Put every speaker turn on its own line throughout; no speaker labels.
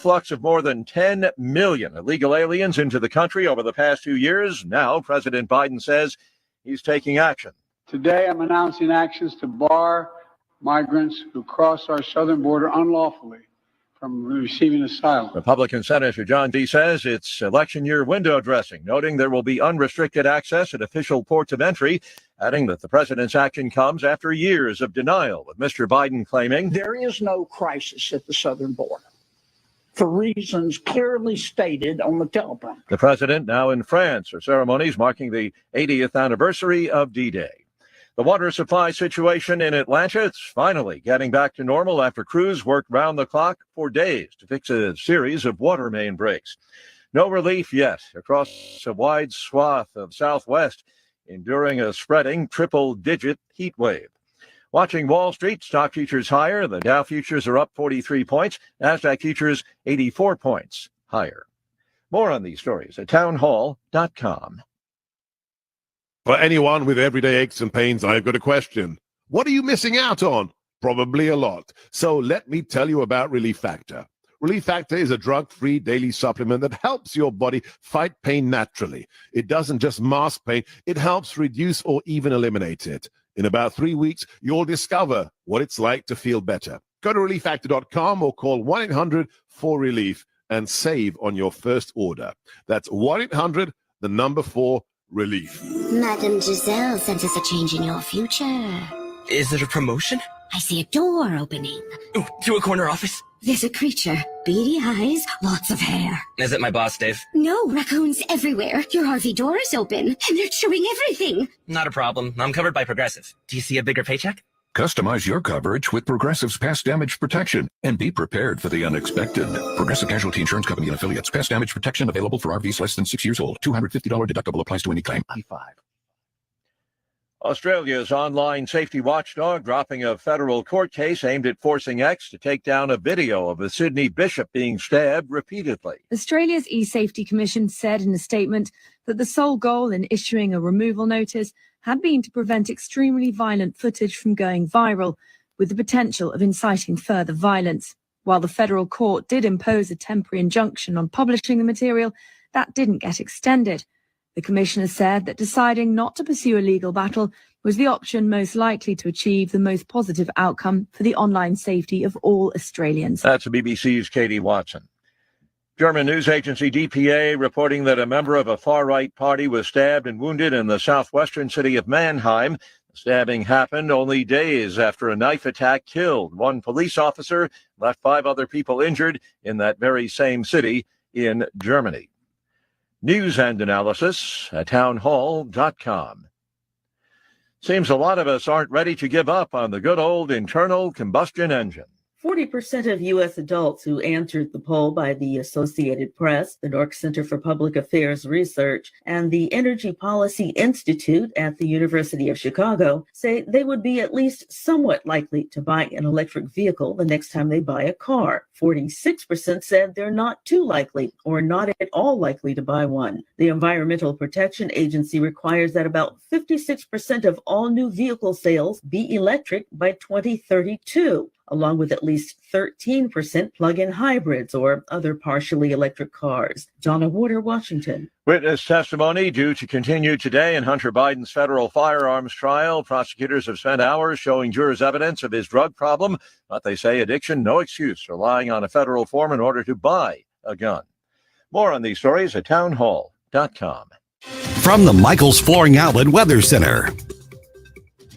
influx of more than 10 million illegal aliens into the country over the past 2 years. Now, President Biden says he's taking action.
Today, I'm announcing actions to bar migrants who cross our southern border unlawfully from receiving asylum.
Republican Senator John D. says it's election year window dressing, noting there will be unrestricted access at official ports of entry, adding that the president's action comes after years of denial, with Mr. Biden claiming
there is no crisis at the southern border for reasons clearly stated on the teleprompter.
The president now in France for ceremonies marking the 80th anniversary of D-Day. The water supply situation in Atlanta, it's finally getting back to normal after crews worked round the clock for days to fix a series of water main breaks. No relief yet across a wide swath of Southwest, enduring a spreading triple-digit heat wave. Watching Wall Street, stock futures higher. The Dow futures are up 43 points. Nasdaq futures 84 points higher. More on these stories at townhall.com.
For anyone with everyday aches and pains, I've got a question. What are you missing out on? Probably a lot. So let me tell you about Relief Factor. Relief Factor is a drug-free daily supplement that helps your body fight pain naturally. It doesn't just mask pain, it helps reduce or even eliminate it. In about 3 weeks, you'll discover what it's like to feel better. Go to relieffactor.com or call 1-800-4RELIEF and save on your first order. That's 1-800-4-RELIEF.
Madame Giselle sent us a change in your future.
Is it a promotion?
I see a door opening.
Ooh, to a corner office?
There's a creature. Beady eyes, lots of hair.
Is it my boss, Dave?
No, raccoons everywhere. Your RV door is open, and they're chewing everything.
Not a problem. I'm covered by Progressive. Do you see a bigger paycheck?
Customize your coverage with Progressive's past damage protection and be prepared for the unexpected. Progressive Casualty Insurance Company and Affiliates. Past damage protection available for RVs less than 6 years old. $250 deductible applies to any claim.
Australia's online safety watchdog dropping a federal court case aimed at forcing X to take down a video of a Sydney bishop being stabbed repeatedly.
Australia's e-Safety Commission said in a statement that the sole goal in issuing a removal notice had been to prevent extremely violent footage from going viral, with the potential of inciting further violence. While the federal court did impose a temporary injunction on publishing the material, that didn't get extended. The commissioner said that deciding not to pursue a legal battle was the option most likely to achieve the most positive outcome for the online safety of all Australians.
That's BBC's Katie Watson. German news agency DPA reporting that a member of a far-right party was stabbed and wounded in the southwestern city of Mannheim. The stabbing happened only days after a knife attack killed one police officer, left 5 other people injured in that very same city in Germany. News and analysis at townhall.com. Seems a lot of us aren't ready to give up on the good old internal combustion engine.
40% of U.S. adults who answered the poll by the Associated Press, the Nork Center for Public Affairs Research, and the Energy Policy Institute at the University of Chicago say they would be at least somewhat likely to buy an electric vehicle the next time they buy a car. 46% said they're not too likely or not at all likely to buy one. The Environmental Protection Agency requires that about 56% of all new vehicle sales be electric by 2032. Along with at least 13% plug-in hybrids or other partially electric cars. Donna Warder, Washington.
Witness testimony due to continue today in Hunter Biden's federal firearms trial. Prosecutors have spent hours showing jurors evidence of his drug problem, but they say addiction, no excuse, relying on a federal form in order to buy a gun. More on these stories at townhall.com.
From the Michaels Flooring Outlet Weather Center.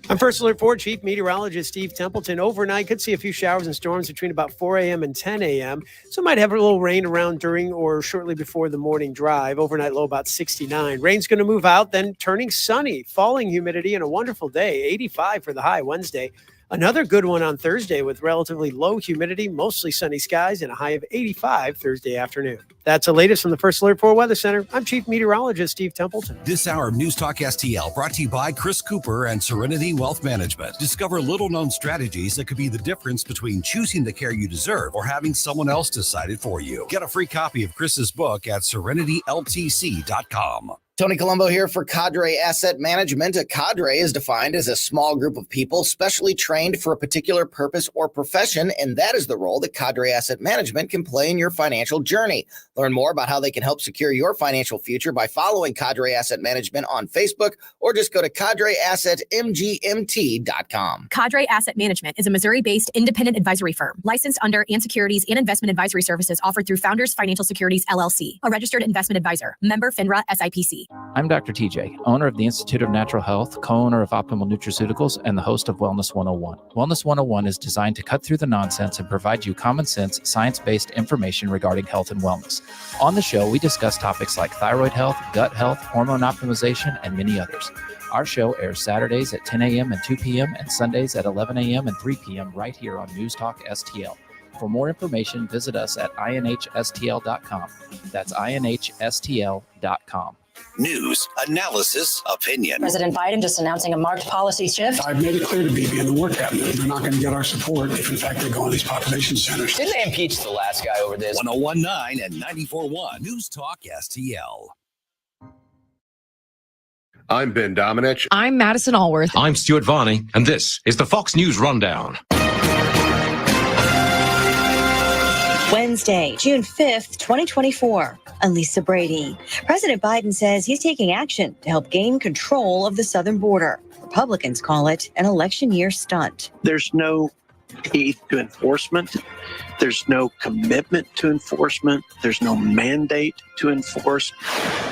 I'm First Alert 4 Chief Meteorologist Steve Templeton. Overnight, could see a few showers and storms between about 4 a.m. and 10 a.m. So might have a little rain around during or shortly before the morning drive. Overnight low about 69. Rain's going to move out, then turning sunny. Falling humidity and a wonderful day. 85 for the high Wednesday. Another good one on Thursday with relatively low humidity, mostly sunny skies, and a high of 85 Thursday afternoon. That's the latest from the First Alert 4 Weather Center. I'm Chief Meteorologist Steve Templeton.
This hour of News Talk STL brought to you by Chris Cooper and Serenity Wealth Management. Discover little-known strategies that could be the difference between choosing the care you deserve or having someone else decide it for you. Get a free copy of Chris's book at serenityltc.com.
Tony Colombo here for Cadre Asset Management. A cadre is defined as a small group of people specially trained for a particular purpose or profession, and that is the role that Cadre Asset Management can play in your financial journey. Learn more about how they can help secure your financial future by following Cadre Asset Management on Facebook, or just go to cadreassetmgmt.com.
Cadre Asset Management is a Missouri-based independent advisory firm licensed under and securities and investment advisory services offered through Founders Financial Securities, LLC, a registered investment advisor, member FINRA SIPC.
I'm Dr. TJ, owner of the Institute of Natural Health, co-owner of Optimal Nutraceuticals, and the host of Wellness 101. Wellness 101 is designed to cut through the nonsense and provide you common sense, science-based information regarding health and wellness. On the show, we discuss topics like thyroid health, gut health, hormone optimization, and many others. Our show airs Saturdays at 10 a.m. and 2 p.m. and Sundays at 11 a.m. and 3 p.m. right here on News Talk STL. For more information, visit us at inhstl.com. That's inhstl.com.
News, analysis, opinion.
President Biden just announcing a marked policy shift.
I've made it clear to BB and the War Cabinet they're not going to get our support if, in fact, they go on these population centers.
Didn't they impeach the last guy over this? 1019 and 94.1 News Talk STL.
I'm Ben Domenech.
I'm Madison Allworth.
I'm Stuart Varney, and this is the Fox News Rundown.
Wednesday, June 5th, 2024. I'm Lisa Brady. President Biden says he's taking action to help gain control of the southern border. Republicans call it an election year stunt.
There's no teeth to enforcement. There's no commitment to enforcement. There's no mandate to enforce.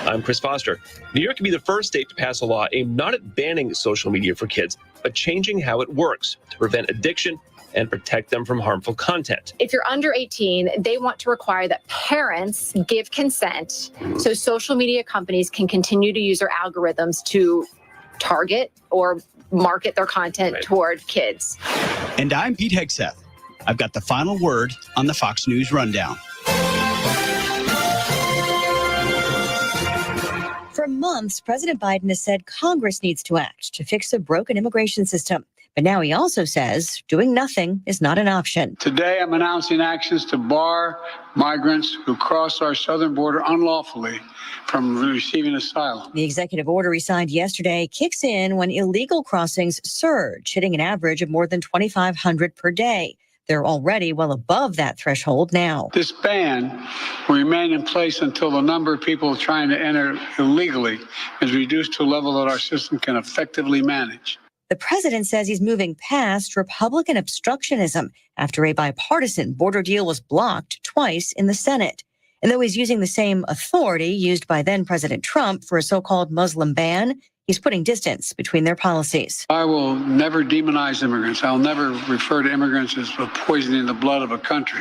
I'm Chris Foster. New York can be the first state to pass a law aimed not at banning social media for kids, but changing how it works to prevent addiction and protect them from harmful content.
If you're under 18, they want to require that parents give consent so social media companies can continue to use their algorithms to target or market their content toward kids.
And I'm Pete Hegseth. I've got the final word on the Fox News Rundown.
For months, President Biden has said Congress needs to act to fix a broken immigration system. But now he also says doing nothing is not an option.
Today, I'm announcing actions to bar migrants who cross our southern border unlawfully from receiving asylum.
The executive order he signed yesterday kicks in when illegal crossings surge, hitting an average of more than 2,500 per day. They're already well above that threshold now.
This ban will remain in place until the number of people trying to enter illegally is reduced to a level that our system can effectively manage.
The president says he's moving past Republican obstructionism after a bipartisan border deal was blocked twice in the Senate. And though he's using the same authority used by then President Trump for a so-called Muslim ban, he's putting distance between their policies.
I will never demonize immigrants. I'll never refer to immigrants as poisoning the blood of a country.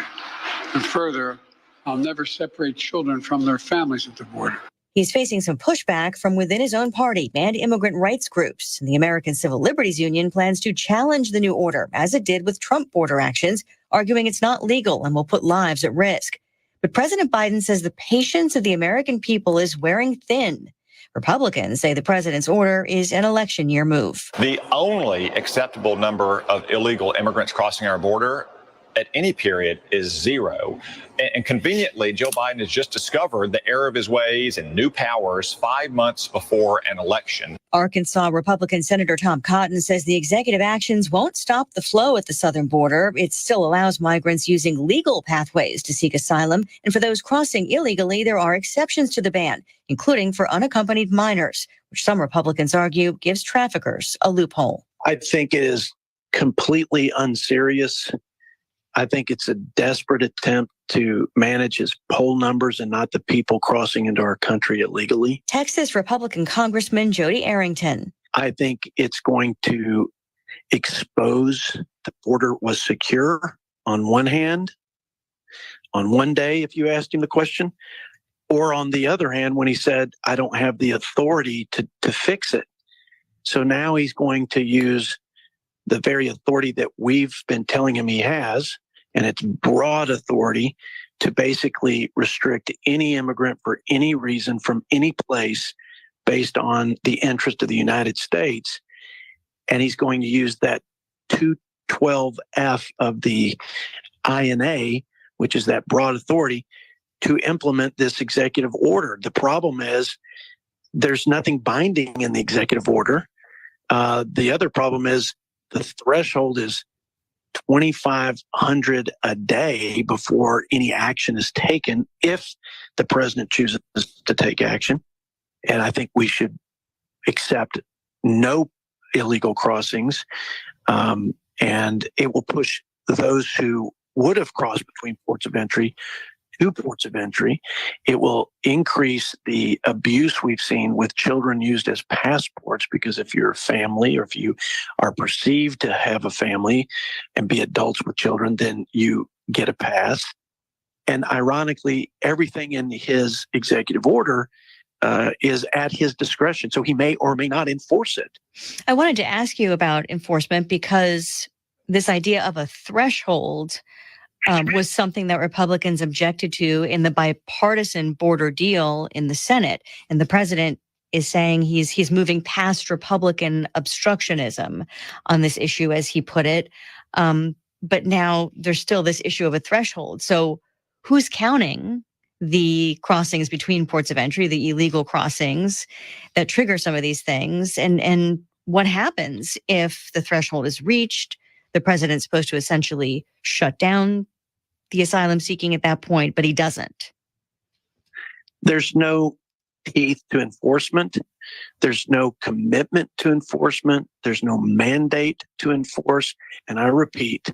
And further, I'll never separate children from their families at the border.
He's facing some pushback from within his own party and immigrant rights groups. And the American Civil Liberties Union plans to challenge the new order, as it did with Trump border actions, arguing it's not legal and will put lives at risk. But President Biden says the patience of the American people is wearing thin. Republicans say the president's order is an election year move.
The only acceptable number of illegal immigrants crossing our border at any period is zero. And conveniently, Joe Biden has just discovered the error of his ways and new powers 5 months before an election.
Arkansas Republican Senator Tom Cotton says the executive actions won't stop the flow at the southern border. It still allows migrants using legal pathways to seek asylum. And for those crossing illegally, there are exceptions to the ban, including for unaccompanied minors, which some Republicans argue gives traffickers a loophole.
I think it is completely unserious. I think it's a desperate attempt to manage his poll numbers and not the people crossing into our country illegally.
Texas Republican Congressman Jody Arrington.
I think it's going to expose the border was secure on one hand, on one day, if you asked him the question, or on the other hand, when he said, I don't have the authority to fix it. So now he's going to use the very authority that we've been telling him he has, and it's broad authority to basically restrict any immigrant for any reason from any place based on the interest of the United States. And he's going to use that 212F of the INA, which is that broad authority, to implement this executive order. The problem is there's nothing binding in the executive order. The other problem is the threshold is 2,500 a day before any action is taken if the president chooses to take action. And I think we should accept no illegal crossings. And it will push those who would have crossed between ports of entry to ports of entry. It will increase the abuse we've seen with children used as passports, because if you're a family or if you are perceived to have a family and be adults with children, then you get a pass. And ironically, everything in his executive order is at his discretion. So he may or may not enforce it.
I wanted to ask you about enforcement because this idea of a threshold was something that Republicans objected to in the bipartisan border deal in the Senate. And the president is saying he's moving past Republican obstructionism on this issue, as he put it. But now there's still this issue of a threshold. So who's counting the crossings between ports of entry, the illegal crossings that trigger some of these things? And what happens if the threshold is reached? The president's supposed to essentially shut down the asylum seeking at that point, but he doesn't.
There's no teeth to enforcement. There's no commitment to enforcement. There's no mandate to enforce. And I repeat,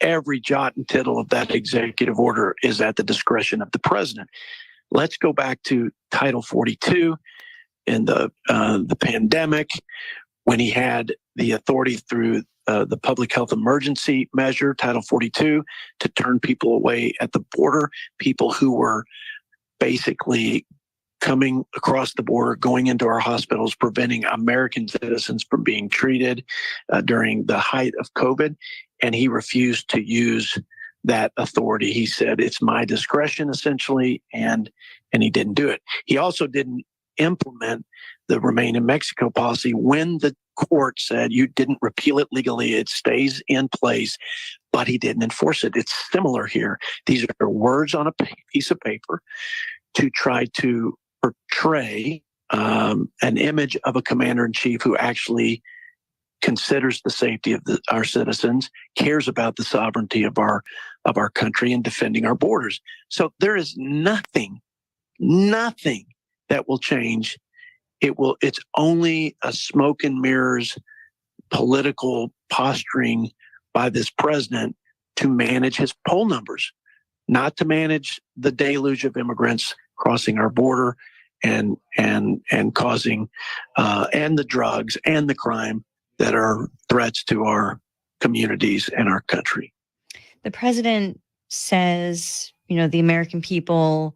every jot and tittle of that executive order is at the discretion of the president. Let's go back to Title 42 in the pandemic, when he had the authority through the public health emergency measure, Title 42, to turn people away at the border, people who were basically coming across the border, going into our hospitals, preventing American citizens from being treated during the height of COVID. And he refused to use that authority. He said, it's my discretion, essentially, and he didn't do it. He also didn't implement the Remain in Mexico policy when the court said you didn't repeal it legally, it stays in place, but he didn't enforce it. It's similar here. These are words on a piece of paper to try to portray an image of a commander-in-chief who actually considers the safety of our citizens, cares about the sovereignty of our country and defending our borders. So there is nothing that will change. It's only a smoke and mirrors political posturing by this president to manage his poll numbers, not to manage the deluge of immigrants crossing our border and causing and the drugs and the crime that are threats to our communities and our country.
The president says, the American people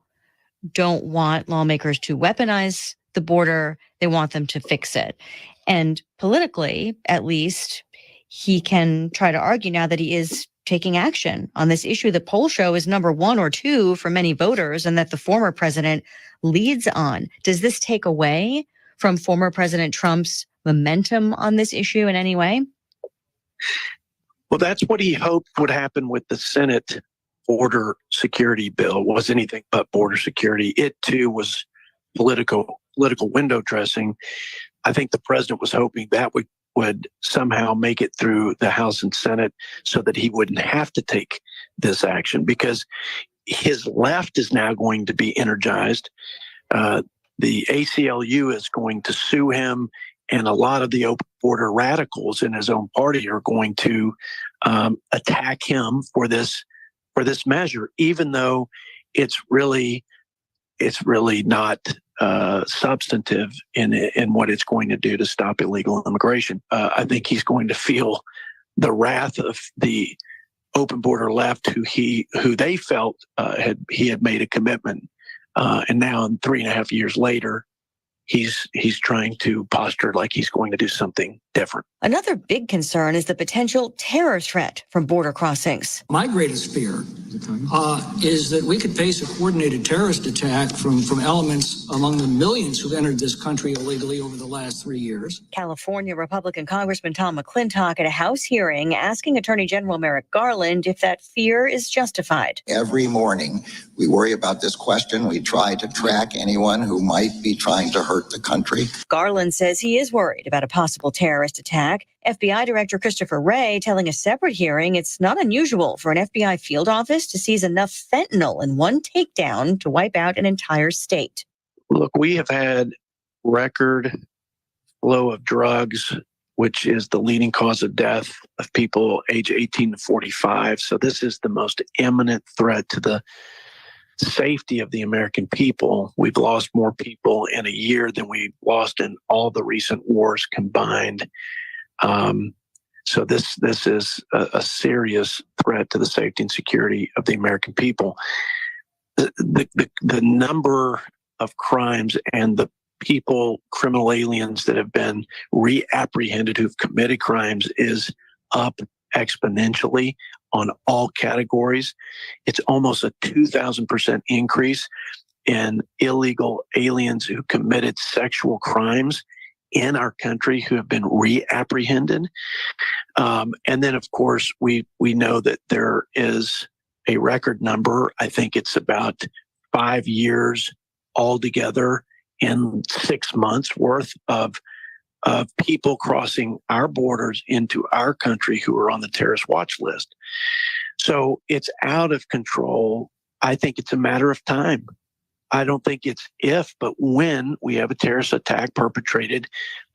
don't want lawmakers to weaponize the border. They want them to fix it. And politically, at least, he can try to argue now that he is taking action on this issue that polls show is number 1 or 2 for many voters and that the former president leads on. Does this take away from former President Trump's momentum on this issue in any way?
Well, that's what he hoped would happen with the Senate border security bill. It was anything but border security. It too was political window dressing. I think the president was hoping that would somehow make it through the House and Senate so that he wouldn't have to take this action, because his left is now going to be energized. The ACLU is going to sue him, and a lot of the open border radicals in his own party are going to attack him for this measure, even though it's really not substantive in what it's going to do to stop illegal immigration. I think he's going to feel the wrath of the open border left, who they felt he had made a commitment, and now 3.5 years later, he's trying to posture like he's going to do something different.
Another big concern is the potential terror threat from border crossings.
My greatest fear is that we could face a coordinated terrorist attack from elements among the millions who've entered this country illegally over the last 3 years.
California Republican Congressman Tom McClintock at a House hearing asking Attorney General Merrick Garland if that fear is justified.
Every morning, we worry about this question. We try to track anyone who might be trying to hurt the country.
Garland says he is worried about a possible terrorist attack. FBI Director Christopher Wray telling a separate hearing it's not unusual for an FBI field office to seize enough fentanyl in one takedown to wipe out an entire state.
Look, we have had record flow of drugs, which is the leading cause of death of people age 18 to 45. So this is the most imminent threat to the safety of the American people. We've lost more people in a year than we've lost in all the recent wars combined. So this is a serious threat to the safety and security of the American people. The number of crimes and the criminal aliens that have been reapprehended who've committed crimes is up exponentially on all categories. It's almost a 2,000% increase in illegal aliens who committed sexual crimes in our country who have been reapprehended. And then, of course, we know that there is a record number. I think it's about 5 years altogether in 6 months worth of people crossing our borders into our country who are on the terrorist watch list. So it's out of control. I think it's a matter of time. I don't think it's if, but when we have a terrorist attack perpetrated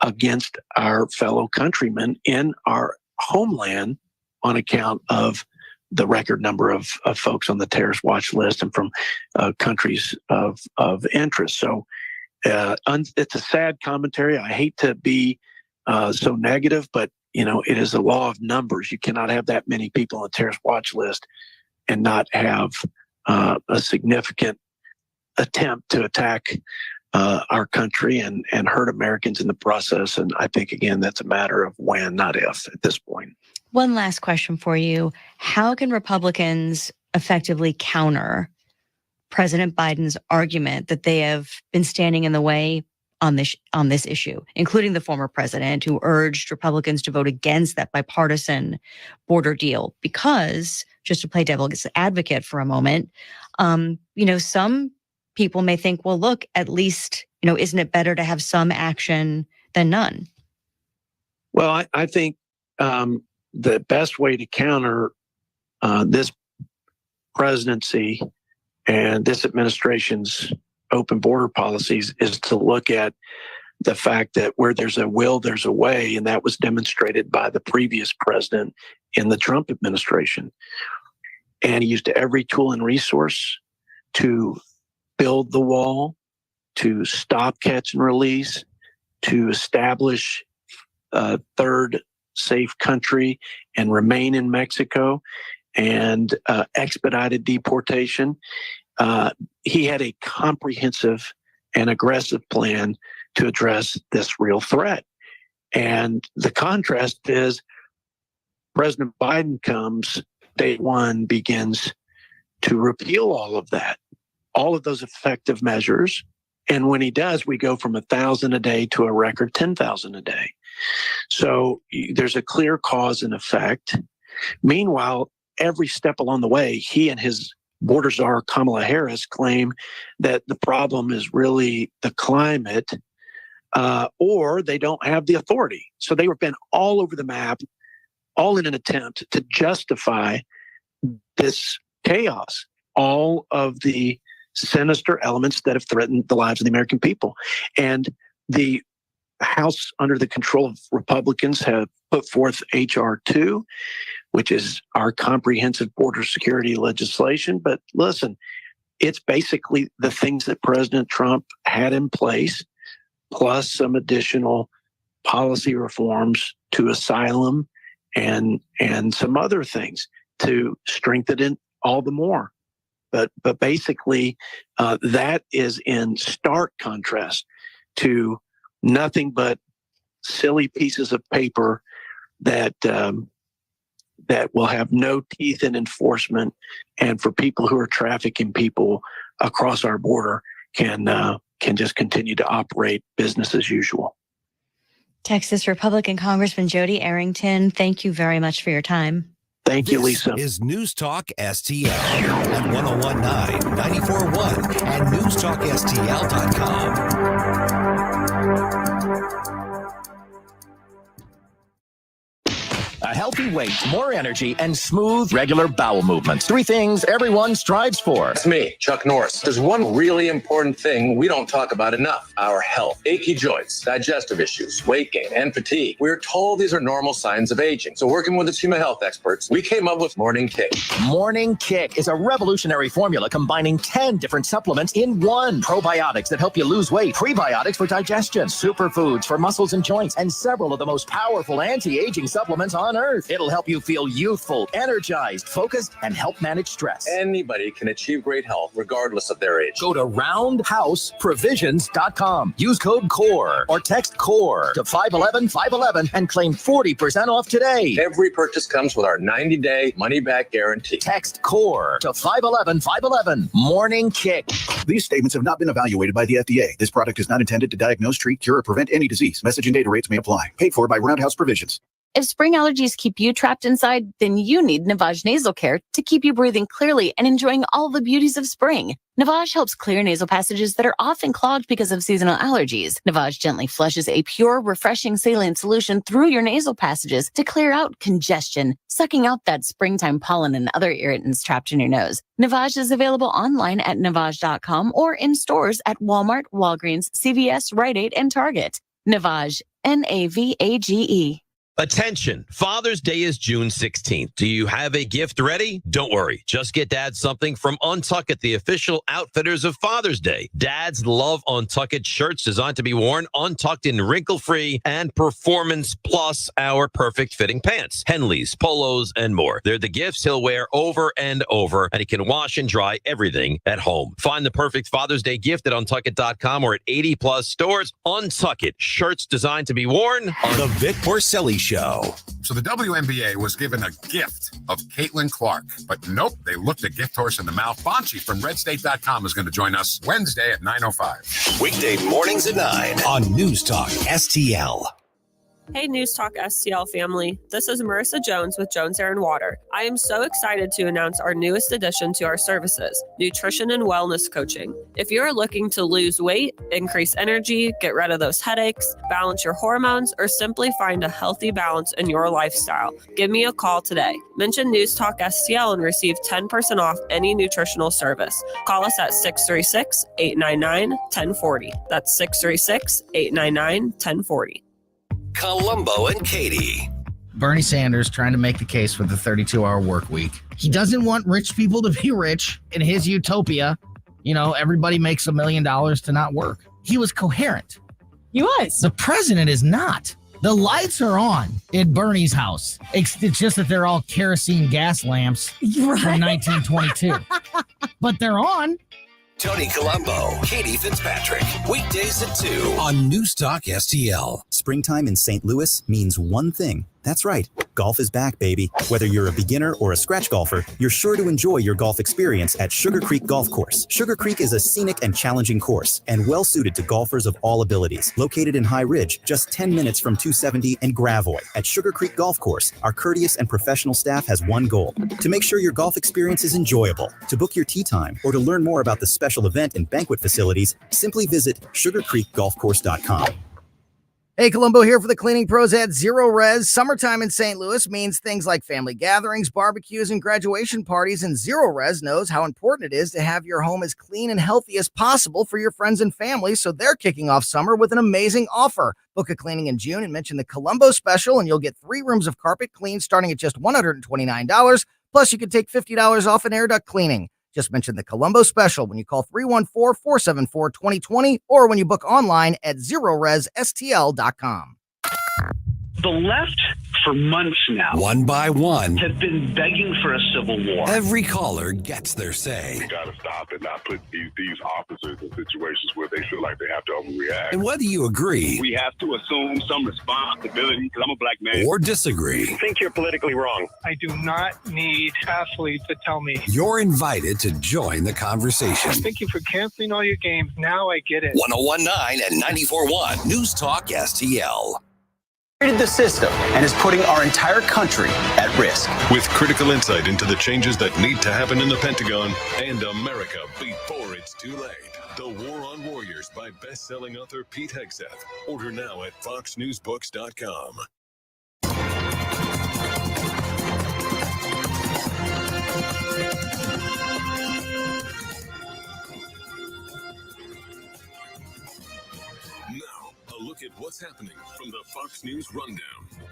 against our fellow countrymen in our homeland on account of the record number of folks on the terrorist watch list and from countries of interest. So it's a sad commentary. I hate to be so negative, but it is a law of numbers. You cannot have that many people on the terrorist watch list and not have a significant attempt to attack our country and hurt Americans in the process. And I think, again, that's a matter of when, not if, at this point.
One last question for you. How can Republicans effectively counter President Biden's argument that they have been standing in the way on this issue, including the former president who urged Republicans to vote against that bipartisan border deal? Because, just to play devil's advocate for a moment, some people may think, well, look, at least, isn't it better to have some action than none?
Well, I think the best way to counter this presidency and this administration's open border policies is to look at the fact that where there's a will, there's a way, and that was demonstrated by the previous president in the Trump administration. And he used every tool and resource to build the wall, to stop, catch, and release, to establish a third safe country and remain in Mexico, and expedited deportation. He had a comprehensive and aggressive plan to address this real threat. And the contrast is President Biden comes, day one, begins to repeal all of that, all of those effective measures. And when he does, we go from 1,000 a day to a record 10,000 a day. So there's a clear cause and effect. Meanwhile, every step along the way, he and his border czar, Kamala Harris, claim that the problem is really the climate, or they don't have the authority. So they've been all over the map, all in an attempt to justify this chaos, all of the sinister elements that have threatened the lives of the American people. And the House, under the control of Republicans, have put forth H.R. 2, which is our comprehensive border security legislation. But listen, it's basically the things that President Trump had in place, plus some additional policy reforms to asylum and some other things to strengthen it all the more. But basically, that is in stark contrast to nothing but silly pieces of paper that that will have no teeth in enforcement, and for people who are trafficking people across our border can just continue to operate business as usual.
Texas Republican Congressman Jody Arrington, thank you very much for your time.
Thank you, Lisa.
This is News Talk STL at 1019, 94.1 and newstalkstl.com.
A healthy weight, more energy, and smooth, regular bowel movements. 3 things everyone strives for.
It's me, Chuck Norris. There's one really important thing we don't talk about enough: our health. Achy joints, digestive issues, weight gain, and fatigue. We're told these are normal signs of aging. So working with the team of health experts, we came up with Morning Kick.
Morning Kick is a revolutionary formula combining 10 different supplements in one. Probiotics that help you lose weight, prebiotics for digestion, superfoods for muscles and joints, and several of the most powerful anti-aging supplements on earth. It'll help you feel youthful, energized, focused, and help manage stress.
Anybody can achieve great health regardless of their age.
Go to roundhouseprovisions.com. Use code CORE or text CORE to 511-511 and claim 40% off today.
Every purchase comes with our 90-day money-back guarantee.
Text CORE to 511-511. Morning Kick.
These statements have not been evaluated by the FDA. This product is not intended to diagnose, treat, cure, or prevent any disease. Message and data rates may apply. Paid for by Roundhouse Provisions.
If spring allergies keep you trapped inside, then you need Navage Nasal Care to keep you breathing clearly and enjoying all the beauties of spring. Navage helps clear nasal passages that are often clogged because of seasonal allergies. Navage gently flushes a pure, refreshing saline solution through your nasal passages to clear out congestion, sucking out that springtime pollen and other irritants trapped in your nose. Navage is available online at Navage.com or in stores at Walmart, Walgreens, CVS, Rite Aid, and Target. Navage, Navage.
Attention, Father's Day is June 16th. Do you have a gift ready? Don't worry. Just get Dad something from Untuckit, the official outfitters of Father's Day. Dads love Untuckit shirts designed to be worn untucked in wrinkle-free and performance plus our perfect fitting pants, Henleys, polos, and more. They're the gifts he'll wear over and over, and he can wash and dry everything at home. Find the perfect Father's Day gift at untuckit.com or at 80-plus stores. Untuckit, shirts designed to be worn on
The Vic Porcelli Show.
So the WNBA was given a gift of Caitlin Clark, but nope, they looked the gift horse in the mouth. Bonchi from redstate.com is going to join us Wednesday at 9:05.
Weekday mornings at 9 on News Talk STL.
Hey, News Talk STL family. This is Marissa Jones with Jones Air and Water. I am so excited to announce our newest addition to our services, nutrition and wellness coaching. If you're looking to lose weight, increase energy, get rid of those headaches, balance your hormones, or simply find a healthy balance in your lifestyle, give me a call today. Mention News Talk STL and receive 10% off any nutritional service. Call us at 636-899-1040. That's 636-899-1040.
Columbo and Katie.
Bernie Sanders trying to make the case for the 32-hour work week. He doesn't want rich people to be rich. In his utopia, everybody makes $1 million to not work. He was coherent.
He was.
The president is not. The lights are on at Bernie's house. It's just that they're all kerosene gas lamps from 1922. But they're on.
Tony Columbo, Katie Fitzpatrick, weekdays at 2 on News Talk STL.
Springtime in St. Louis means one thing. That's right. Golf is back, baby. Whether you're a beginner or a scratch golfer, you're sure to enjoy your golf experience at Sugar Creek Golf Course. Sugar Creek is a scenic and challenging course and well suited to golfers of all abilities. Located in High Ridge, just 10 minutes from 270 and Gravois. At Sugar Creek Golf Course, our courteous and professional staff has one goal: to make sure your golf experience is enjoyable. To book your tee time or to learn more about the special event and banquet facilities, simply visit sugarcreekgolfcourse.com.
Hey, Columbo here for the cleaning pros at Zero Res. Summertime in St. Louis means things like family gatherings, barbecues, and graduation parties, and Zero Res knows how important it is to have your home as clean and healthy as possible for your friends and family, so they're kicking off summer with an amazing offer. Book a cleaning in June and mention the Columbo special, and you'll get 3 rooms of carpet cleaned starting at just $129. Plus, you can take $50 off an air duct cleaning. Just mention the Columbo special when you call 314-474-2020 or when you book online at ZeroResSTL.com.
The left
for months now,
one by one,
have been begging for a civil war.
every caller gets their say.
We got to stop and not put these officers in situations where they feel like they have to overreact.
And whether you agree,
we have to assume some responsibility, because I'm a black man,
or disagree,
I think you're politically wrong.
I do not need athletes to tell me.
you're invited to join the conversation.
Thank you for canceling all your games. Now I get it.
101.9 and 94.1 News Talk STL.
The system and is putting our entire country at risk.
With critical insight into the changes that need to happen in the Pentagon and America before it's too late. The War on Warriors by best-selling author Pete Hegseth. Order now at foxnewsbooks.com. A look at what's happening from the Fox News Rundown.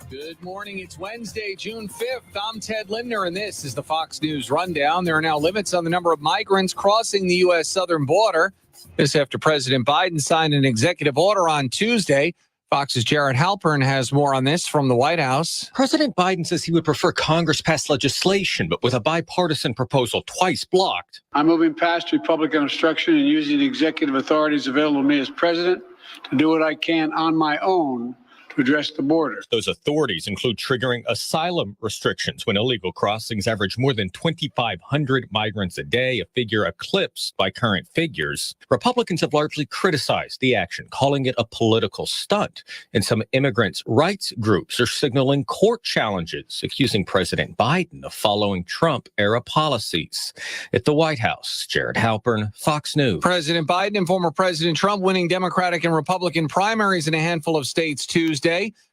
Good morning. It's Wednesday, June 5th. I'm Ted Lindner, and this is the Fox News Rundown. There are now limits on the number of migrants crossing the U.S. southern border. This after President Biden signed an executive order on Tuesday. Fox's Jared Halpern has more on this from the White House.
President Biden says he would prefer Congress pass legislation, but with a bipartisan proposal twice blocked.
I'm moving past Republican obstruction and using the executive authorities available to me as president to do what I can on my own to address the border.
Those authorities include triggering asylum restrictions when illegal crossings average more than 2,500 migrants a day, a figure eclipsed by current figures. Republicans have largely criticized the action, calling it a political stunt. And some immigrants' rights groups are signaling court challenges, accusing President Biden of following Trump-era policies. At the White House, Jared Halpern, Fox News.
President Biden and former President Trump winning Democratic and Republican primaries in a handful of states Tuesday.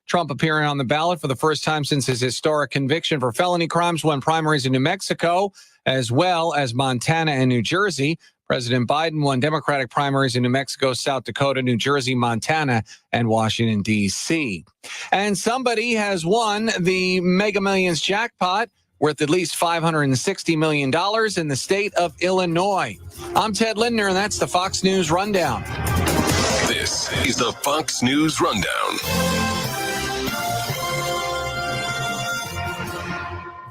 Trump appearing on the ballot for the first time since his historic conviction for felony crimes, won primaries in New Mexico, as well as Montana and New Jersey. President Biden won Democratic primaries in New Mexico, South Dakota, New Jersey, Montana, and Washington, D.C. And somebody has won the Mega Millions jackpot, worth at least $560 million in the state of Illinois. I'm Ted Lindner, and that's the Fox News Rundown.
This is the Fox News Rundown.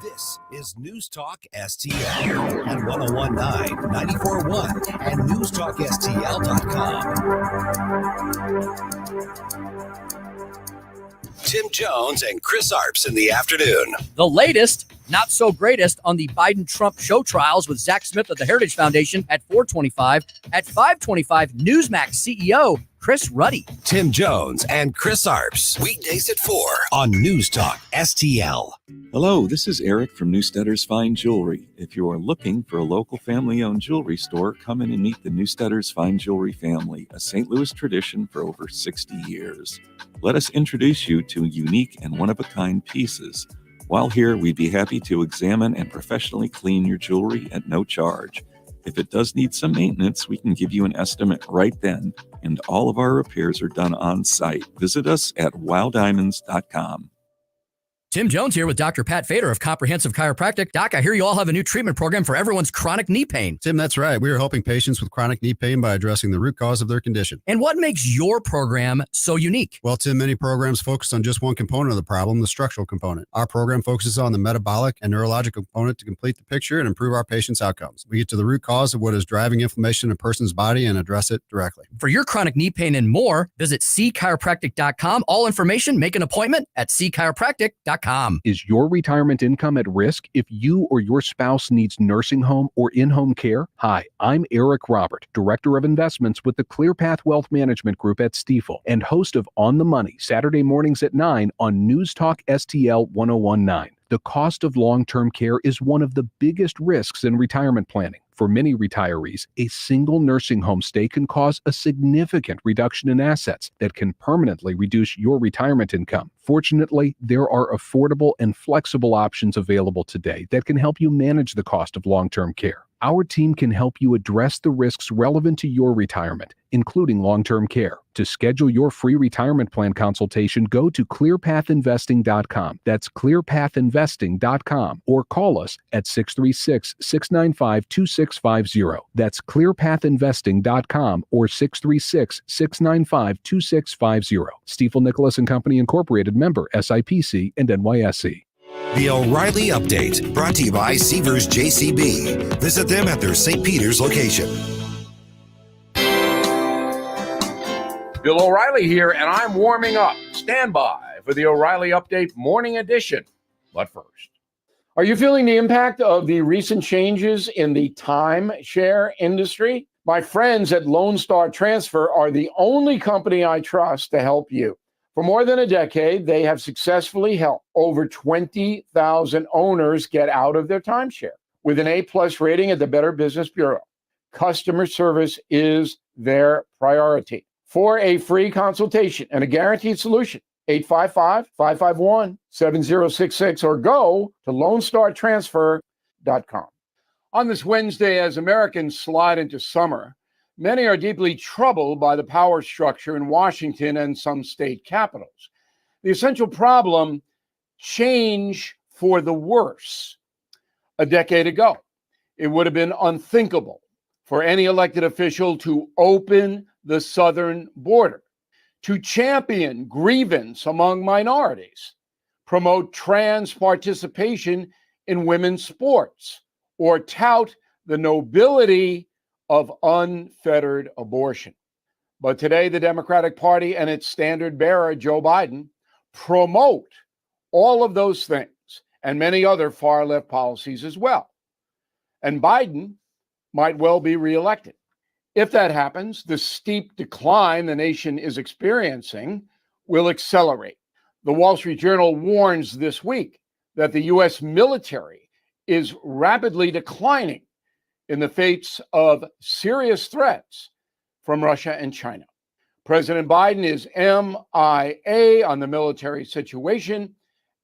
This is News Talk STL on 101.9, 94.1, and newstalkstl.com. Tim Jones and Chris Arps in the afternoon.
The latest, not so greatest, on the Biden-Trump show trials with Zach Smith of the Heritage Foundation at 4:25. At 5:25, Newsmax CEO Chris Ruddy.
Tim Jones and Chris Arps. Weekdays at 4 on News Talk STL.
Hello, this is Eric from Newstetter's Fine Jewelry. If you are looking for a local family-owned jewelry store, come in and meet the Newstetter's Fine Jewelry family, a St. Louis tradition for over 60 years. Let us introduce you to unique and one-of-a-kind pieces. While here, we'd be happy to examine and professionally clean your jewelry at no charge. If it does need some maintenance, we can give you an estimate right then, and all of our repairs are done on site. Visit us at wilddiamonds.com.
Tim Jones here with Dr. Pat Fader of Comprehensive Chiropractic. Doc, I hear you all have a new treatment program for everyone's chronic knee pain.
Tim, that's right. We are helping patients with chronic knee pain by addressing the root cause of their condition.
And what makes your program so unique?
Well, Tim, many programs focus on just one component of the problem, the structural component. Our program focuses on the metabolic and neurological component to complete the picture and improve our patients' outcomes. We get to the root cause of what is driving inflammation in a person's body and address it directly.
For your chronic knee pain and more, visit cchiropractic.com. All information, make an appointment at cchiropractic.com.
Is your retirement income at risk if you or your spouse needs nursing home or in-home care? Hi, I'm Eric Robert, Director of Investments with the ClearPath Wealth Management Group at Stifel and host of On the Money, Saturday mornings at 9 on News Talk STL 1019. The cost of long-term care is one of the biggest risks in retirement planning. For many retirees, a single nursing home stay can cause a significant reduction in assets that can permanently reduce your retirement income. Fortunately, there are affordable and flexible options available today that can help you manage the cost of long-term care. Our team can help you address the risks relevant to your retirement, including long-term care. To schedule your free retirement plan consultation, go to clearpathinvesting.com. That's clearpathinvesting.com, or call us at 636-695-2650. That's clearpathinvesting.com or 636-695-2650. Stifel Nicholas and Company Incorporated, member SIPC and NYSE.
The O'Reilly Update, brought to you by Seavers JCB. Visit them at their St. Peter's location.
Bill O'Reilly here, and I'm warming up. Stand by for the O'Reilly Update Morning Edition. But first, are you feeling the impact of the recent changes in the timeshare industry? My friends at Lone Star Transfer are the only company I trust to help you. For more than a decade, they have successfully helped over 20,000 owners get out of their timeshare with an A+ rating at the Better Business Bureau. Customer service is their priority. For a free consultation and a guaranteed solution, 855-551-7066 or go to LoneStarTransfer.com. On this Wednesday, as Americans slide into summer, many are deeply troubled by the power structure in Washington and some state capitals. The essential problem, change for the worse. A decade ago, it would have been unthinkable for any elected official to open the southern border, to champion grievance among minorities, promote trans participation in women's sports, or tout the nobility of unfettered abortion. But today, the Democratic Party and its standard bearer, Joe Biden, promote all of those things and many other far-left policies as well. And Biden might well be reelected. If that happens, the steep decline the nation is experiencing will accelerate. The Wall Street Journal warns this week that the U.S. military is rapidly declining in the face of serious threats from Russia and China. President Biden is MIA on the military situation,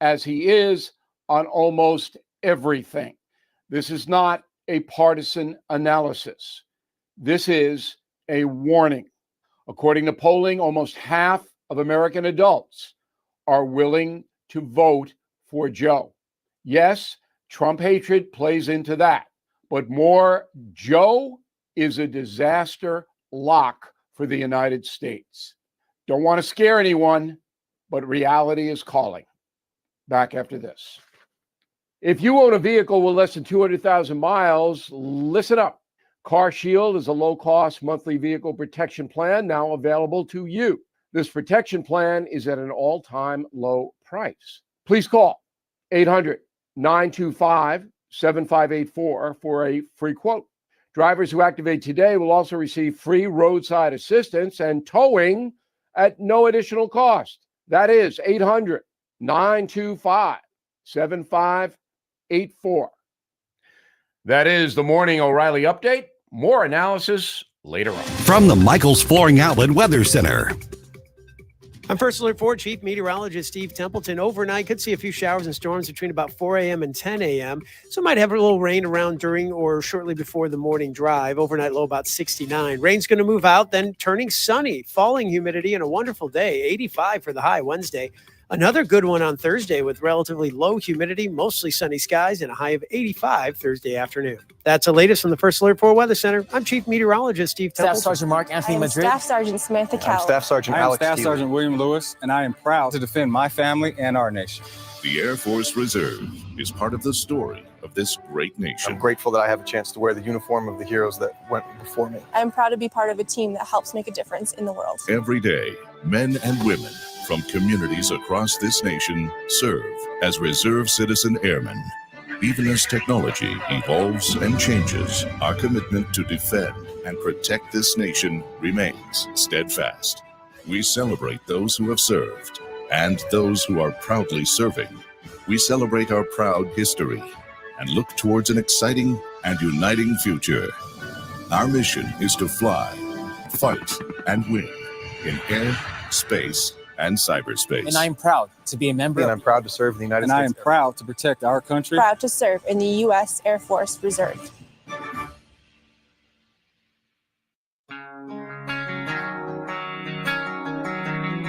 as he is on almost everything. This is not a partisan analysis. This is a warning. According to polling, almost half of American adults are willing to vote for Joe. Yes, Trump hatred plays into that. But more, Joe is a disaster lock for the United States. Don't want to scare anyone, but reality is calling. Back after this. If you own a vehicle with less than 200,000 miles, listen up. Car Shield is a low-cost monthly vehicle protection plan now available to you. This protection plan is at an all-time low price. Please call 800-925-7584 for a free quote. Drivers who activate today will also receive free roadside assistance and towing at no additional cost. That is 800-925-7584. That is the Morning O'Reilly Update. More analysis later on.
From the Michaels Flooring Outlet Weather Center.
I'm First Alert 4 Chief Meteorologist Steve Templeton. Overnight, could see a few showers and storms between about 4 a.m. and 10 a.m. So might have a little rain around during or shortly before the morning drive. Overnight low about 69. Rain's going to move out, then turning sunny. Falling humidity and a wonderful day. 85 for the high Wednesday. Another good one on Thursday with relatively low humidity, mostly sunny skies, and a high of 85 Thursday afternoon. That's the latest from the First Alert 4 Weather Center. I'm Chief Meteorologist Steve Templeton.
Staff Sergeant Mark Anthony Madrid.
Staff Sergeant Samantha Cowell.
I'm Staff Sergeant Alex
Staff Sergeant William Lewis, and I am proud to defend my family and our nation.
The Air Force Reserve is part of the story of this great nation.
I'm grateful that I have a chance to wear the uniform of the heroes that went before me.
I'm proud to be part of a team that helps make a difference in the world.
Every day, men and women from communities across this nation serve as reserve citizen airmen. Even as technology evolves and changes, our commitment to defend and protect this nation remains steadfast. We celebrate those who have served and those who are proudly serving. We celebrate our proud history and look towards an exciting and uniting future. Our mission is to fly, fight, and win in air, space, and cyberspace.
And I'm proud to be a member. And I'm proud to serve in the United States.
And I am proud to protect our country.
Proud to serve in the U.S. Air Force Reserve.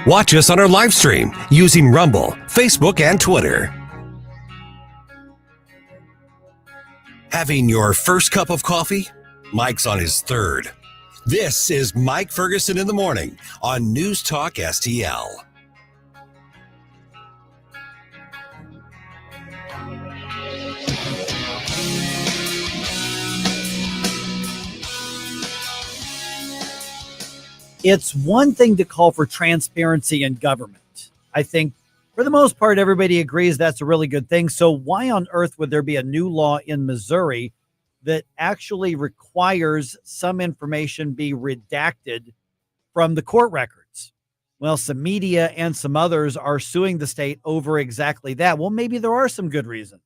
Watch us on our live stream using Rumble, Facebook, and Twitter. Having your first cup of coffee? Mike's on his third. This is Mike Ferguson in the Morning on News Talk STL.
It's one thing to call for transparency in government. I think for the most part, everybody agrees that's a really good thing. So why on earth would there be a new law in Missouri that actually requires some information be redacted from the court records? Well, some media and some others are suing the state over exactly that. Well, maybe there are some good reasons.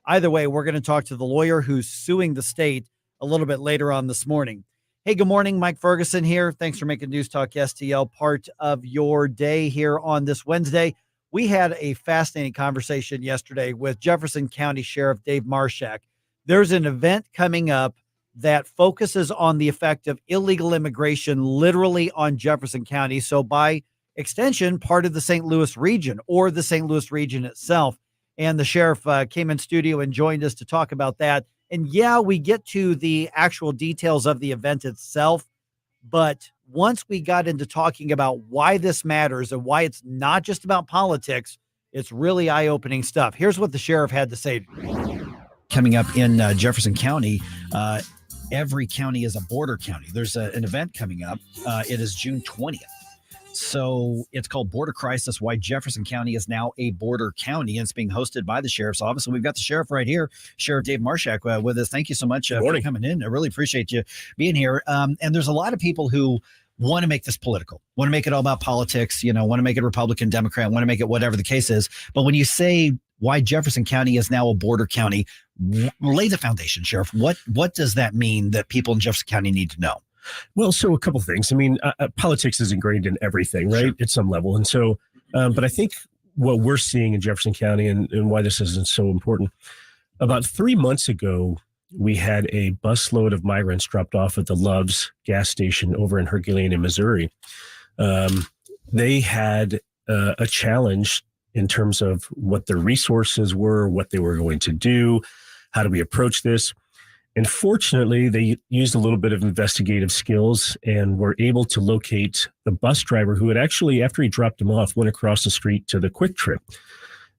Either way, we're going to talk to the lawyer who's suing the state a little bit later on this morning. Hey, good morning. Mike Ferguson here. Thanks for making News Talk STL part of your day here on this Wednesday. We had a fascinating conversation yesterday with Jefferson County Sheriff Dave Marshak. There's an event coming up that focuses on the effect of illegal immigration literally on Jefferson County. So by extension, part of the St. Louis region or the St. Louis region itself. And the sheriff came in studio and joined us to talk about that. And yeah, we get to the actual details of the event itself. But once we got into talking about why this matters and why it's not just about politics, it's really eye-opening stuff. Here's what the sheriff had to say.
Coming up in Jefferson County, every county is a border county. There's an event coming up. It is June 20th. So it's called Border Crisis, why Jefferson County is now a border county, and it's being hosted by the sheriff's office. So we've got the sheriff right here, Sheriff Dave Marshak, with us. Thank you so much for coming in. I really appreciate you being here. And there's a lot of people who want to make this political, want to make it all about politics, want to make it Republican, Democrat, want to make it whatever the case is. But when you say why Jefferson County is now a border county, lay the foundation, Sheriff. What does that mean that people in Jefferson County need to know?
Well, so a couple of things. I mean, politics is ingrained in everything, right? Sure. At some level. And so, but I think what we're seeing in Jefferson County and why this isn't so important, about 3 months ago, we had a busload of migrants dropped off at the Love's gas station over in Herculean, Missouri. They had a challenge in terms of what their resources were, what they were going to do, how do we approach this? And fortunately, they used a little bit of investigative skills and were able to locate the bus driver who had actually, after he dropped him off, went across the street to the Quick Trip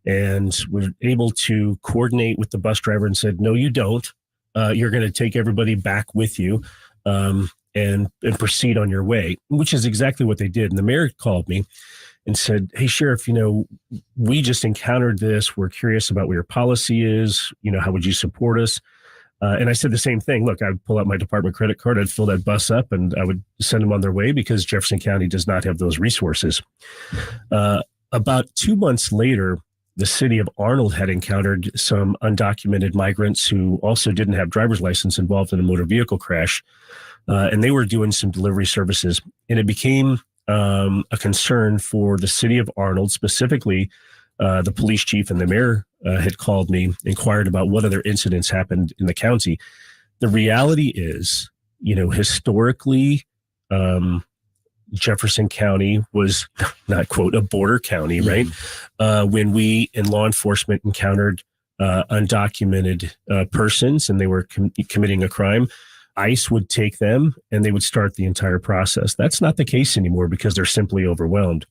and were able to coordinate with the bus driver and said, no, you don't. You're going to take everybody back with you and proceed on your way, which is exactly what they did. And the mayor called me and said, hey, Sheriff, we just encountered this. We're curious about what your policy is. How would you support us? And I said the same thing. Look, I would pull out my department credit card. I'd fill that bus up and I would send them on their way because Jefferson County does not have those resources. About 2 months later, the city of Arnold had encountered some undocumented migrants who also didn't have driver's license involved in a motor vehicle crash. And they were doing some delivery services. And it became a concern for the city of Arnold, specifically the police chief and the mayor had called me, inquired about what other incidents happened in the county. The reality is, historically, Jefferson County was not, quote, a border county, right? When we in law enforcement encountered undocumented persons and they were committing a crime, ICE would take them and they would start the entire process. That's not the case anymore because they're simply overwhelmed.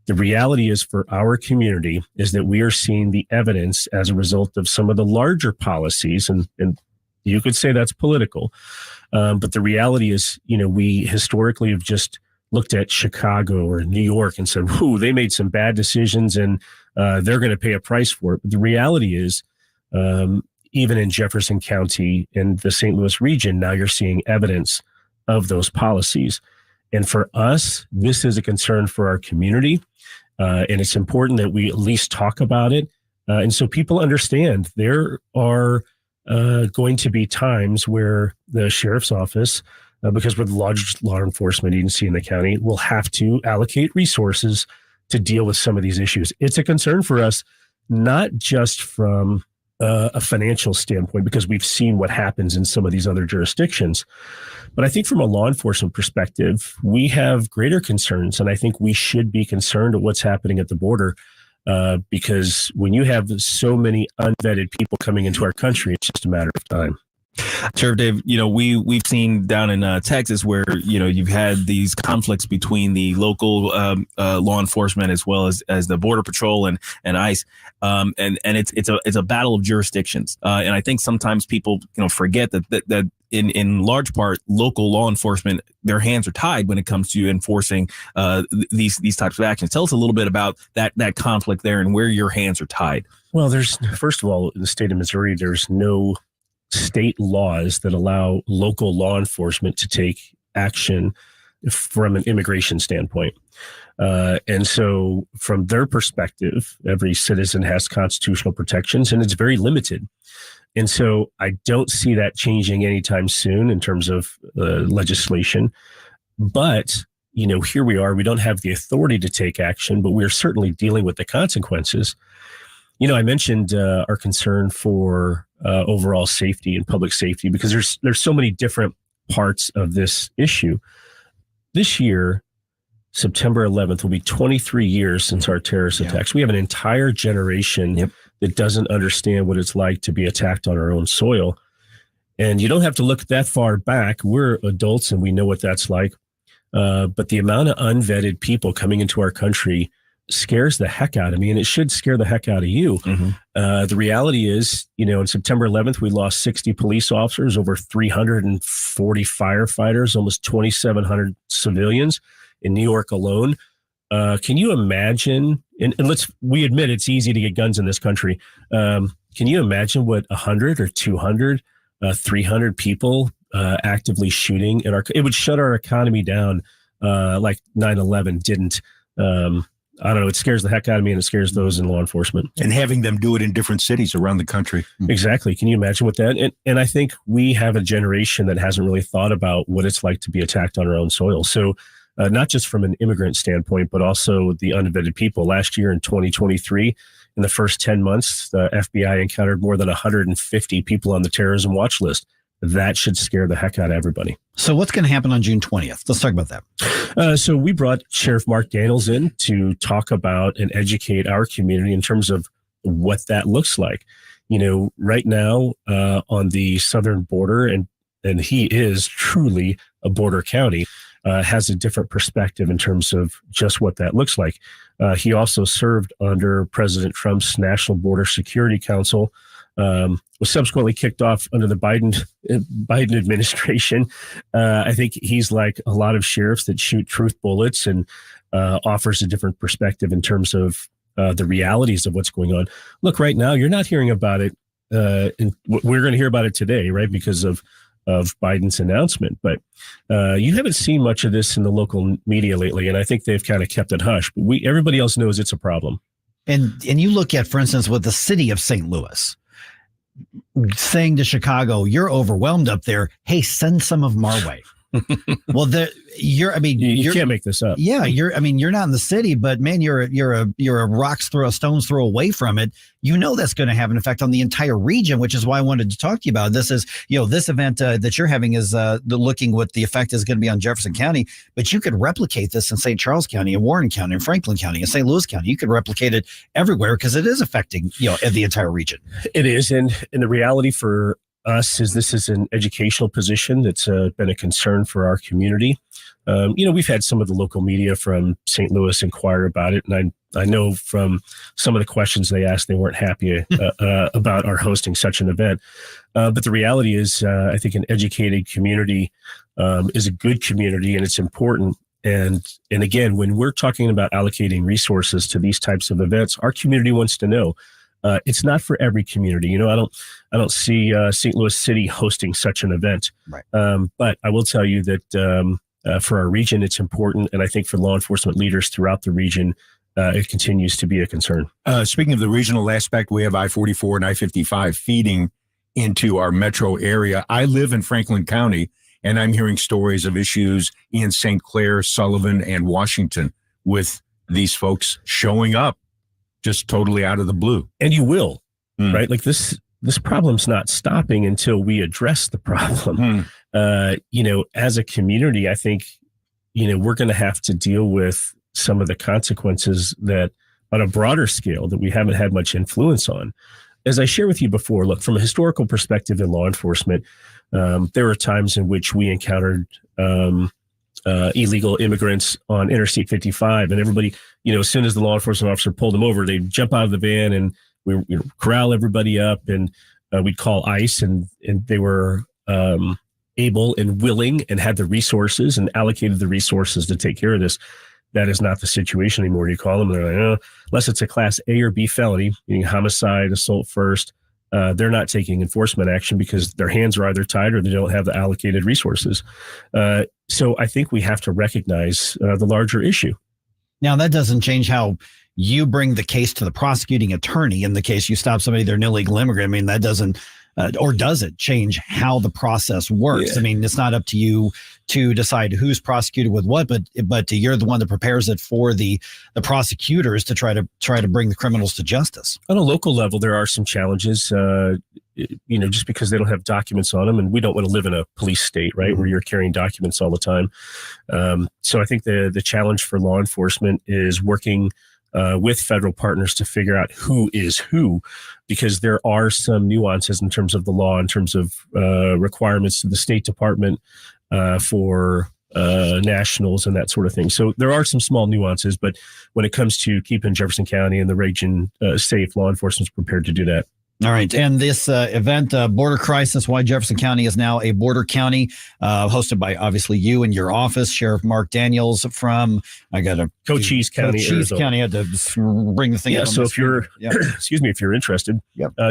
The reality is for our community is that we are seeing the evidence as a result of some of the larger policies, and you could say that's political. But the reality is, we historically have just looked at Chicago or New York and said, whoo, they made some bad decisions and they're going to pay a price for it. But the reality is, even in Jefferson County and the St. Louis region, now you're seeing evidence of those policies. And for us, this is a concern for our community. And it's important that we at least talk about it. And so people understand there are going to be times where the sheriff's office, because we're the largest law enforcement agency in the county, will have to allocate resources to deal with some of these issues. It's a concern for us, not just from a financial standpoint because we've seen what happens in some of these other jurisdictions. But I think from a law enforcement perspective, we have greater concerns, and I think we should be concerned at what's happening at the border because when you have so many unvetted people coming into our country, it's just a matter of time.
Sheriff Dave, we've seen down in Texas where, you've had these conflicts between the local law enforcement as well as the Border Patrol and ICE. And it's a battle of jurisdictions. And I think sometimes people, forget that in large part, local law enforcement, their hands are tied when it comes to enforcing these types of actions. Tell us a little bit about that conflict there and where your hands are tied.
Well, first of all, in the state of Missouri, there's no state laws that allow local law enforcement to take action from an immigration standpoint. And so from their perspective, every citizen has constitutional protections and it's very limited. And so I don't see that changing anytime soon in terms of legislation. But, here we are. We don't have the authority to take action, but we're certainly dealing with the consequences. I mentioned our concern for overall safety and public safety because there's so many different parts of this issue. This year, September 11th, will be 23 years since our terrorist attacks. We have an entire generation that doesn't understand what it's like to be attacked on our own soil. And you don't have to look that far back. We're adults and we know what that's like. But the amount of unvetted people coming into our country scares the heck out of me, and it should scare the heck out of you. The reality is, on September 11th, we lost 60 police officers, over 340 firefighters, almost 2,700 civilians in New York alone. Can you imagine, and we admit it's easy to get guns in this country. Can you imagine what 100 or 200, 300 people actively shooting it would shut our economy down like 9/11 didn't. I don't know. It scares the heck out of me, and it scares those in law enforcement.
And having them do it in different cities around the country.
Exactly. Can you imagine what that? And I think we have a generation that hasn't really thought about what it's like to be attacked on our own soil. So not just from an immigrant standpoint, but also the unvetted people. Last year in 2023, in the first 10 months, the FBI encountered more than 150 people on the terrorism watch list. That should scare the heck out of everybody.
So what's going to happen on June 20th? Let's talk about that.
So we brought Sheriff Mark Daniels in to talk about and educate our community in terms of what that looks like. Right now on the southern border, and he is truly a border county, has a different perspective in terms of just what that looks like. He also served under President Trump's National Border Security Council, was subsequently kicked off under the Biden administration. I think he's like a lot of sheriffs that shoot truth bullets and offers a different perspective in terms of the realities of what's going on. Look, right now, you're not hearing about it. And we're going to hear about it today, right, because of Biden's announcement. But you haven't seen much of this in the local media lately, and I think they've kind of kept it hush. But everybody else knows it's a problem.
And you look at, for instance, with the city of St. Louis, saying to Chicago, you're overwhelmed up there. Hey, send some of them our way. Well, you can't
make this up.
Yeah, you're not in the city, but man, you're a stone's throw away from it. That's going to have an effect on the entire region, which is why I wanted to talk to you about this. Is this event that you're having is looking what the effect is going to be on Jefferson County, but you could replicate this in St. Charles County, and Warren County, and Franklin County, and St. Louis County. You could replicate it everywhere because it is affecting the entire region.
It is, and the reality for us is this is an educational position that's been a concern for our community. We've had some of the local media from St. Louis inquire about it, and I know from some of the questions they asked, they weren't happy about our hosting such an event. But the reality is, I think an educated community is a good community, and it's important. And again, when we're talking about allocating resources to these types of events, our community wants to know. It's not for every community. I don't see St. Louis City hosting such an event.
Right.
But I will tell you that for our region, it's important. And I think for law enforcement leaders throughout the region, it continues to be a concern.
Speaking of the regional aspect, we have I-44 and I-55 feeding into our metro area. I live in Franklin County, and I'm hearing stories of issues in St. Clair, Sullivan, and Washington with these folks showing up just totally out of the blue.
And you will, right? Like this this problem's not stopping until we address the problem. As a community, I think, we're going to have to deal with some of the consequences that on a broader scale that we haven't had much influence on. As I shared with you before, look, from a historical perspective in law enforcement, there were times in which we encountered illegal immigrants on Interstate 55, and everybody, as soon as the law enforcement officer pulled them over, they'd jump out of the van and we corral everybody up, and we'd call ICE, and they were able and willing and had the resources and allocated the resources to take care of this. That is not the situation anymore. You call them, they're like, oh, unless it's a class A or B felony, meaning homicide, assault first, they're not taking enforcement action because their hands are either tied or they don't have the allocated resources. So I think we have to recognize the larger issue.
Now, that doesn't change how you bring the case to the prosecuting attorney. In the case you stop somebody, they're an illegal immigrant. I mean, that doesn't, or does it change how the process works?
Yeah.
I mean, it's not up to you to decide who's prosecuted with what, but you're the one that prepares it for the prosecutors to try to bring the criminals to justice.
On a local level, there are some challenges, just because they don't have documents on them, and we don't want to live in a police state, right, where you're carrying documents all the time. So I think the challenge for law enforcement is working with federal partners to figure out who is who, because there are some nuances in terms of the law, in terms of requirements to the State Department for nationals and that sort of thing. So there are some small nuances, but when it comes to keeping Jefferson County and the region safe, law enforcement's prepared to do that.
All right. And this event, Border Crisis, Why Jefferson County is Now a Border County, hosted by, obviously, you and your office, Sheriff Mark Daniels from,
Cochise County, Arizona.
County. I had to bring the thing up.
So if you're, if you're interested,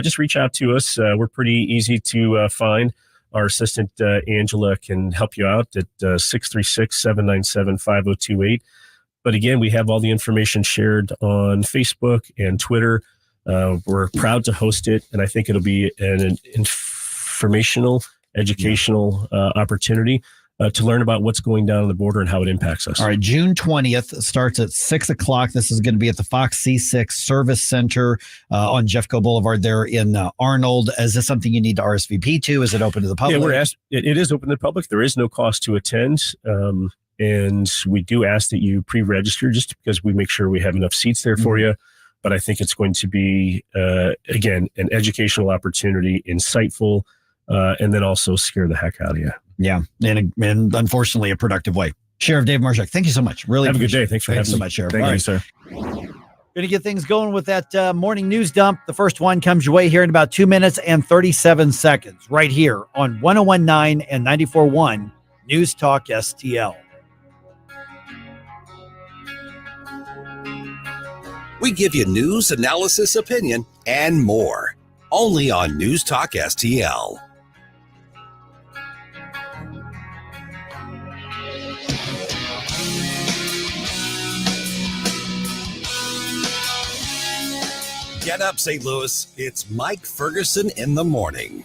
just reach out to us. We're pretty easy to find. Our assistant, Angela, can help you out at 636-797-5028. But again, we have all the information shared on Facebook and Twitter. We're proud to host it, and I think it'll be an informational, educational opportunity to learn about what's going down on the border and how it impacts us.
All right, June 20th starts at 6 o'clock. This is going to be at the Fox C6 Service Center on Jeffco Boulevard there in Arnold. Is this something you need to RSVP to? Is it open to the public?
Yeah, it is open to the public. There is no cost to attend. And we do ask that you pre-register just because we make sure we have enough seats there for you. But I think it's going to be, again, an educational opportunity, insightful, and then also scare the heck out of you.
Yeah, and unfortunately, a productive way. Sheriff Dave Marshak, thank you so much. Really
have a good day. Thanks for having me.
so much, Sheriff.
Thank you, sir.
Going to get things going with that morning news dump. The first one comes your way here in about 2 minutes and 37 seconds, right here on 101.9 and 94.1 News Talk STL.
We give you news, analysis, opinion, and more. Only on News Talk STL. Get up, St. Louis. It's Mike Ferguson in the morning.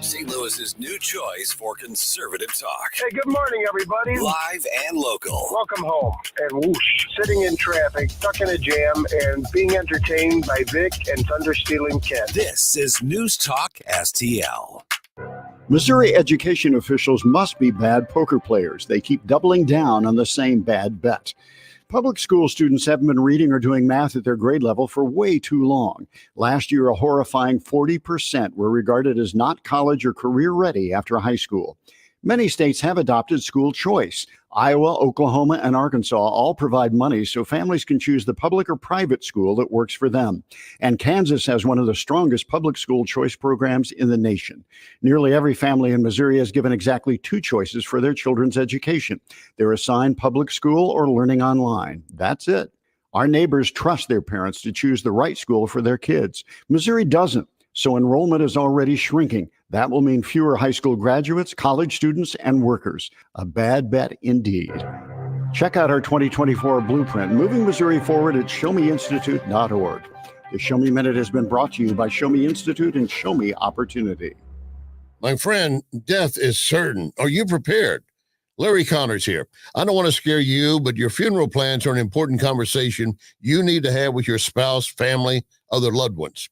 St. Louis's new choice for conservative talk.
Hey, good morning, everybody.
Live and local.
Welcome home. And whoosh, sitting in traffic, stuck in a jam, and being entertained by Vic and thunder-stealing Ken.
This is News Talk STL.
Missouri education officials must be bad poker players. They keep doubling down on the same bad bet. Public school students haven't been reading or doing math at their grade level for way too long. Last year, a horrifying 40% were regarded as not college or career ready after high school. Many states have adopted school choice. Iowa, Oklahoma, and Arkansas all provide money so families can choose the public or private school that works for them. And Kansas has one of the strongest public school choice programs in the nation. Nearly every family in Missouri is given exactly two choices for their children's education. They're assigned public school or learning online. That's it. Our neighbors trust their parents to choose the right school for their kids. Missouri doesn't. So enrollment is already shrinking. That will mean fewer high school graduates, college students, and workers. A bad bet indeed. Check out our 2024 blueprint, Moving Missouri Forward at showmeinstitute.org. The Show Me Minute has been brought to you by Show Me Institute and Show Me Opportunity.
My friend, death is certain. Are you prepared?
Larry Connors here. I don't want to scare you, but your funeral plans are an important conversation you need to have with your spouse, family, other loved ones.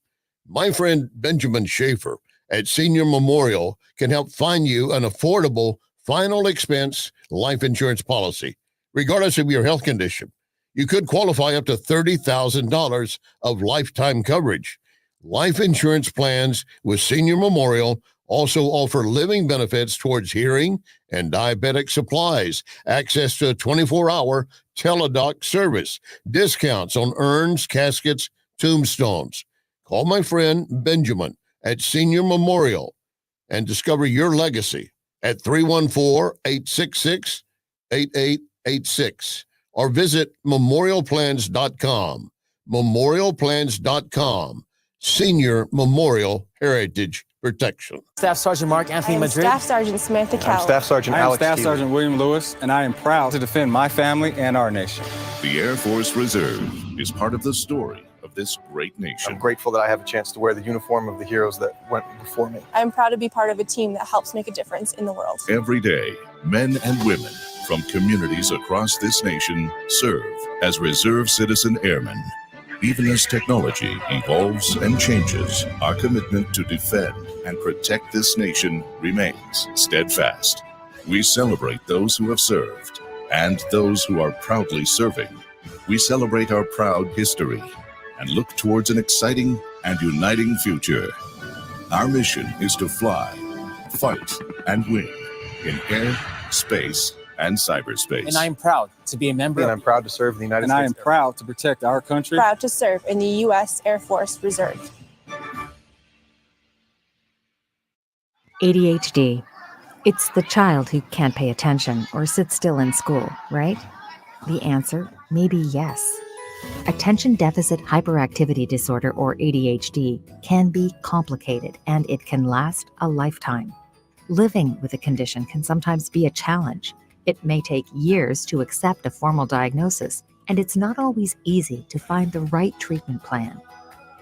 My friend Benjamin Schaefer at Senior Memorial can help find you an affordable, final expense life insurance policy, regardless of your health condition. You could qualify up to $30,000 of lifetime coverage. Life insurance plans with Senior Memorial also offer living benefits towards hearing and diabetic supplies, access to a 24-hour teledoc service, discounts on urns, caskets, tombstones. Call my friend Benjamin at Senior Memorial and discover your legacy at 314-866-8886 or visit memorialplans.com. Memorialplans.com. Senior Memorial Heritage Protection.
Staff Sergeant Mark Anthony Madrid.
Staff Sergeant Samantha Cowell.
I'm Staff Sergeant Alex
Staff
Keeley.
Sergeant William Lewis, and I am proud to defend my family and our nation.
The Air Force Reserve is part of the story of this great nation.
I'm grateful that I have a chance to wear the uniform of the heroes that went before me.
I'm proud to be part of a team that helps make a difference in the world.
Every day, men and women from communities across this nation serve as reserve citizen airmen. Even as technology evolves and changes, our commitment to defend and protect this nation remains steadfast. We celebrate those who have served and those who are proudly serving. We celebrate our proud history and look towards an exciting and uniting future. Our mission is to fly, fight, and win in air, space, and cyberspace.
And I am proud to be a member.
And I'm proud to serve the United
And
States.
I am proud to protect our country.
Proud to serve in the U.S. Air Force Reserve.
ADHD. It's the child who can't pay attention or sit still in school, right? The answer may be yes. Attention Deficit Hyperactivity Disorder, or ADHD, can be complicated and it can last a lifetime. Living with a condition can sometimes be a challenge. It may take years to accept a formal diagnosis, and it's not always easy to find the right treatment plan.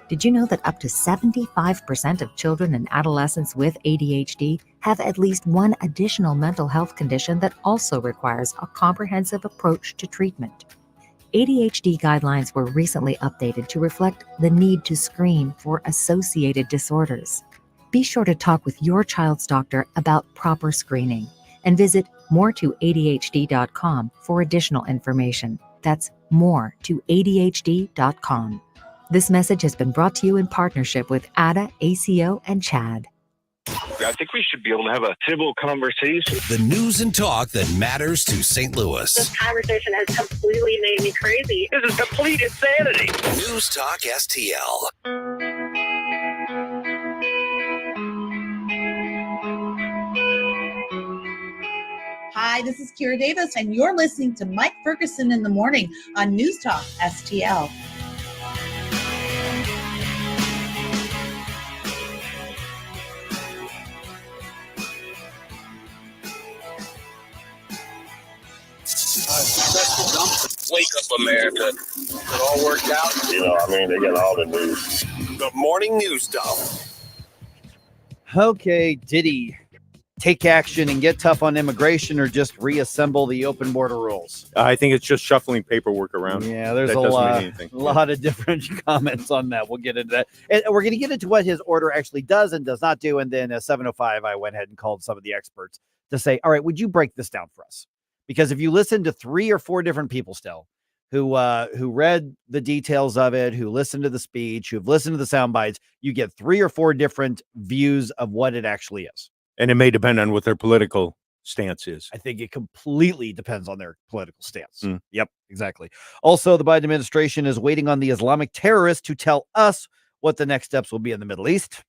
Did you know that up to 75% of children and adolescents with ADHD have at least one additional mental health condition that also requires a comprehensive approach to treatment? ADHD guidelines were recently updated to reflect the need to screen for associated disorders. Be sure to talk with your child's doctor about proper screening and visit more2adhd.com for additional information. That's more2adhd.com. This message has been brought to you in partnership with ADA, ACO, and CHAD.
I think we should be able to have a civil conversation.
The news and talk that matters to St. Louis.
This conversation has completely made me crazy.
This is complete insanity.
News Talk STL.
Hi, this is Kira Davis, and you're listening to Mike Ferguson in the Morning on News Talk STL.
Wake up, America. It all worked out. You know, I mean, they got all the news. The morning news stuff.
Okay, did he take action and get tough on immigration, or just reassemble the open border rules?
I think it's just shuffling paperwork around.
Yeah, there's
That
a
doesn't mean
lot of different comments on that. We'll get into that. And we're going to get into what his order actually does and does not do. And then at 7:05, I went ahead and called some of the experts to say, all right, would you break this down for us? Because if you listen to 3 or 4 different people still who read the details of it, who listened to the speech, who've listened to the sound bites, you get 3 or 4 different views of what it actually is.
And it may depend on what their political stance is.
I think it completely depends on their political stance. Yep, exactly. Also, the Biden administration is waiting on the Islamic terrorists to tell us what the next steps will be in the Middle East.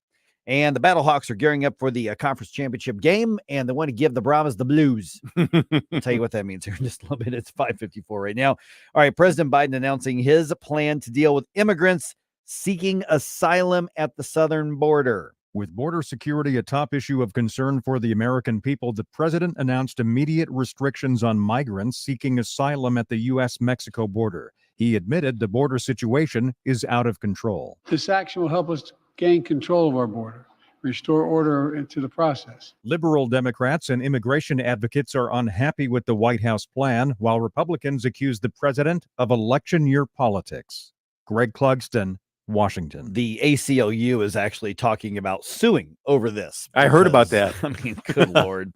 And the Battlehawks are gearing up for the conference championship game, and they want to give the Brahmas the blues. I'll tell you what that means here in just a little bit. It's 5:54 right now. All right, President Biden announcing his plan to deal with immigrants seeking asylum at the southern border.
With border security a top issue of concern for the American people, the president announced immediate restrictions on migrants seeking asylum at the U.S.-Mexico border. He admitted the border situation is out of control.
This action will help us gain control of our border,
restore order into the process.
Liberal Democrats and immigration advocates are unhappy with the White House plan, while Republicans accuse the president of election year politics. Greg Clugston, Washington.
The ACLU is actually talking about suing over this.
I heard about that.
I mean, good Lord.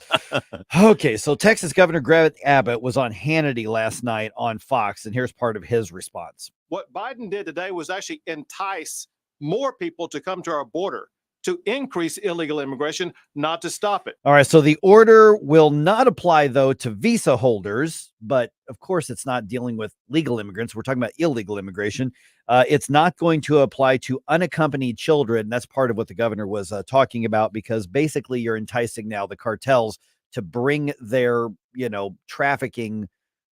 Okay, so Texas Governor Greg Abbott was on Hannity last night on Fox, and here's part of his response.
What Biden did today was actually entice more people to come to our border, to increase illegal immigration, not to stop it.
All right, so the order will not apply, though, to visa holders, but of course it's not dealing with legal immigrants. We're talking about illegal immigration. It's not going to apply to unaccompanied children. That's part of what the governor was talking about, because basically you're enticing now the cartels to bring their, trafficking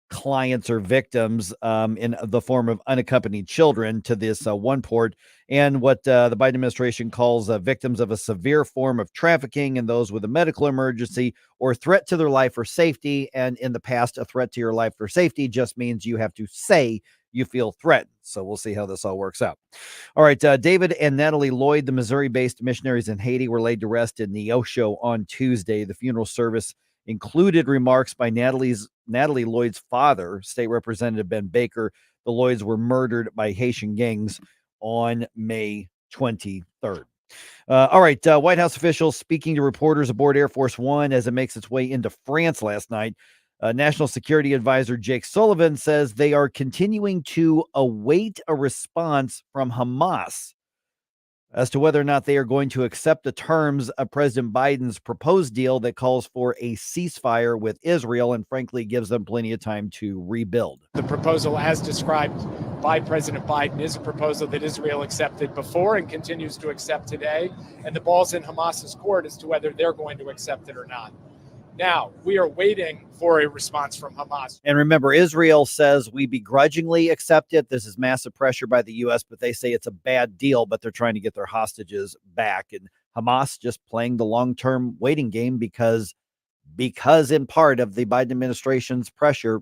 clients or victims in the form of unaccompanied children to this one port, and what the Biden administration calls victims of a severe form of trafficking and those with a medical emergency or threat to their life or safety. And in the past, a threat to your life or safety just means you have to say you feel threatened. So we'll see how this all works out. All right. David and Natalie Lloyd, the Missouri-based missionaries in Haiti, were laid to rest in Neosho on Tuesday. The funeral service included remarks by Natalie Lloyd's father, State Representative Ben Baker. The Lloyds were murdered by Haitian gangs on May 23rd. All right. White House officials speaking to reporters aboard Air Force One as it makes its way into France last night. National Security Advisor Jake Sullivan says they are continuing to await a response from Hamas as to whether or not they are going to accept the terms of President Biden's proposed deal that calls for a ceasefire with Israel and frankly gives them plenty of time to rebuild.
The proposal as described by President Biden is a proposal that Israel accepted before and continues to accept today, and the ball's in Hamas's court as to whether they're going to accept it or not. Now, we are waiting for a response from Hamas.
And remember, Israel says we begrudgingly accept it. This is massive pressure by the U.S., but they say it's a bad deal, but they're trying to get their hostages back. And Hamas just playing the long-term waiting game because in part of the Biden administration's pressure,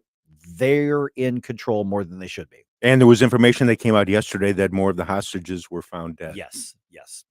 they're in control more than they should be.
And there was information that came out yesterday that more of the hostages were found dead.
Yes,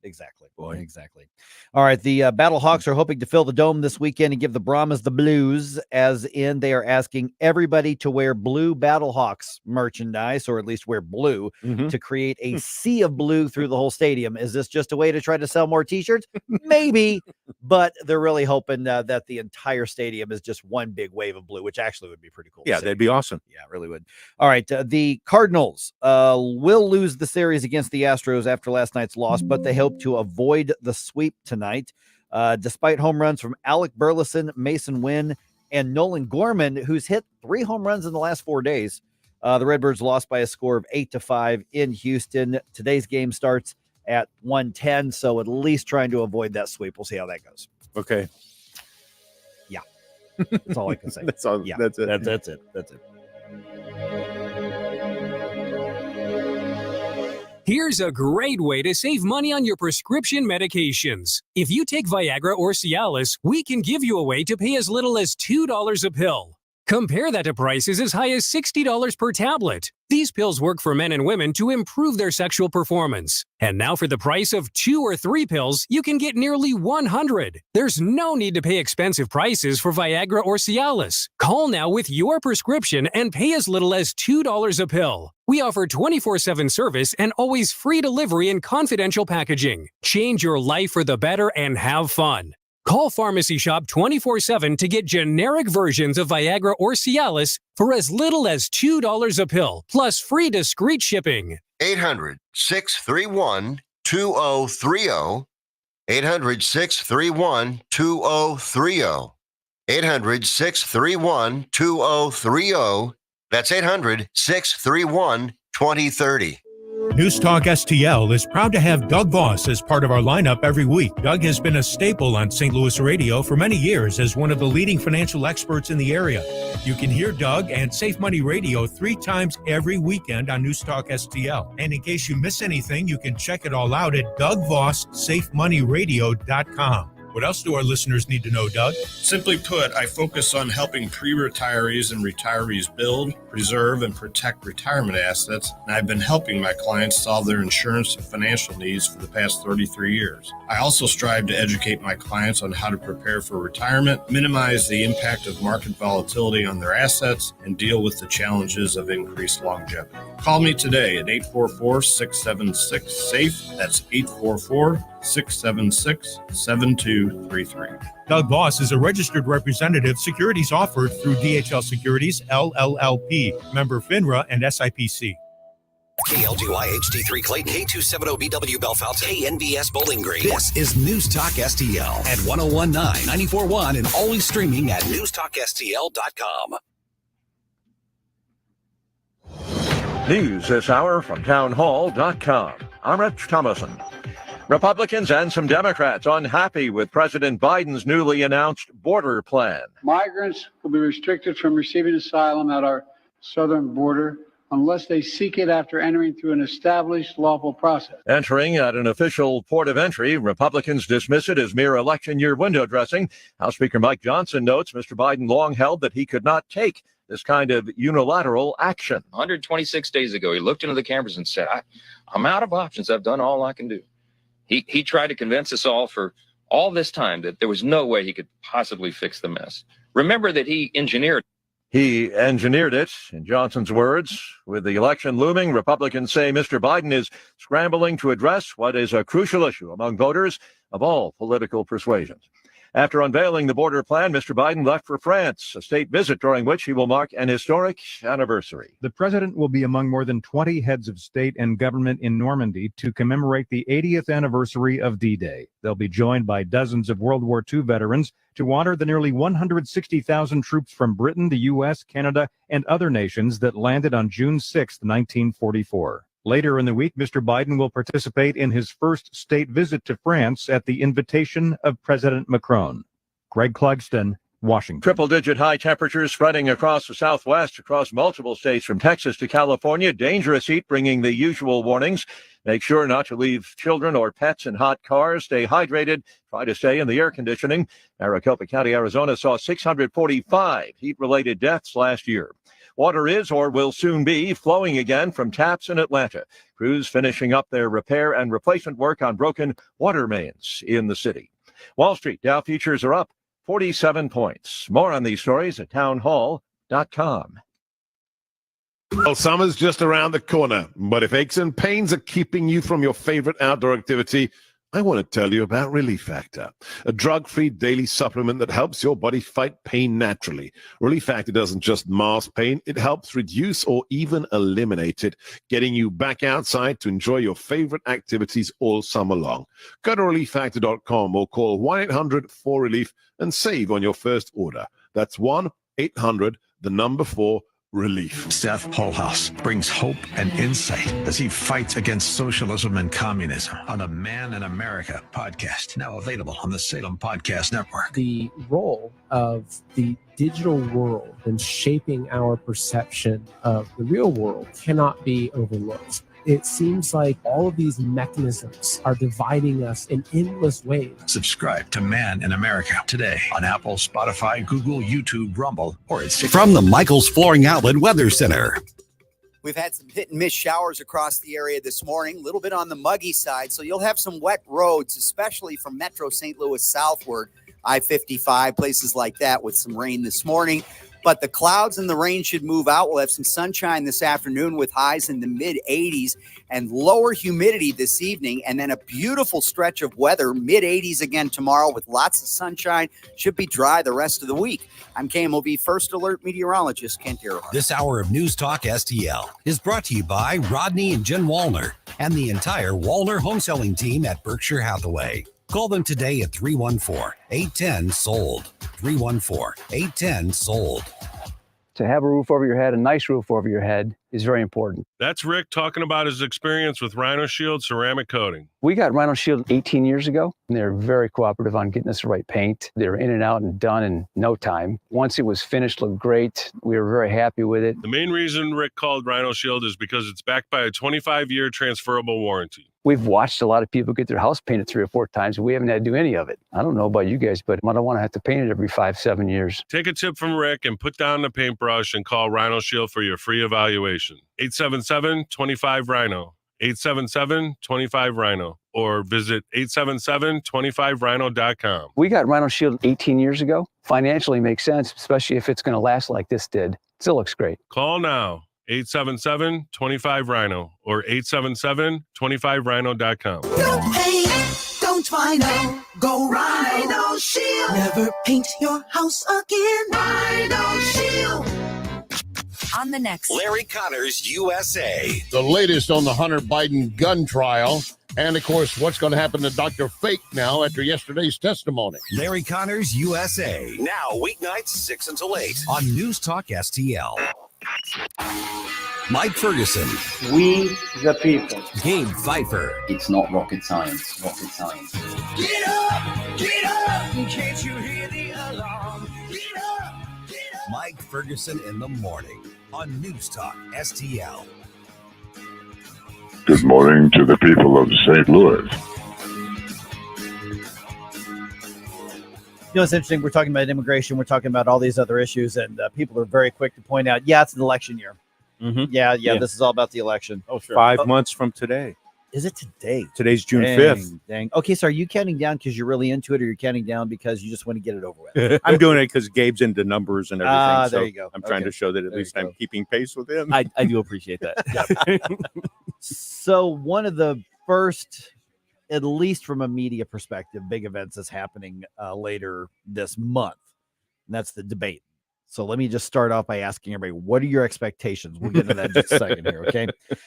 exactly. Exactly. All right. The Battle Hawks are hoping to fill the dome this weekend and give the Brahmas the blues, as in they are asking everybody to wear blue Battle Hawks merchandise, or at least wear blue, to create a sea of blue through the whole stadium. Is this just a way to try to sell more T-shirts? Maybe, but they're really hoping that the entire stadium is just one big wave of blue, which actually would be pretty cool.
Yeah, that'd be awesome.
Yeah, it really would. All right. The Cardinals will lose the series against the Astros after last night's loss, but they hope to avoid the sweep tonight. Despite home runs from Alec Burleson, Mason Wynn, and Nolan Gorman, who's hit 3 home runs in the last 4 days, the Redbirds lost by a score of 8-5 in Houston. Today's game starts at 1:10, so at least trying to avoid that sweep. We'll see how that goes.
Okay.
Yeah. That's all I can say.
That's all.
Yeah,
That's it.
That's it.
Here's a great way to save money on your prescription medications. If you take Viagra or Cialis, we can give you a way to pay as little as $2 a pill. Compare that to prices as high as $60 per tablet. These pills work for men and women to improve their sexual performance. And now for the price of 2 or 3 pills, you can get nearly 100. There's no need to pay expensive prices for Viagra or Cialis. Call now with your prescription and pay as little as $2 a pill. We offer 24/7 service and always free delivery and confidential packaging. Change your life for the better and have fun. Call Pharmacy Shop 24/7 to get generic versions of Viagra or Cialis for as little as $2 a pill, plus free discreet shipping.
800-631-2030. 800-631-2030. 800-631-2030. That's 800-631-2030.
News Talk STL is proud to have Doug Voss as part of our lineup every week. Doug has been a staple on St. Louis radio for many years as one of the leading financial experts in the area. You can hear Doug and Safe Money Radio 3 times every weekend on News Talk STL. And in case you miss anything, you can check it all out at DougVossSafeMoneyRadio.com. What else do our listeners need to know, Doug?
Simply put, I focus on helping pre-retirees and retirees build, preserve, and protect retirement assets, and I've been helping my clients solve their insurance and financial needs for the past 33 years. I also strive to educate my clients on how to prepare for retirement, minimize the impact of market volatility on their assets, and deal with the challenges of increased longevity. Call me today at 844-676-SAFE. That's 844-676-7233.
Doug Voss is a registered representative. Securities offered through DHL Securities, LLLP, member FINRA and SIPC.
KLGY HD3 Clayton, K270BW Bellefonte, KNBS Bowling Green. This is News Talk STL at 1019, 94.1, and always streaming at newstalkstl.com.
News this hour from townhall.com. I'm Rich Thomason. Republicans and some Democrats unhappy with President Biden's newly announced border plan.
Migrants will be restricted from receiving asylum at our southern border unless they seek it after entering through an established lawful process.
Entering at an official port of entry, Republicans dismiss it as mere election year window dressing. House Speaker Mike Johnson notes Mr. Biden long held that he could not take this kind of unilateral action.
126 days ago, he looked into the cameras and said, I'm out of options. I've done all I can do. He tried to convince us all for all this time that there was no way he could possibly fix the mess. Remember that he engineered
it, in Johnson's words. With the election looming, Republicans say Mr. Biden is scrambling to address what is a crucial issue among voters of all political persuasions. After unveiling the border plan, Mr. Biden left for France, a state visit during which he will mark an historic anniversary.
The president will be among more than 20 heads of state and government in Normandy to commemorate the 80th anniversary of D-Day. They'll be joined by dozens of World War II veterans to honor the nearly 160,000 troops from Britain, the U.S., Canada, and other nations that landed on June 6, 1944. Later in the week, Mr. Biden will participate in his first state visit to France at the invitation of President Macron. Greg Clugston, Washington.
Triple-digit high temperatures spreading across the Southwest, across multiple states from Texas to California. Dangerous heat bringing the usual warnings. Make sure not to leave children or pets in hot cars. Stay hydrated. Try to stay in the air conditioning. Maricopa County, Arizona saw 645 heat-related deaths last year. Water is or will soon be flowing again from taps in Atlanta. Crews finishing up their repair and replacement work on broken water mains in the city. Wall Street Dow futures are up 47 points. More on these stories at townhall.com.
Well, summer's just around the corner, but if aches and pains are keeping you from your favorite outdoor activity, I want to tell you about Relief Factor, a drug-free daily supplement that helps your body fight pain naturally. Relief Factor doesn't just mask pain, it helps reduce or even eliminate it, getting you back outside to enjoy your favorite activities all summer long. Go to relieffactor.com or call 1-800-4RELIEF and save on your first order. That's 1-800-4 Relief.
Seth Polhaus brings hope and insight as he fights against socialism and communism on the Man in America podcast, now available on the Salem Podcast Network.
The role of the digital world in shaping our perception of the real world cannot be overlooked. It seems like all of these mechanisms are dividing us in endless ways.
Subscribe to Man in America today on Apple, Spotify, Google, YouTube, Rumble, or at
From the Michaels Flooring Outlet Weather Center.
We've had some hit and miss showers across the area this morning, a little bit on the muggy side, so you'll have some wet roads, especially from Metro St. Louis southward, I-55, places like that with some rain this morning. But the clouds and the rain should move out. We'll have some sunshine this afternoon with highs in the mid-80s and lower humidity this evening. And then a beautiful stretch of weather, mid-80s again tomorrow with lots of sunshine. Should be dry the rest of the week. I'm KMOV First Alert meteorologist Kent Earhart.
This hour of News Talk STL is brought to you by Rodney and Jen Wallner and the entire Wallner home selling team at Berkshire Hathaway. Call them today at 314-810-SOLD. 314-810-SOLD.
To have a roof over your head, a nice roof over your head,
is very important.
That's Rick talking about his experience with Rhino Shield ceramic coating.
We got Rhino Shield 18 years ago, and they're very cooperative on getting us the right paint. They were in and out and done in no time. Once it was finished, looked great. We were very happy with it.
The main reason Rick called Rhino Shield is because it's backed by a 25-year transferable warranty.
We've watched a lot of people get their house painted 3 or 4 times, and we haven't had to do any of it. I don't know about you guys, but I don't want to have to paint it every 5-7 years.
Take a tip from Rick and put down the paintbrush and call Rhino Shield for your free evaluation. 877-25-RHINO. 877-25-RHINO. Or visit 877-25rhino.com.
We got Rhino Shield 18 years ago. Financially makes sense, especially if it's going to last like this did. Still looks great.
Call now. 877-25-RHINO or 877-25rhino.com.
No paint, don't Rhino, go Rhino Shield. Never paint your house again. Rhino Shield.
On the next Larry Connors USA.
The latest on the Hunter Biden gun trial. And, of course, what's going to happen to Dr. Fake now after yesterday's testimony.
Larry Connors USA. Now, weeknights 6 until 8 on News Talk STL. Mike Ferguson.
We the people.
Gabe Pfeiffer.
It's not rocket science. Rocket science.
Get up, get up. Can't you hear the alarm? Get up, get up.
Mike Ferguson in the morning on News Talk STL.
Good morning to the people of St. Louis.
You know, it's interesting. We're talking about immigration. We're talking about all these other issues, and people are very quick to point out, yeah, it's an election year.
Mm-hmm.
Yeah, this is all about the election.
Oh, sure. 5 months from today.
Is it today?
Today's June 5th.
Dang. Okay, so are you counting down because you're really into it, or you're counting down because you just want to get it over with?
I'm doing it because Gabe's into numbers and everything.
There you go.
I'm trying to show that at least I'm keeping pace with him.
I do appreciate that.
So one of the first, at least from a media perspective, big events is happening later this month, and that's the debate. So let me just start off by asking everybody, what are your expectations? We'll get into that in just a second here, okay?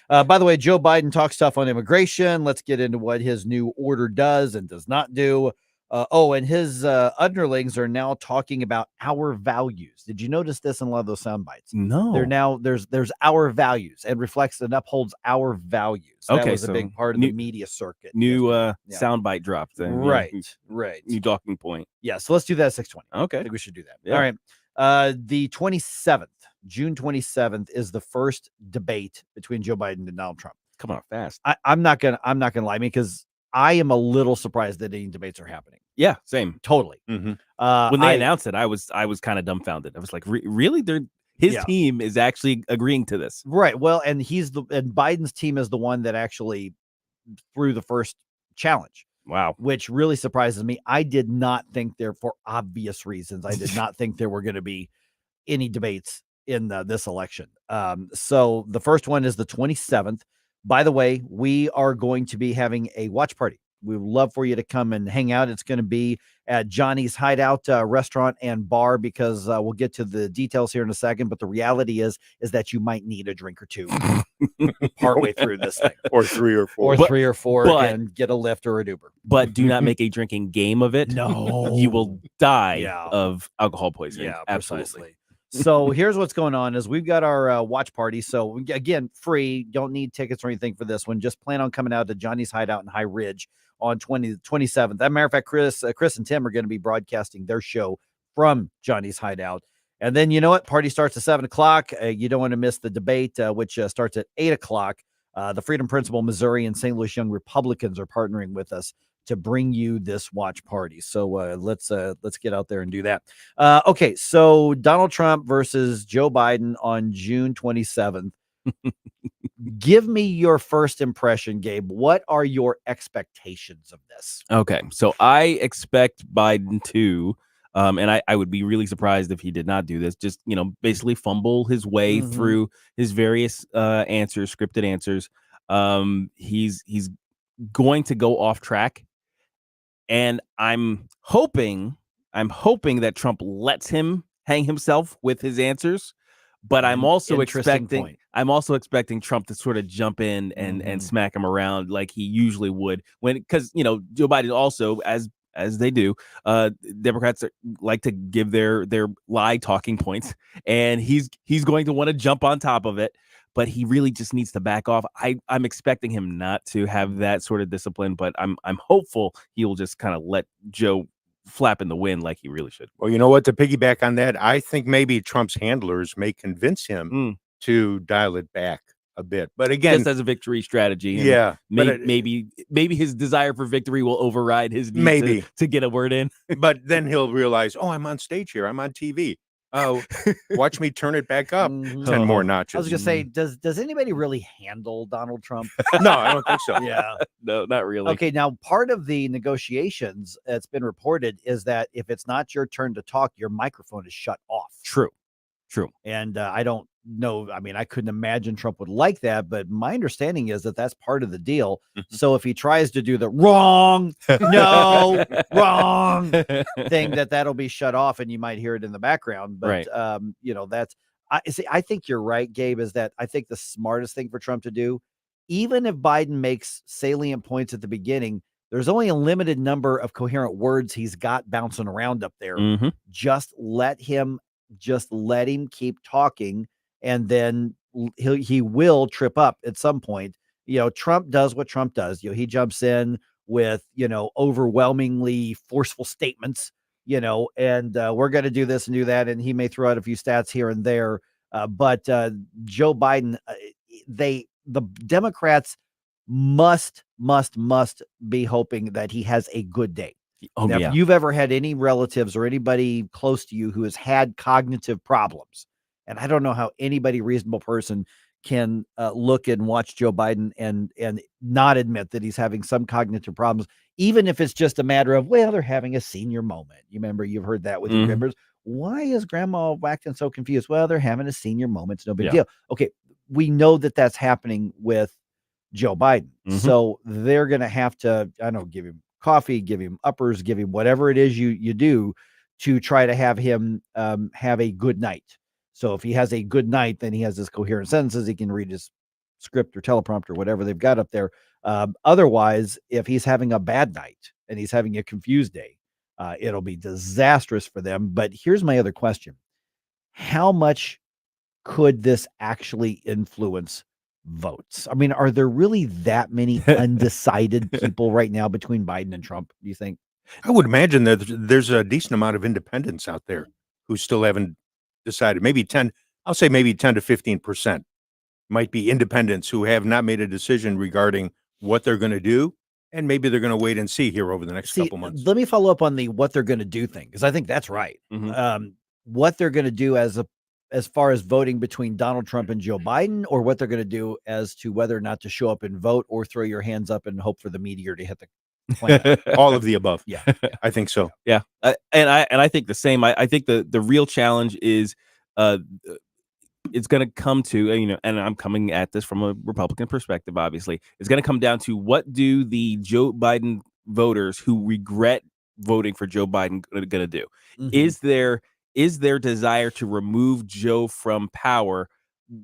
By the way, Joe Biden talks stuff on immigration. Let's get into what his new order does and does not do. And his underlings are now talking about our values. Did you notice this in a lot of those sound bites?
No.
They're now there's our values and reflects and upholds our values. That was a big part of the media circuit.
New soundbite drop then.
Right.
New talking point.
Yeah, so let's do that at 6:20.
Okay.
I think we should do that.
Yeah.
All right. The 27th, June 27th is the first debate between Joe Biden and Donald Trump.
Come on, fast.
I'm not gonna lie, because I am a little surprised that any debates are happening.
Yeah, same.
Totally.
Mm-hmm. When they announced it, I was kind of dumbfounded. I was like, really? His team is actually agreeing to this.
Right. Well, and Biden's team is the one that actually threw the first challenge.
Wow.
Which really surprises me. I did not think there, for obvious reasons, I did not think there were going to be any debates in this election. So the first one is the 27th. By the way, we are going to be having a watch party. We would love for you to come and hang out. It's going to be at Johnny's Hideout restaurant and bar, because we'll get to the details here in a second. But the reality is that you might need a drink or two partway through this thing,
or 3 or 4,
and get a Lyft or an Uber.
But do not make a drinking game of it.
No,
you will die of alcohol poisoning.
Yeah,
absolutely.
Precisely. So here's what's going on is we've got our watch party. So again, free, don't need tickets or anything for this one. Just plan on coming out to Johnny's Hideout in High Ridge on 27th. As a matter of fact, Chris and Tim are going to be broadcasting their show from Johnny's Hideout. And then, you know what? Party starts at 7:00. You don't want to miss the debate, which starts at 8:00. The Freedom Principle, Missouri, and St. Louis Young Republicans are partnering with us to bring you this watch party. So let's get out there and do that. Okay, so Donald Trump versus Joe Biden on June 27th. Give me your first impression, Gabe. What are your expectations of this?
Okay, so I expect Biden to, and I would be really surprised if he did not do this, just, basically fumble his way through his various scripted answers. He's going to go off track. And I'm hoping that Trump lets him hang himself with his answers, but I'm also expecting Trump to sort of jump in and smack him around like he usually would, because Joe Biden also, as they do, Democrats like to give their lie talking points, and he's going to want to jump on top of it. but he really just needs to back off. I'm expecting him not to have that sort of discipline, but I'm hopeful he will just kind of let Joe flap in the wind like he really should.
Well, you know what? To piggyback on that, I think maybe Trump's handlers may convince him to dial it back a bit. But again,
just as a victory strategy.
Yeah.
Maybe his desire for victory will override his need to get a word in.
But then he'll realize, oh, I'm on stage here. I'm on TV. Oh, watch me turn it back up 10 more notches.
I was going to say, does anybody really handle Donald Trump?
No, I don't think so.
Yeah.
No, not really.
Okay, now part of the negotiations that's been reported is that if it's not your turn to talk, your microphone is shut off.
True.
And I don't know. I mean, I couldn't imagine Trump would like that, but my understanding is that that's part of the deal. So if he tries to do the wrong thing, that'll be shut off and you might hear it in the background. But, I think you're right, Gabe, is that I think the smartest thing for Trump to do, even if Biden makes salient points at the beginning, there's only a limited number of coherent words he's got bouncing around up there. Just let him keep talking, and then he will trip up at some point. Trump does what Trump does. He jumps in with, overwhelmingly forceful statements, and we're going to do this and do that. And he may throw out a few stats here and there. But Joe Biden, the Democrats must be hoping that he has a good day. Now, if you've ever had any relatives or anybody close to you who has had cognitive problems, and I don't know how anybody reasonable person can look and watch Joe Biden and not admit that he's having some cognitive problems, even if it's just a matter of, well, they're having a senior moment. You've heard that with your members. Why is grandma acting so confused? Well, they're having a senior moment. It's no big deal. Okay, we know that that's happening with Joe Biden. So they're going to have to, give him coffee, give him uppers, give him whatever it is you do to try to have him have a good night. So if he has a good night, then he has his coherent sentences. He can read his script or teleprompter, whatever they've got up there. Otherwise, if he's having a bad night and he's having a confused day, it'll be disastrous for them. But here's my other question. How much could this actually influence votes? I mean, are there really that many undecided people right now between Biden and Trump, do you think?
I would imagine that there's a decent amount of independents out there who still haven't decided. Maybe 10 to 15% might be independents who have not made a decision regarding what they're going to do. And maybe they're going to wait and see here over the next couple months.
Let me follow up on the what they're going to do thing, because I think that's right. What they're going to do as far as voting between Donald Trump and Joe Biden, or what they're going to do as to whether or not to show up and vote or throw your hands up and hope for the meteor to hit the planet.
All of the above.
Yeah,
I think so.
Yeah. And I think the same. I think the real challenge is it's going to come to, and I'm coming at this from a Republican perspective, obviously. It's going to come down to, what do the Joe Biden voters who regret voting for Joe Biden going to do? Is their desire to remove Joe from power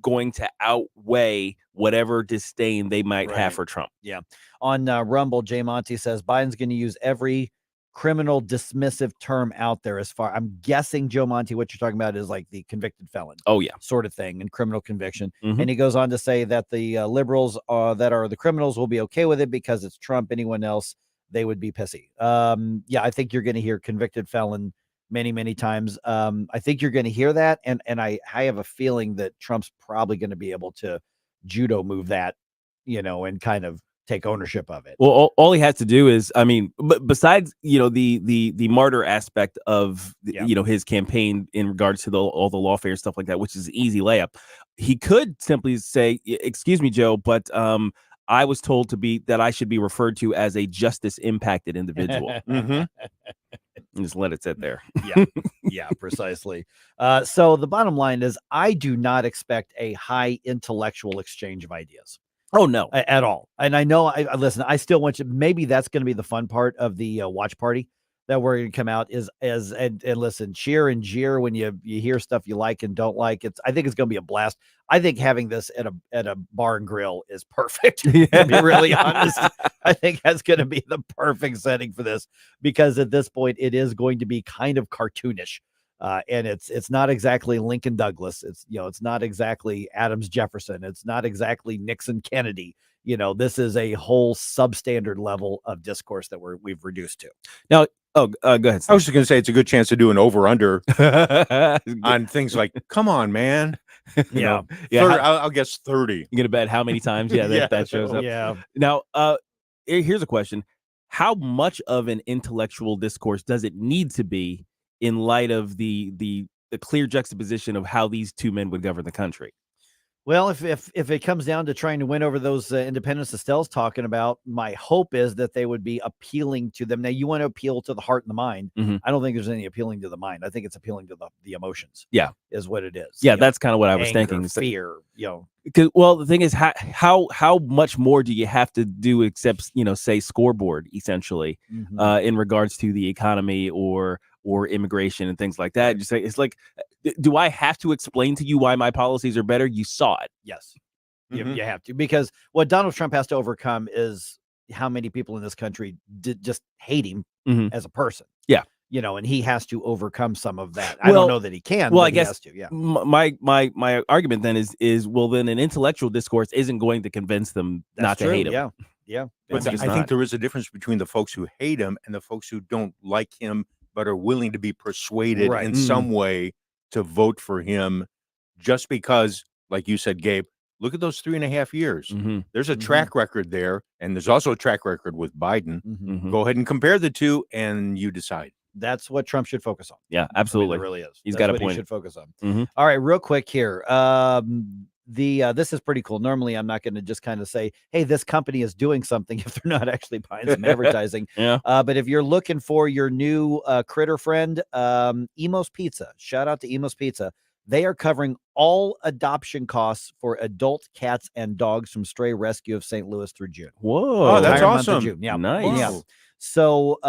going to outweigh whatever disdain they might have for Trump?
Yeah. On Rumble, Jay Monty says Biden's going to use every criminal dismissive term out there. I'm guessing, Joe Monty, what you're talking about is like the convicted felon.
Oh, yeah.
Sort of thing, and criminal conviction. And he goes on to say that the liberals that are the criminals will be okay with it because it's Trump. Anyone else, they would be pissy. Yeah, I think you're going to hear convicted felon many, many times. I think you're going to hear that. And I have a feeling that Trump's probably going to be able to judo move that, and kind of take ownership of it.
Well, all he has to do is, besides, the martyr aspect of, his campaign in regards to all the lawfare stuff like that, which is an easy layup, he could simply say, excuse me, Joe, but I was told that I should be referred to as a justice impacted individual. And just let it sit there.
Yeah, precisely. So the bottom line is, I do not expect a high intellectual exchange of ideas.
Oh, no,
at all. And I know, listen, I still want you, maybe that's going to be the fun part of the watch party that we're going to come out and listen, cheer and jeer when you hear stuff you like and don't like. I think it's going to be a blast. I think having this at a bar and grill is perfect. To be really honest, I think that's going to be the perfect setting for this, because at this point it is going to be kind of cartoonish. And it's not exactly Lincoln Douglas. It's not exactly Adams Jefferson. It's not exactly Nixon Kennedy. This is a whole substandard level of discourse that we've reduced to.
Now, go ahead.
I was just going to say it's a good chance to do an over-under on things like, come on, man.
Yeah.
30, I'll guess 30.
You're going to bet how many times? Yeah, that shows up.
Yeah.
Now, here's a question. How much of an intellectual discourse does it need to be in light of the clear juxtaposition of how these two men would govern the country?
Well, if it comes down to trying to win over those independents Estelle's talking about, my hope is that they would be appealing to them. Now, you want to appeal to the heart and the mind.
Mhm.
I don't think there's any appealing to the mind. I think it's appealing to the emotions.
Yeah.
Is what it is.
Yeah, that's kind of what I was
Anger,
thinking.
Fear,
Well, the thing is, how much more do you have to do except, say scoreboard, essentially, in regards to the economy or immigration and things like that? Just say, it's like, do I have to explain to you why my policies are better? You saw it.
Yes. You have to, because what Donald Trump has to overcome is how many people in this country just hate him as a person.
Yeah.
And he has to overcome some of that. I don't know that he can.
Well,
but
I guess
he has to, yeah.
My argument then is well, then an intellectual discourse isn't going to convince them not to hate him.
Yeah. Yeah.
But I think there is a difference between the folks who hate him and the folks who don't like him but are willing to be persuaded in some way to vote for him, just because, like you said, Gabe, look at those 3.5 years. There's a track record there, and there's also a track record with Biden. Go ahead and compare the two, and you decide.
That's what Trump should focus on.
Yeah, absolutely.
It really is.
He's
That's
got a
what
point.
He should focus on. All right, real quick here. This is pretty cool. Normally, I'm not going to just kind of say, hey, this company is doing something if they're not actually buying some advertising.
Yeah.
But if you're looking for your new critter friend, Emo's Pizza, shout out to Emo's Pizza. They are covering all adoption costs for adult cats and dogs from Stray Rescue of St. Louis through June.
Whoa.
Oh, that's awesome.
June. Yeah.
Nice.
Yeah. So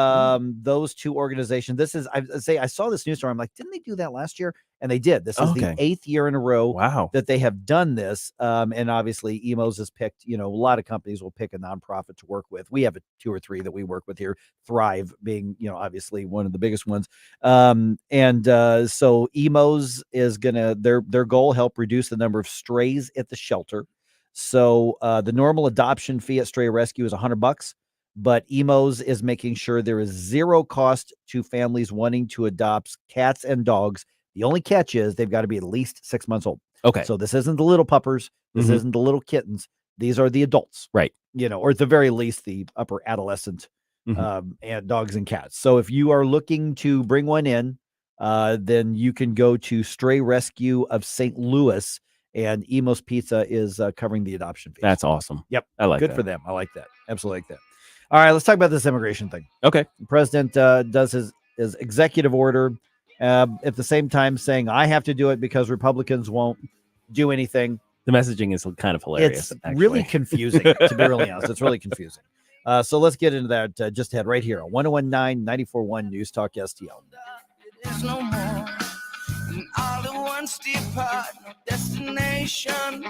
those two organizations, I saw this news story. I'm like, didn't they do that last year? And they did. This is the 8th year in a row that they have done this. And obviously Emo's has picked, a lot of companies will pick a nonprofit to work with. We have 2 or 3 that we work with here, Thrive being, obviously one of the biggest ones. So Emo's is their goal, help reduce the number of strays at the shelter. So the normal adoption fee at Stray Rescue is $100. But Emo's is making sure there is zero cost to families wanting to adopt cats and dogs. The only catch is they've got to be at least 6 months old.
Okay.
So this isn't the little puppers. This isn't the little kittens. These are the adults.
Right.
Or at the very least, the upper adolescent and dogs and cats. So if you are looking to bring one in, then you can go to Stray Rescue of St. Louis, and Emo's Pizza is covering the adoption fee.
That's awesome.
Yep.
I like
Good
that.
for them. I like that. Absolutely like that. All right, let's talk about this immigration thing.
Okay.
The president does his executive order at the same time saying, I have to do it because Republicans won't do anything.
The messaging is kind of hilarious.
It's really confusing, to be really honest. It's really confusing. So let's get into that just ahead right here on 1019 941 News Talk STL.
There's no more. All at once depart, no destination,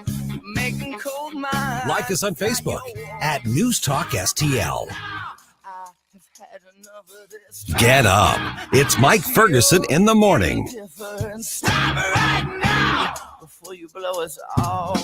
making cold minds.
Like us on Facebook at News Talk STL. Get up. It's Mike Ferguson in the morning.
Stop right now before you blow us all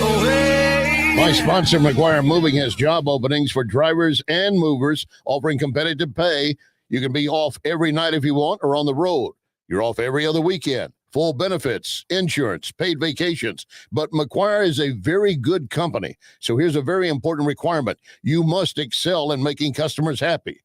away.
My sponsor, McGuire Moving, has job openings for drivers and movers, offering competitive pay. You can be off every night if you want or on the road. You're off every other weekend. Full benefits, insurance, paid vacations. But McGuire is a very good company. So here's a very important requirement. You must excel in making customers happy.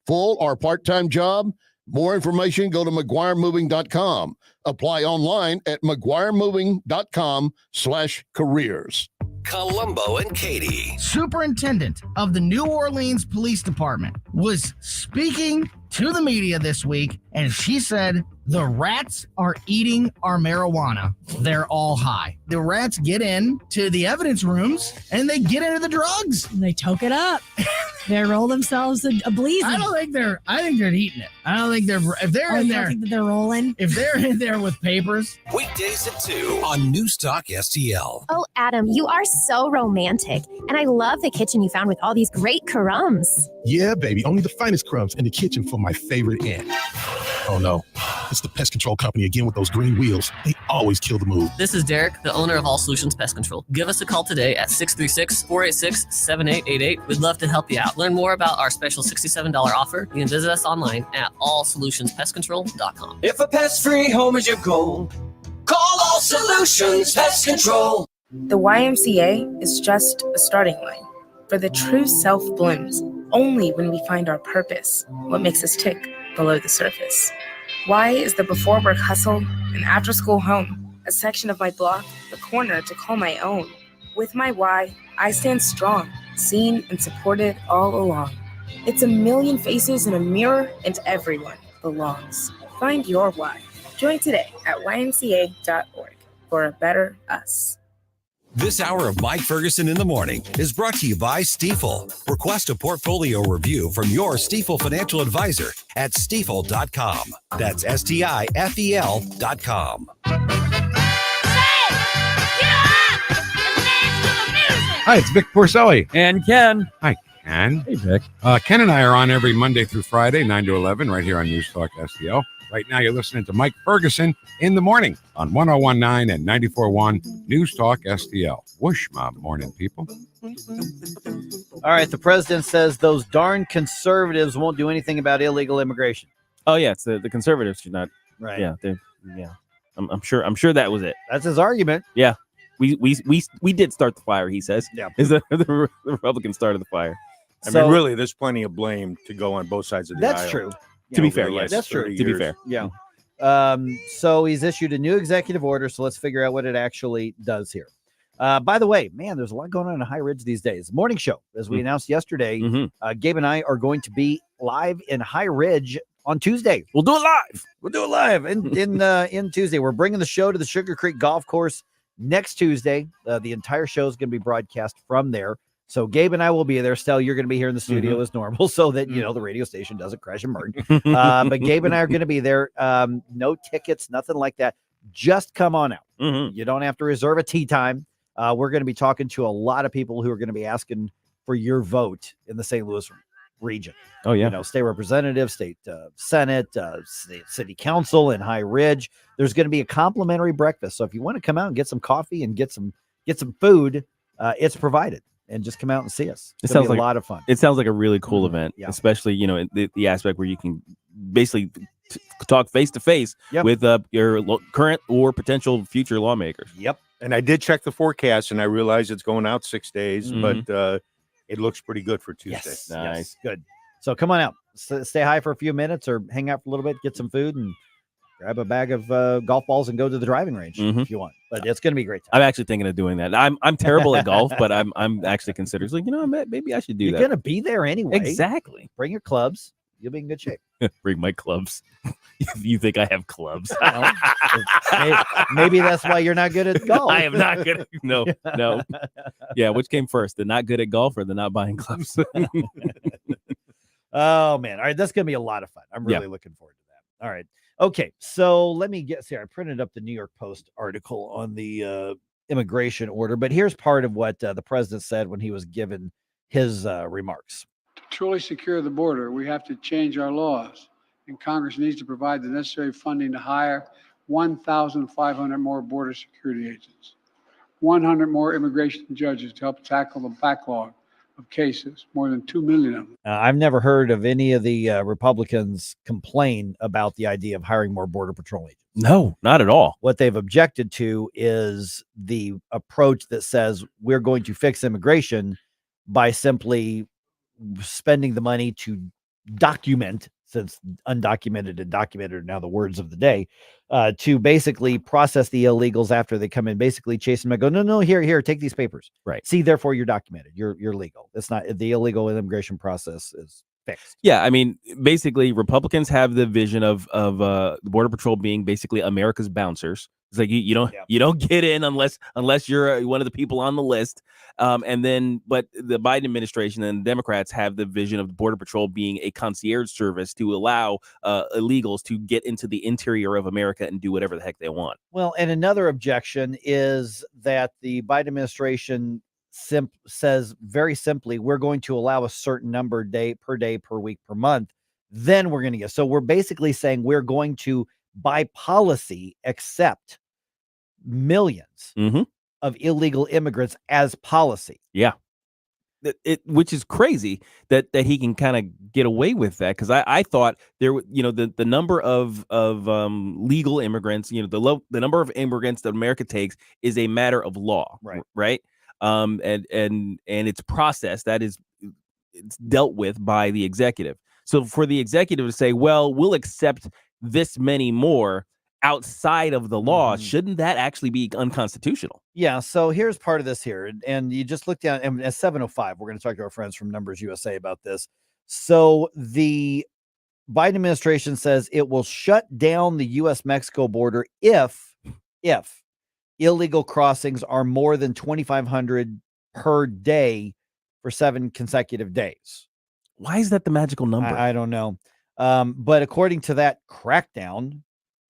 Full or part-time job? More information, go to McGuireMoving.com. Apply online at McGuireMoving.com/careers.
Columbo and Katie.
Superintendent of the New Orleans Police Department was speaking to the media this week, and she said the rats are eating our marijuana. They're all high. The rats get in to the evidence rooms, and they get into the drugs.
They toke it up. They roll themselves a bleezing.
I think they're eating it. I don't think if they're in there.
Think that they're rolling.
If they're in there with papers.
Weekdays at 2 on News Talk STL.
Oh, Adam, you are so romantic. And I love the kitchen you found with all these great crumbs.
Yeah, baby. Only the finest crumbs in the kitchen for my favorite aunt. Oh, no.
It's the pest control company again with those green wheels. They always kill the mood.
This is Derek, the owner of All Solutions Pest Control. Give us a call today at 636-486-7888. We'd love to help you out. Learn more about our special $67 offer. You can visit us online at allsolutionspestcontrol.com.
If a pest-free home is your goal, call All Solutions Pest Control.
The YMCA is just a starting line, for the true self blooms only when we find our purpose, what makes us tick below the surface. Y is the before work hustle, an after school home, a section of my block, a corner to call my own. With my Y, I stand strong, seen and supported all along. It's a million faces in a mirror, and everyone belongs. Find your Y. Join today at ymca.org for a better us.
This hour of Mike Ferguson in the Morning is brought to you by Stifel. Request a portfolio review from your Stifel financial advisor at stifel.com. That's STIFEL.com.
Hi, it's Vic Porcelli.
And Ken.
Hi, Ken.
Hey, Vic.
Ken and I are on every Monday through Friday, 9 to 11, right here on News Talk STL. Right now, you're listening to Mike Ferguson in the Morning on 101.9 and 94.1 News Talk STL. Whoosh, my morning, people.
All right, the president says those darn conservatives won't do anything about illegal immigration.
Oh yeah, it's the conservatives should not.
Right.
Yeah, I'm sure that was it.
That's his argument.
Yeah, we did start the fire. He says.
Yeah.
Is the Republicans started the fire?
I mean, really, there's plenty of blame to go on both sides of the aisle.
That's true.
To be fair, yes,
that's true.
To be fair,
yeah. So he's issued a new executive order. So let's figure out what it actually does here. By the way, man, there's a lot going on in High Ridge these days. Morning show, as we announced yesterday, Gabe and I are going to be live in High Ridge on Tuesday.
We'll do it live.
We'll do it live in Tuesday. We're bringing the show to the Sugar Creek Golf Course next Tuesday. The entire show is going to be broadcast from there. So Gabe and I will be there. Stell, you're going to be here in the studio as normal so that, the radio station doesn't crash and burn. But Gabe and I are going to be there. No tickets, nothing like that. Just come on out. You don't have to reserve a tee time. We're going to be talking to a lot of people who are going to be asking for your vote in the St. Louis region.
Oh, yeah.
State representative, state senate, state city council in High Ridge. There's going to be a complimentary breakfast. So if you want to come out and get some coffee and get some food, it's provided. And just come out and see us.
It sounds
like
like
a lot of fun.
It sounds like a really cool event, especially in the aspect where you can basically talk face to face with your current or potential future lawmakers.
Yep.
And I did check the forecast, and I realize it's going out 6 days, but it looks pretty good for Tuesday.
Yes, nice, good. So come on out, stay high for a few minutes, or hang out for a little bit, get some food, and grab a bag of golf balls and go to the driving range if you want. But it's going to be a great time.
I'm actually thinking of doing that. I'm terrible at golf, but I'm actually considering, maybe I should do that.
You're going to be there anyway.
Exactly.
Bring your clubs. You'll be in good shape.
Bring my clubs. You think I have clubs?
Well, maybe that's why you're not good at golf.
I am not good at no. Yeah, which came first, the not good at golf or the not buying clubs?
Oh, man. All right, that's going to be a lot of fun. I'm really looking forward to that. All right. Okay, so let me get here. I printed up the New York Post article on the immigration order, but here's part of what the president said when he was given his remarks.
To truly secure the border, we have to change our laws, and Congress needs to provide the necessary funding to hire 1,500 more border security agents, 100 more immigration judges to help tackle the backlog of cases, more than 2 million of them.
I've never heard of any of the Republicans complain about the idea of hiring more Border Patrol agents.
No, not at all.
What they've objected to is the approach that says we're going to fix immigration by simply spending the money to document, since undocumented and documented are now the words of the day, to basically process the illegals after they come in, basically chase them and go, no, here, take these papers.
Right.
See, therefore you're documented. You're legal. It's not the illegal immigration process is fixed.
Yeah, I mean, basically, Republicans have the vision of the Border Patrol being basically America's bouncers. It's like you don't get in unless you're one of the people on the list. But the Biden administration and the Democrats have the vision of the Border Patrol being a concierge service to allow illegals to get into the interior of America and do whatever the heck they want.
Well, and another objection is that the Biden administration says very simply, we're going to allow a certain number per day, per week, per month. Then we're going to get. So we're basically saying we're going to by policy accept millions of illegal immigrants as policy.
Yeah. Which is crazy that he can kind of get away with that, because I thought the number of legal immigrants, the number of immigrants that America takes is a matter of law, right? And it's processed, it's dealt with by the executive. So for the executive to say, well, we'll accept this many more outside of the law, shouldn't that actually be unconstitutional?
Yeah, so here's part of this here, and you just look down, and at 7:05, we're going to talk to our friends from Numbers USA about this. So the Biden administration says it will shut down the U.S.-Mexico border if illegal crossings are more than 2,500 per day for 7 consecutive days.
Why is that the magical number?
I don't know. But according to that crackdown,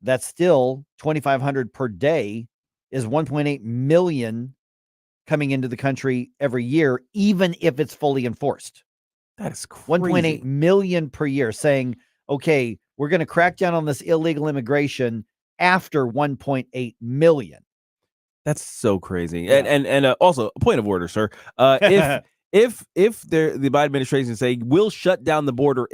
that's still 2,500 per day is 1.8 million coming into the country every year, even if it's fully enforced.
That's crazy.
1.8 million per year, saying, okay, we're going to crack down on this illegal immigration after 1.8 million.
That's so crazy. Yeah. And also a point of order, sir. If the Biden administration say we'll shut down the border,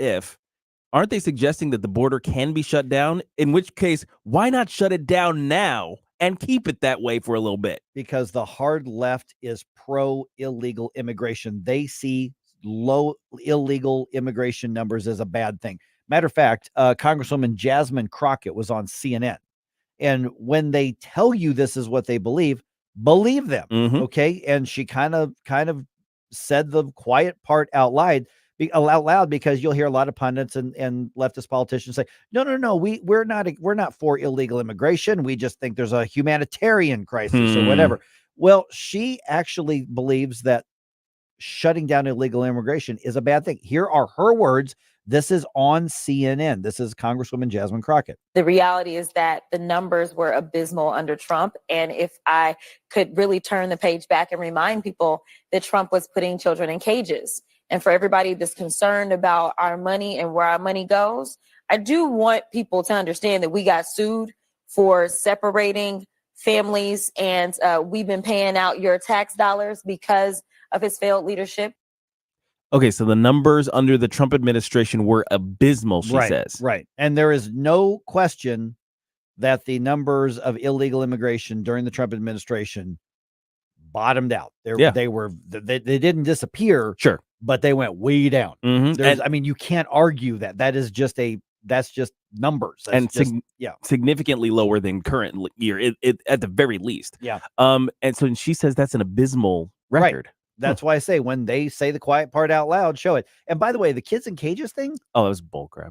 aren't they suggesting that the border can be shut down? In which case, why not shut it down now and keep it that way for a little bit?
Because the hard left is pro illegal immigration. They see low illegal immigration numbers as a bad thing. Matter of fact, Congresswoman Jasmine Crockett was on CNN. And when they tell you this is what they believe them. Okay. And she kind of said the quiet part out loud, because you'll hear a lot of pundits and leftist politicians say, no, we're not for illegal immigration. We just think there's a humanitarian crisis or whatever. Well, she actually believes that shutting down illegal immigration is a bad thing. Here are her words. This is on CNN. This is Congresswoman Jasmine Crockett.
The reality is that the numbers were abysmal under Trump. And if I could really turn the page back and remind people that Trump was putting children in cages. And for everybody that's concerned about our money and where our money goes, I do want people to understand that we got sued for separating families, and we've been paying out your tax dollars because of his failed leadership.
Okay, so the numbers under the Trump administration were abysmal, she says.
Right. And there is no question that the numbers of illegal immigration during the Trump administration bottomed out. They didn't disappear.
Sure.
But they went way down. I mean, you can't argue that. That's just numbers.
Significantly lower than current year, at the very least.
Yeah.
And so she says that's an abysmal record.
Right. That's why I say when they say the quiet part out loud, show it. And by the way, the kids in cages thing.
Oh, that was bullcrap.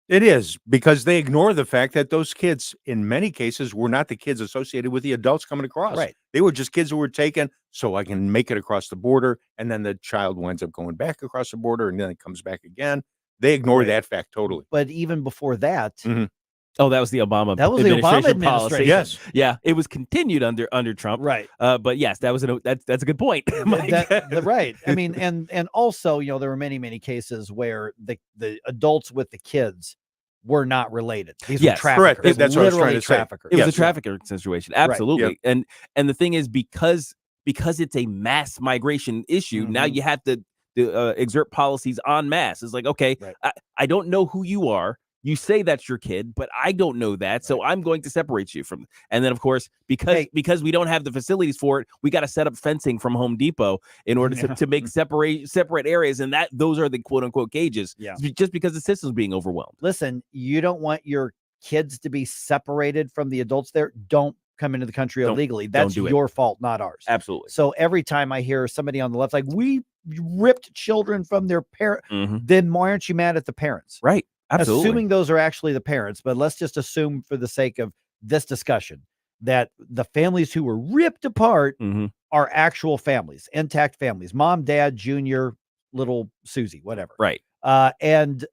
It is, because they ignore the fact that those kids, in many cases, were not the kids associated with the adults coming across.
Right.
They were just kids who were taken so I can make it across the border. And then the child winds up going back across the border and then it comes back again. They ignore that fact totally.
But even before that,
oh, that was the Obama.
That was the Obama administration
policy.
Yes,
yeah, it was continued under Trump.
Right.
But yes, that's a good point.
Right. I mean, and also, there were many cases where the adults with the kids were not related. These were traffickers.
Correct. That's what I was trying to say.
It was a trafficker situation. Absolutely. Right. And the thing is, because it's a mass migration issue, now you have to exert policies en masse. It's like, okay, I don't know who you are. You say that's your kid, but I don't know that, so I'm going to separate you from. And then, of course, because we don't have the facilities for it, we got to set up fencing from Home Depot in order to make separate areas, and those are the quote unquote cages.
Yeah.
Just because the system's being overwhelmed.
Listen, you don't want your kids to be separated from the adults there. Don't come into the country illegally. That's your fault, not ours.
Absolutely.
So every time I hear somebody on the left like, we ripped children from their parents, then why aren't you mad at the parents?
Right. Absolutely.
Assuming those are actually the parents, but let's just assume for the sake of this discussion that the families who were ripped apart are actual families, intact families, mom, dad, junior, little Susie, whatever.
Right.
And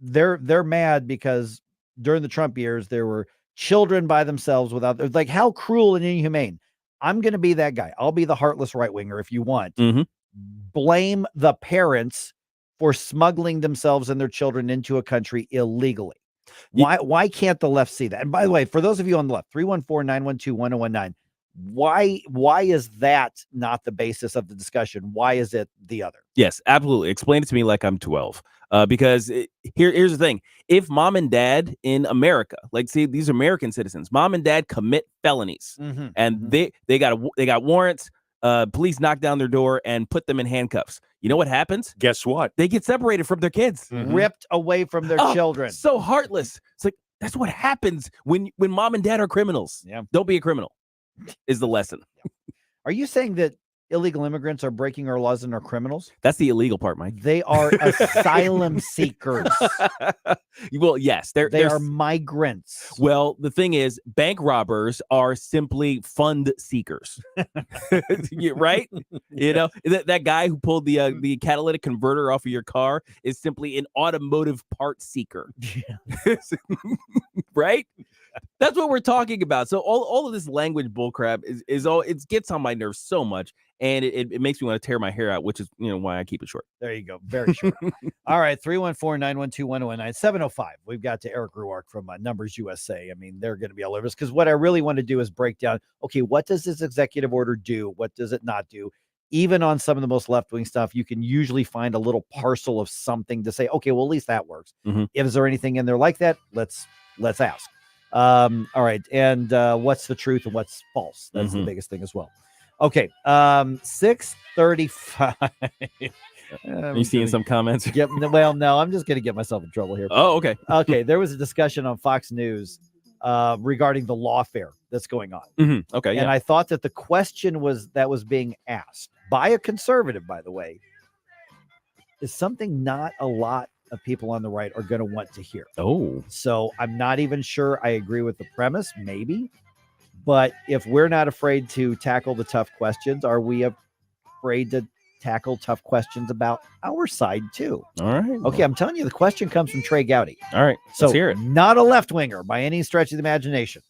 they're mad because during the Trump years, there were children by themselves without, like, how cruel and inhumane. I'm going to be that guy. I'll be the heartless right winger if you want. Blame the parents for smuggling themselves and their children into a country illegally. Why can't the left see that? And by the way, for those of you on the left, 314-912-1019, why is that not the basis of the discussion? Why is it the other?
Yes, absolutely. Explain it to me like I'm 12. Because here's the thing. If mom and dad in America, like, see, these American citizens, mom and dad commit felonies, and they got warrants, police knock down their door and put them in handcuffs. You know what happens?
Guess what?
They get separated from their kids.
Ripped away from their children.
So heartless. It's like, that's what happens when mom and dad are criminals.
Yeah.
Don't be a criminal is the lesson.
Are you saying that illegal immigrants are breaking our laws and are criminals?
That's the illegal part, Mike.
They are asylum seekers.
Well, yes,
they are migrants.
Well, the thing is, bank robbers are simply fund seekers, right? You know, that guy who pulled the catalytic converter off of your car is simply an automotive part seeker, right? That's what we're talking about. So all of this language bullcrap is all, it gets on my nerves so much, and it makes me want to tear my hair out, which is, you know, why I keep it short.
There you go. Very short. All right. 314-912-1019, 705. We've got to Eric Ruark from Numbers USA. I mean, they're going to be all over us, because what I really want to do is break down, okay, what does this executive order do? What does it not do? Even on some of the most left-wing stuff, you can usually find a little parcel of something to say, okay, well, at least that works. Is there anything in there like that? Let's ask. All right. And what's the truth and what's false? That's the biggest thing as well. Okay. 6:35.
Are you seeing some comments?
Well, no, I'm just going to get myself in trouble here.
Oh, okay.
Okay. There was a discussion on Fox News regarding the lawfare that's going on.
Okay.
And I thought that the question was being asked by a conservative, by the way, is something not a lot of people on the right are going to want to hear.
Oh,
so I'm not even sure I agree with the premise, maybe, but if we're not afraid to tackle the tough questions, are we afraid to tackle tough questions about our side too?
All right.
Okay. I'm telling you, the question comes from Trey Gowdy.
All right.
So
let's hear it.
Not a left winger by any stretch of the imagination.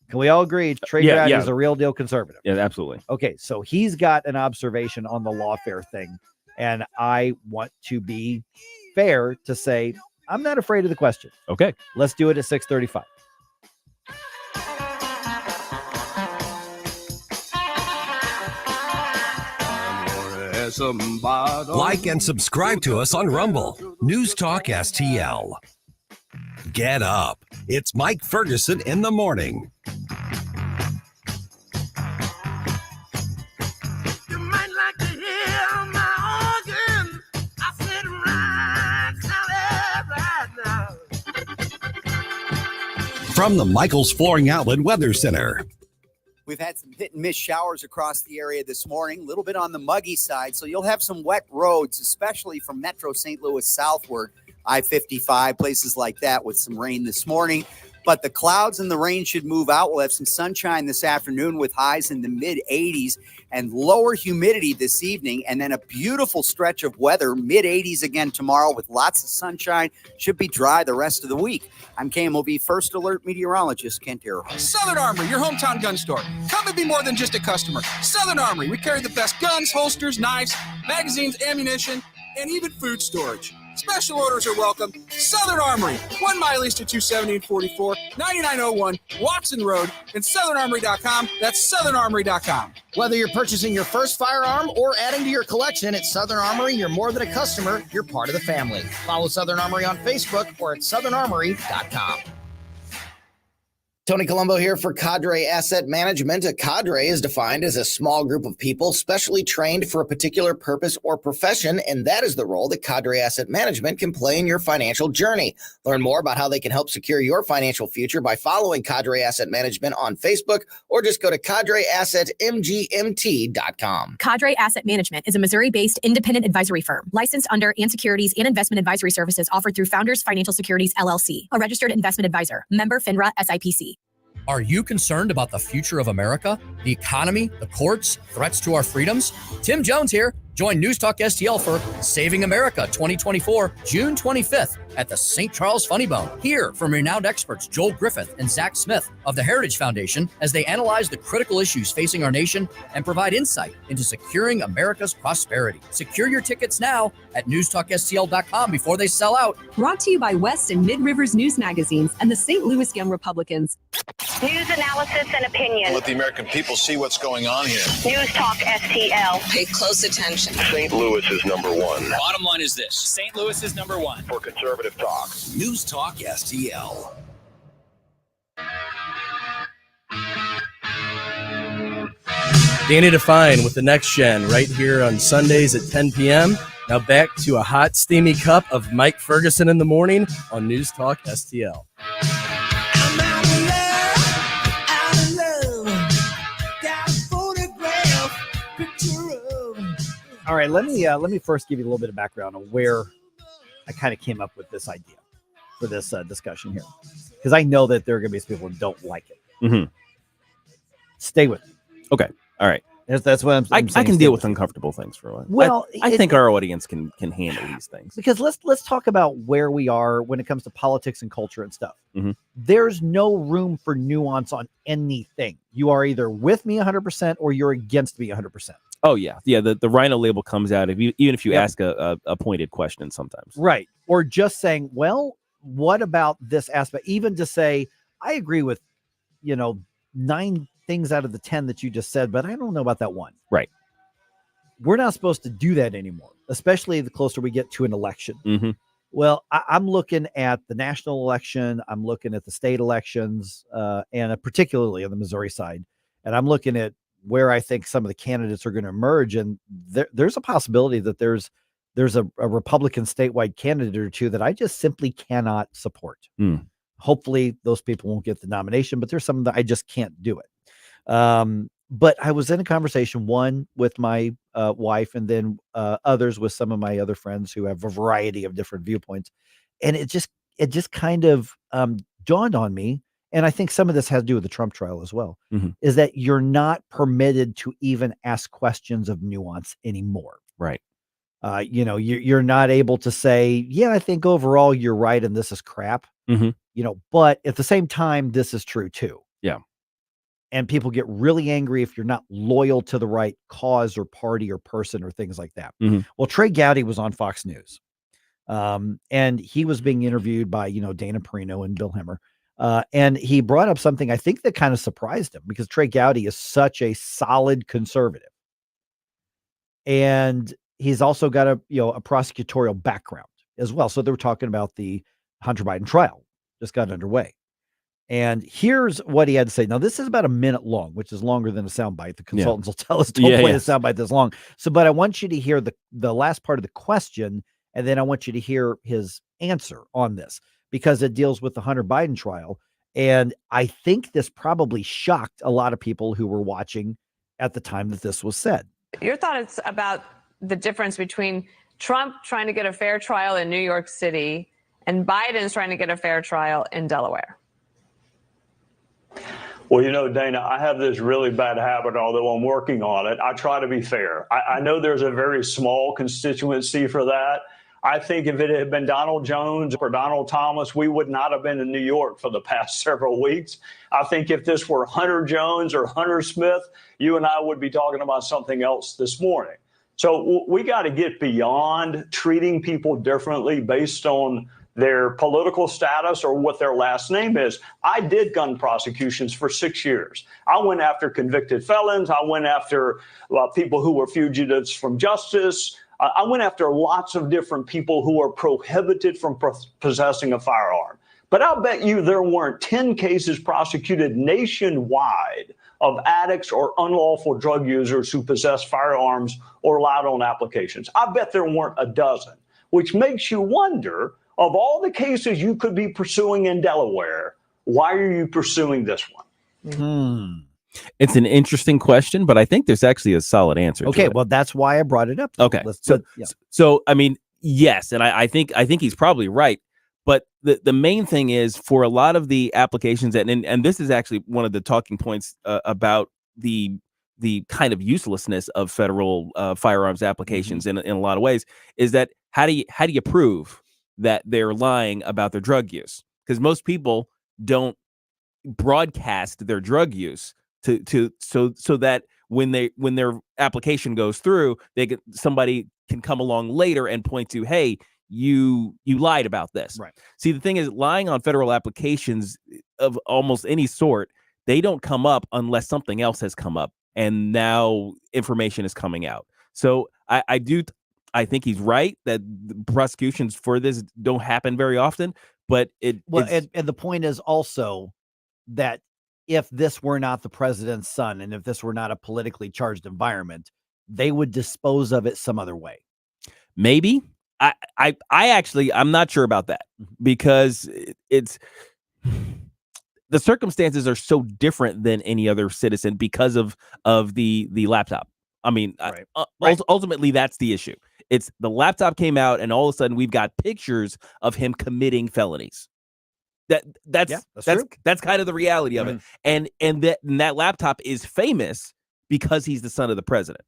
Can we all agree Trey Gowdy is a real deal conservative?
Yeah, absolutely.
Okay. So he's got an observation on the lawfare thing, and I want to be fair to say I'm not afraid of the question.
Okay,
let's do it at 6:35.
Like and subscribe to us on Rumble. News Talk STL. Get up. It's Mike Ferguson in the morning. From the Michaels Flooring Outlet Weather Center.
We've had some hit and miss showers across the area this morning, a little bit on the muggy side. So you'll have some wet roads, especially from Metro St. Louis southward, I-55, places like that with some rain this morning. But the clouds and the rain should move out. We'll have some sunshine this afternoon with highs in the mid-80s and lower humidity this evening. And then a beautiful stretch of weather, mid-80s again tomorrow with lots of sunshine. Should be dry the rest of the week. I'm KMOV First Alert meteorologist Kent Earhart.
Southern Armory, your hometown gun store. Come and be more than just a customer. Southern Armory, we carry the best guns, holsters, knives, magazines, ammunition, and even food storage. Special orders are welcome. Southern Armory, 1 mile east of 270 and 44, 9901 Watson Road, and southernarmory.com. That's southernarmory.com.
Whether you're purchasing your first firearm or adding to your collection at Southern Armory, you're more than a customer, you're part of the family. Follow Southern Armory on Facebook or at southernarmory.com. Tony Colombo here for Cadre Asset Management. A cadre is defined as a small group of people specially trained for a particular purpose or profession, and that is the role that Cadre Asset Management can play in your financial journey. Learn more about how they can help secure your financial future by following Cadre Asset Management on Facebook, or just go to cadreassetmgmt.com.
Cadre Asset Management is a Missouri-based independent advisory firm licensed under and securities and investment advisory services offered through Founders Financial Securities, LLC, a registered investment advisor, member FINRA SIPC.
Are you concerned about the future of America, the economy, the courts, threats to our freedoms? Tim Jones here.
Join News Talk STL for Saving America 2024, June 25th at the St. Charles Funny Bone. Hear from renowned experts Joel Griffith and Zach Smith of the Heritage Foundation as they analyze the critical issues facing our nation and provide insight into securing America's prosperity. Secure your tickets now at newstalkstl.com before they sell out.
Brought to you by West and Mid-Rivers News Magazines and the St. Louis Young Republicans.
News analysis and opinion.
Let the American people see what's going on here.
News Talk STL.
Pay close attention.
St. Louis is number one.
Bottom line is this: St. Louis is number one
for conservative talk.
News Talk STL.
Danny Define with the Next Gen right here on Sundays at 10 p.m. Now back to a hot, steamy cup of Mike Ferguson in the morning on News Talk STL.
All right, let me first give you a little bit of background on where I kind of came up with this idea for this discussion here, because I know that there are going to be some people who don't like it.
Mm-hmm.
Stay with me.
Okay. All right.
That's what I'm saying.
I can deal with uncomfortable things for a while.
Well,
I think our audience can handle these things.
Because let's talk about where we are when it comes to politics and culture and stuff.
Mm-hmm.
There's no room for nuance on anything. You are either with me 100% or you're against me 100%.
Oh, yeah. Yeah, the Rhino label comes out even if you ask a pointed question sometimes.
Right. Or just saying, well, what about this aspect? Even to say, I agree with, 9 things out of the 10 that you just said, but I don't know about that one.
Right.
We're not supposed to do that anymore, especially the closer we get to an election.
Mm-hmm.
Well, I'm looking at the national election. I'm looking at the state elections, and particularly on the Missouri side. And I'm looking at where I think some of the candidates are going to emerge. And there's a possibility that there's a Republican statewide candidate or two that I just simply cannot support.
Mm.
Hopefully those people won't get the nomination, but there's some that I just can't do it. But I was in a conversation, one with my wife, and then others with some of my other friends who have a variety of different viewpoints. And it just kind of dawned on me. And I think some of this has to do with the Trump trial as well,
mm-hmm.
is that you're not permitted to even ask questions of nuance anymore.
Right.
You're not able to say, yeah, I think overall you're right. And this is crap,
mm-hmm.
But at the same time, this is true too.
Yeah.
And people get really angry if you're not loyal to the right cause or party or person or things like that.
Mm-hmm.
Well, Trey Gowdy was on Fox News. And he was being interviewed by, Dana Perino and Bill Hemmer. And he brought up something I think that kind of surprised him, because Trey Gowdy is such a solid conservative. And he's also got a prosecutorial background as well. So they were talking about the Hunter Biden trial just got underway. And here's what he had to say. Now, this is about a minute long, which is longer than a soundbite. The consultants will tell us don't play a soundbite this long. So, but I want you to hear the last part of the question, and then I want you to hear his answer on this, because it deals with the Hunter Biden trial. And I think this probably shocked a lot of people who were watching at the time that this was said.
Your thoughts about the difference between Trump trying to get a fair trial in New York City and Biden's trying to get a fair trial in Delaware?
Well, Dana, I have this really bad habit, although I'm working on it. I try to be fair. I know there's a very small constituency for that. I think if it had been Donald Jones or Donald Thomas, we would not have been in New York for the past several weeks. I think if this were Hunter Jones or Hunter Smith, you and I would be talking about something else this morning. So we got to get beyond treating people differently based on their political status or what their last name is. I did gun prosecutions for 6 years. I went after convicted felons. I went after people who were fugitives from justice. I went after lots of different people who are prohibited from possessing a firearm. But I'll bet you there weren't 10 cases prosecuted nationwide of addicts or unlawful drug users who possess firearms or lied on applications. I bet there weren't a dozen, which makes you wonder, of all the cases you could be pursuing in Delaware, why are you pursuing this one?
It's an interesting question, but I think there's actually a solid answer.
Okay,
to it.
well, that's why I brought it up.
Okay, so I mean, yes, and I think he's probably right. But the main thing is, for a lot of the applications, and this is actually one of the talking points about the the kind of uselessness of federal firearms applications in a lot of ways, is that how do you prove that they're lying about their drug use? Because most people don't broadcast their drug use so that when their application goes through, somebody can come along later and point to, hey, you lied about this.
Right.
See, the thing is, lying on federal applications of almost any sort, they don't come up unless something else has come up, and now information is coming out. So I think he's right that the prosecutions for this don't happen very often, but and
the point is also that if this were not the president's son, and if this were not a politically charged environment, they would dispose of it some other way.
Maybe. I actually, I'm not sure about that, because it's the circumstances are so different than any other citizen because of the laptop. I mean, ultimately that's the issue. It's the laptop came out, and all of a sudden we've got pictures of him committing felonies. That's kind of the reality of it. And that laptop is famous because he's the son of the president.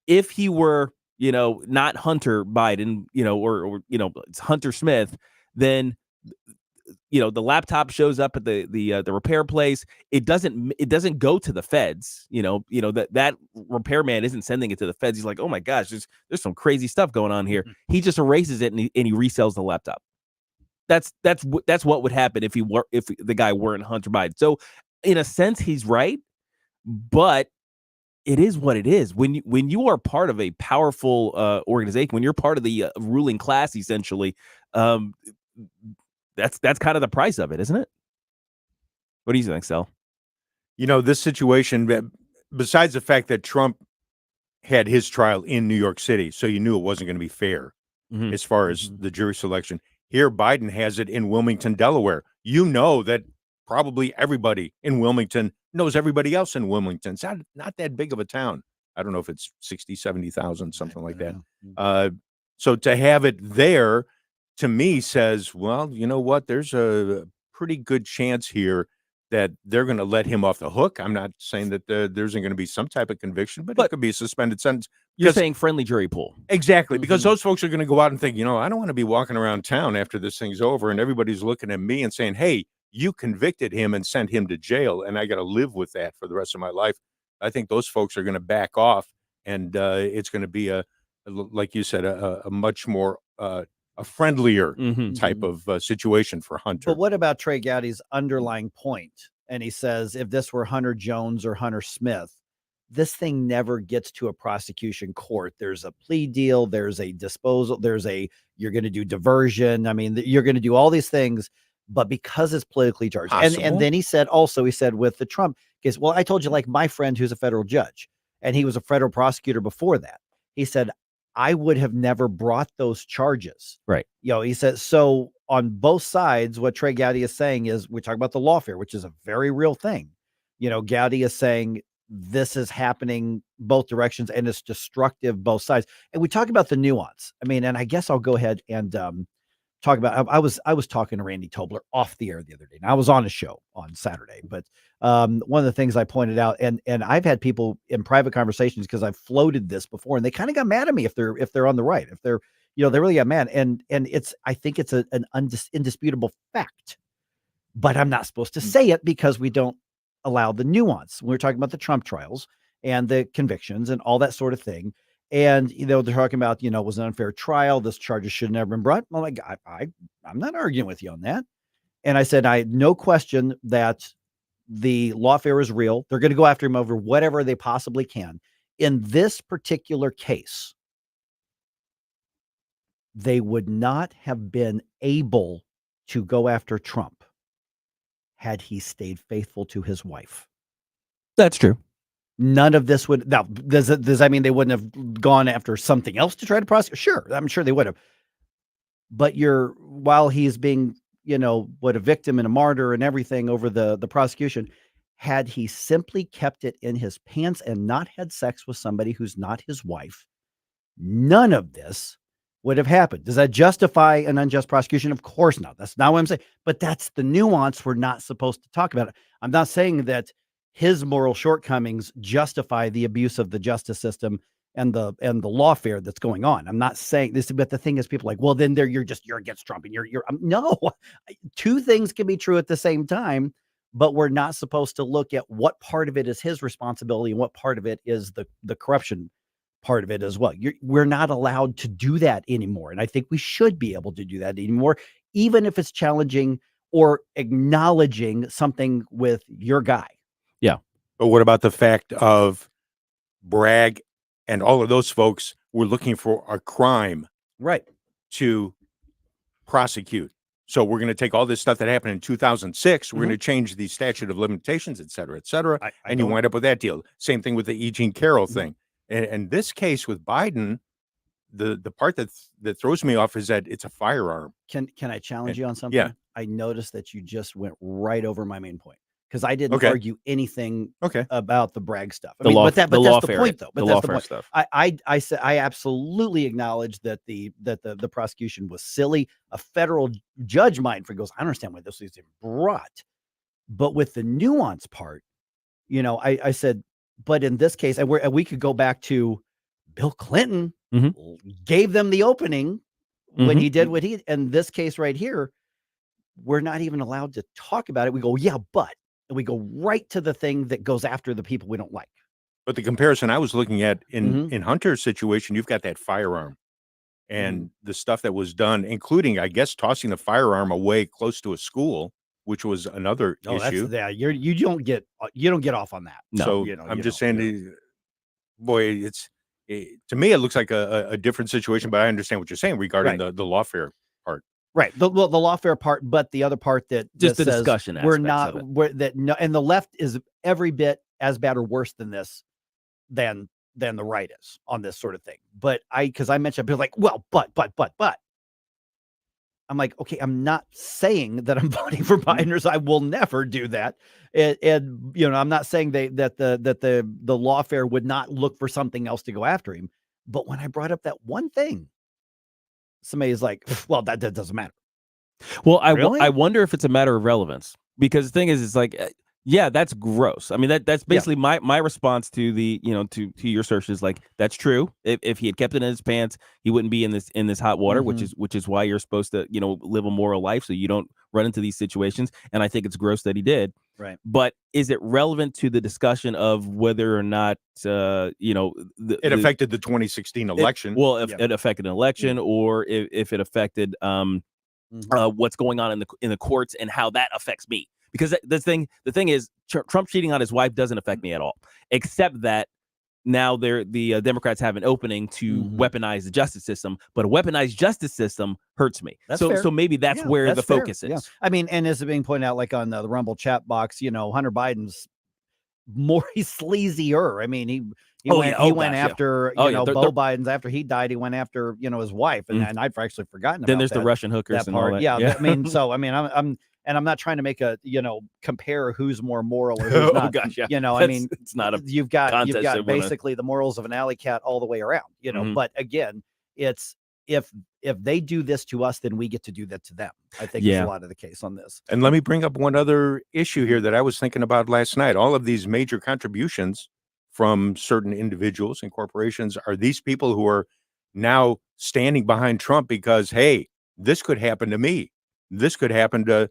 If he were, not Hunter Biden, or it's Hunter Smith, then the laptop shows up at the repair place. It doesn't go to the feds. That repairman isn't sending it to the feds. He's like, oh my gosh, there's some crazy stuff going on here. He just erases it and he resells the laptop. That's what would happen if the guy weren't Hunter Biden. So in a sense, he's right, but it is what it is. When you are part of a powerful organization, when you're part of the ruling class, essentially, that's kind of the price of it, isn't it? What do you think, Sal?
This situation, besides the fact that Trump had his trial in New York City, so you knew it wasn't going to be fair as far as the jury selection. Here, Biden has it in Wilmington, Delaware. That probably everybody in Wilmington knows everybody else in Wilmington. It's not that big of a town. I don't know if it's 60, 70,000, something like that. So to have it there, to me, says, well, you know what? There's a pretty good chance here that they're going to let him off the hook. I'm not saying that there isn't going to be some type of conviction, but it could be a suspended sentence.
You're saying friendly jury pool.
Exactly, because those folks are going to go out and think, I don't want to be walking around town after this thing's over and everybody's looking at me and saying, hey, you convicted him and sent him to jail, and I got to live with that for the rest of my life. I think those folks are going to back off, and it's going to be like you said, a much more a friendlier type of situation for Hunter.
But what about Trey Gowdy's underlying point? And he says, if this were Hunter Jones or Hunter Smith, this thing never gets to a prosecution court. There's a plea deal. There's a disposal. You're going to do diversion. I mean, you're going to do all these things, but because it's politically charged. And then he said with the Trump case, well, I told you, like my friend who's a federal judge, and he was a federal prosecutor before that. He said, I would have never brought those charges.
Right.
He said, so on both sides, what Trey Gowdy is saying is, we talk about the lawfare, which is a very real thing. Gowdy is saying this is happening both directions and it's destructive both sides. And we talk about the nuance. I mean, and I guess I'll go ahead and talk about, I was talking to Randy Tobler off the air the other day, and I was on a show on Saturday, but one of the things I pointed out, and I've had people in private conversations, because I've floated this before, and they kind of got mad at me if they're on the right, if they're, they really got mad. And I think it's an indisputable fact, but I'm not supposed to say it because we don't allow the nuance. We're talking about the Trump trials and the convictions and all that sort of thing. And, they're talking about, it was an unfair trial. This charges should have never been brought. I'm like, I'm not arguing with you on that. And I said, I had no question that the lawfare is real. They're going to go after him over whatever they possibly can. In this particular case, they would not have been able to go after Trump had he stayed faithful to his wife.
That's true.
None of this would. Now, does that mean they wouldn't have gone after something else to try to prosecute? Sure, I'm sure they would have. But while he's being, a victim and a martyr and everything over the prosecution, had he simply kept it in his pants and not had sex with somebody who's not his wife, none of this would have happened. Does that justify an unjust prosecution? Of course not. That's not what I'm saying. But that's the nuance we're not supposed to talk about. I'm not saying that his moral shortcomings justify the abuse of the justice system and the lawfare that's going on. I'm not saying this, but the thing is, people are like, well, then you're against Trump, and you're no. Two things can be true at the same time, but we're not supposed to look at what part of it is his responsibility and what part of it is the corruption part of it as well. We're not allowed to do that anymore, and I think we should be able to do that anymore, even if it's challenging or acknowledging something with your guy.
Yeah.
But what about the fact of Bragg and all of those folks were looking for a crime,
right,
to prosecute? So we're going to take all this stuff that happened in 2006. We're going to change the statute of limitations, et cetera, et cetera. And you wind up with that deal. Same thing with the E. Jean Carroll thing. And this case with Biden, the part that throws me off is that it's a firearm.
Can I challenge you on something?
Yeah.
I noticed that you just went right over my main point, because I didn't argue anything about the Bragg stuff. But that's the point, though. But that's the point.
Stuff.
I said I absolutely acknowledge that the prosecution was silly. A federal judge might goes, I understand why this was brought, but with the nuance part, I said, but in this case, and we could go back to Bill Clinton gave them the opening when he did what he. In this case right here, we're not even allowed to talk about it. We go, yeah, but. And we go right to the thing that goes after the people we don't like.
But the comparison I was looking at in Hunter's situation, you've got that firearm and the stuff that was done, including, I guess, tossing the firearm away close to a school, which was another issue.
You don't get off on that.
No. So I'm just saying, boy, to me, it looks like a different situation, but I understand what you're saying regarding the lawfare part.
Right. The lawfare part, but the other part that
just the
says
discussion
we're not, and the left is every bit as bad or worse than this than the right is on this sort of thing. But because I mentioned people like, well, but I'm like, okay, I'm not saying that I'm voting for Biden. I will never do that. And I'm not saying that the lawfare would not look for something else to go after him. But when I brought up that one thing, somebody's like, well, that doesn't matter.
Well, I wonder if it's a matter of relevance, because the thing is, it's like, yeah, that's gross. I mean, that's basically my response to the, to your search is like, that's true. If he had kept it in his pants, he wouldn't be in this hot water, which is why you're supposed to, live a moral life so you don't run into these situations. And I think it's gross that he did.
Right.
But is it relevant to the discussion of whether or not,
it affected the 2016 election?
If it affected an election, or if it affected what's going on in the courts and how that affects me. Because the thing is, Trump cheating on his wife doesn't affect me at all, except that now the Democrats have an opening to weaponize the justice system, but a weaponized justice system hurts me.
That's fair.
So maybe that's where the focus is.
Yeah. I mean, and as it being pointed out, like on the Rumble chat box, Hunter Biden's more sleazier. I mean, he went after Beau Biden's after he died. He went after his wife, and I'd actually forgotten.
Then
about
there's
that,
the Russian hookers and all that.
Yeah, I mean, I'm not trying to make a compare who's more moral or who's not.
Gosh, yeah.
It's not a you've got basically the morals of an alley cat all the way around. But again, it's if they do this to us, then we get to do that to them. I think is a lot of the case on this.
And let me bring up one other issue here that I was thinking about last night. All of these major contributions from certain individuals and corporations are these people who are now standing behind Trump because, hey, this could happen to me. This could happen to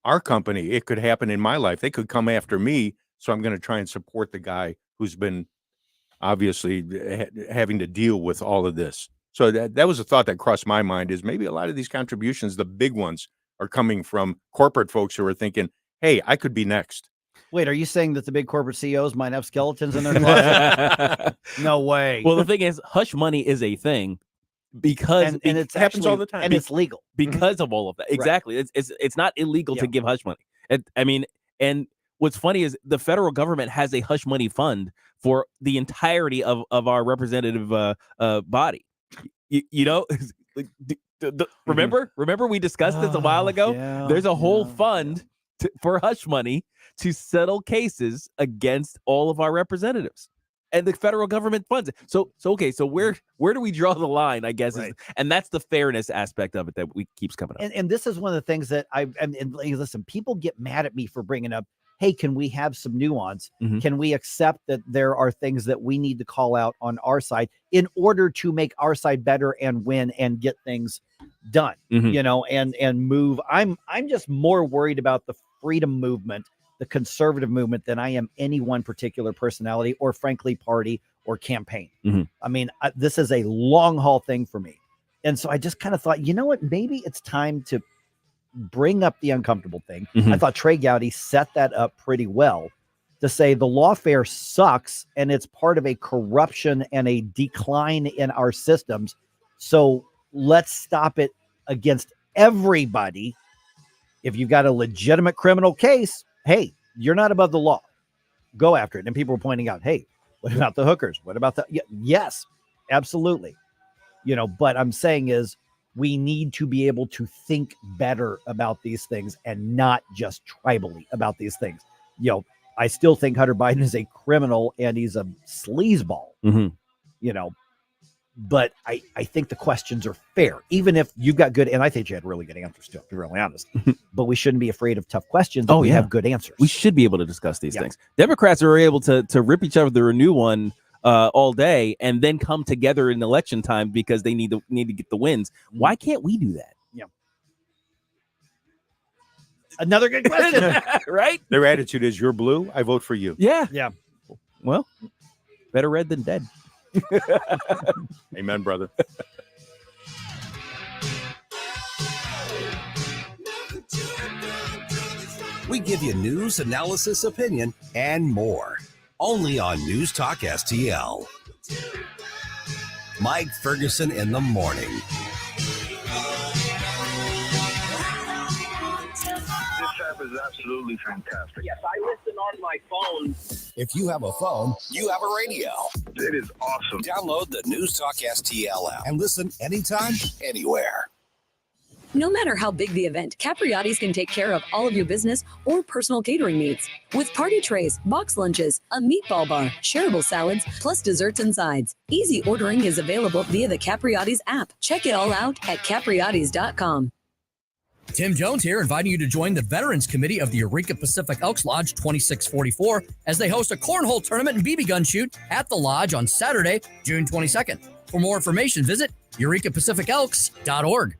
our company. It could happen in my life. They could come after me. So I'm going to try and support the guy who's been obviously having to deal with all of this. So that was a thought that crossed my mind, is maybe a lot of these contributions, the big ones, are coming from corporate folks who are thinking, hey, I could be next.
Wait, are you saying that the big corporate CEOs might have skeletons in their closet? No way.
Well, the thing is, hush money is a thing. Because
it happens all the time,
and it's legal
because of all of that. Exactly, right. It's not illegal to give hush money. And what's funny is the federal government has a hush money fund for the entirety of our representative body. Remember we discussed this a while ago. There's a whole fund for hush money to settle cases against all of our representatives. And the federal government funds it. So where do we draw the line, I guess, and that's the fairness aspect of it that keeps coming up.
And this is one of the things that listen, people get mad at me for bringing up hey, can we have some nuance?
Mhm.
Can we accept that there are things that we need to call out on our side in order to make our side better and win and get things done, and move. I'm just more worried about the freedom movement, the conservative movement, than I am any one particular personality or frankly party or campaign.
Mhm.
I mean, this is a long haul thing for me. And so I just kind of thought, you know what, maybe it's time to bring up the uncomfortable thing.
Mhm.
I thought Trey Gowdy set that up pretty well to say the lawfare sucks and it's part of a corruption and a decline in our systems. So let's stop it against everybody. If you've got a legitimate criminal case, hey, you're not above the law. Go after it. And people were pointing out, hey, what about the hookers? What about the? Yes, absolutely. But I'm saying is we need to be able to think better about these things and not just tribally about these things. I still think Hunter Biden is a criminal and he's a sleazeball, but I think the questions are fair, even if you've got good, and I think you had really good answers to be really honest, but we shouldn't be afraid of tough questions. We have good answers.
We should be able to discuss these things. Democrats are able to rip each other a new one all day and then come together in election time because they need to get the wins. Why can't we do that?
Another good question.
Right?
Their attitude is, you're blue, I vote for you.
Yeah.
Well,
better red than dead.
Amen, brother.
We give you news, analysis, opinion, and more. Only on News Talk STL. Mike Ferguson in the morning.
This app is absolutely fantastic.
Yes, I listen on my phone.
If you have a phone, you have a radio.
It is awesome.
Download the News Talk STL app and listen anytime, anywhere.
No matter how big the event, Capriotti's can take care of all of your business or personal catering needs. With party trays, box lunches, a meatball bar, shareable salads, plus desserts and sides. Easy ordering is available via the Capriotti's app. Check it all out at capriottis.com.
Tim Jones here, inviting you to join the Veterans Committee of the Eureka Pacific Elks Lodge 2644 as they host a cornhole tournament and BB gun shoot at the lodge on Saturday, June 22nd. For more information, visit eurekapacificelks.org.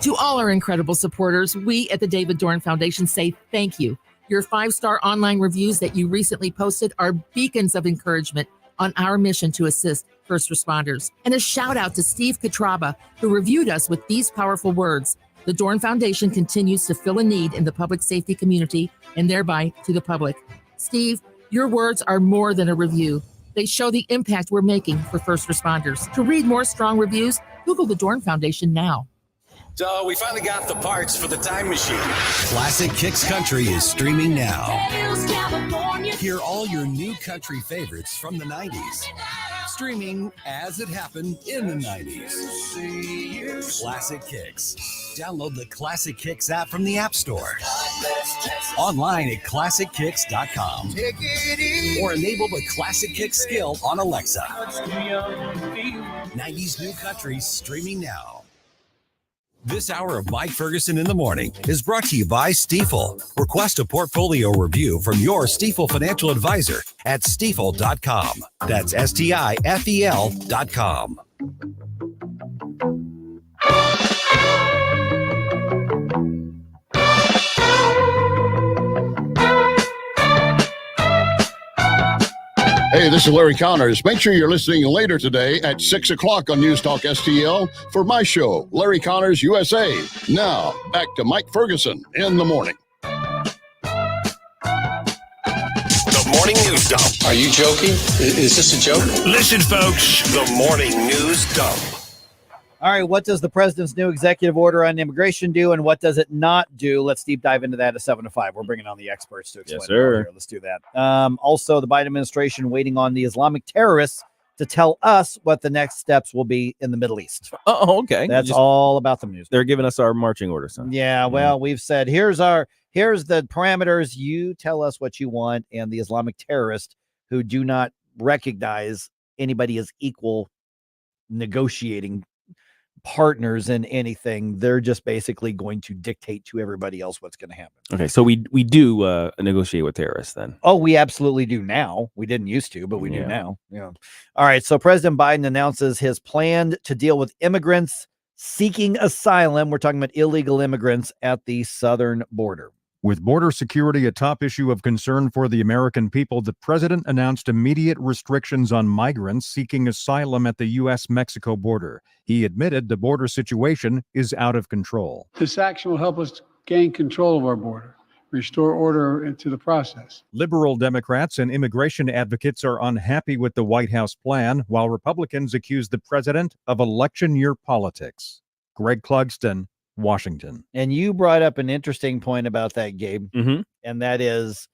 To all our incredible supporters, we at the David Dorn Foundation say thank you. Your 5-star online reviews that you recently posted are beacons of encouragement on our mission to assist first responders. And a shout out to Steve Katraba, who reviewed us with these powerful words. The Dorn Foundation continues to fill a need in the public safety community and thereby to the public. Steve, your words are more than a review. They show the impact we're making for first responders. To read more strong reviews, Google the Dorn Foundation now.
So we finally got the parts for the time machine. Classic Kicks Country is streaming now. Hear all your new country favorites from the 90s. Streaming as it happened in the 90s. Classic Kicks. Download the Classic Kicks app from the App Store. Online at classickicks.com. Or enable the Classic Kicks skill on Alexa. 90s new country streaming now. This hour of Mike Ferguson in the Morning is brought to you by Stifel. Request a portfolio review from your Stifel financial advisor at stifel.com. That's STIFEL.com.
Hey, this is Larry Connors. Make sure you're listening later today at 6 o'clock on News Talk STL for my show, Larry Connors USA. Now, back to Mike Ferguson in the morning.
The Morning News Dump.
Are you joking? Is this a joke?
Listen, folks, the Morning News Dump.
All right, what does the president's new executive order on immigration do, and what does it not do? Let's deep dive into that at 7 to 5. We're bringing on the experts to explain.
Yes, sir.
It here. Let's do that. Also, the Biden administration waiting on the Islamic terrorists to tell us what the next steps will be in the Middle East.
Oh, okay.
That's all about the news.
They're giving us our marching orders. Huh?
Yeah, well, we've said here's the parameters. You tell us what you want, and the Islamic terrorists who do not recognize anybody as equal negotiating partners in anything. They're just basically going to dictate to everybody else what's going to happen.
Okay, so we do negotiate with terrorists then.
Oh, we absolutely do now. We didn't used to, but we do now. Yeah. All right. So President Biden announces his plan to deal with immigrants seeking asylum. We're talking about illegal immigrants at the southern border.
With border security a top issue of concern for the American people, the president announced immediate restrictions on migrants seeking asylum at the U.S.-Mexico border. He admitted the border situation is out of control.
This action will help us gain control of our border, restore order into the process.
Liberal Democrats and immigration advocates are unhappy with the White House plan, while Republicans accuse the president of election year politics. Greg Clugston, Washington.
And you brought up an interesting point about that, Gabe. And that is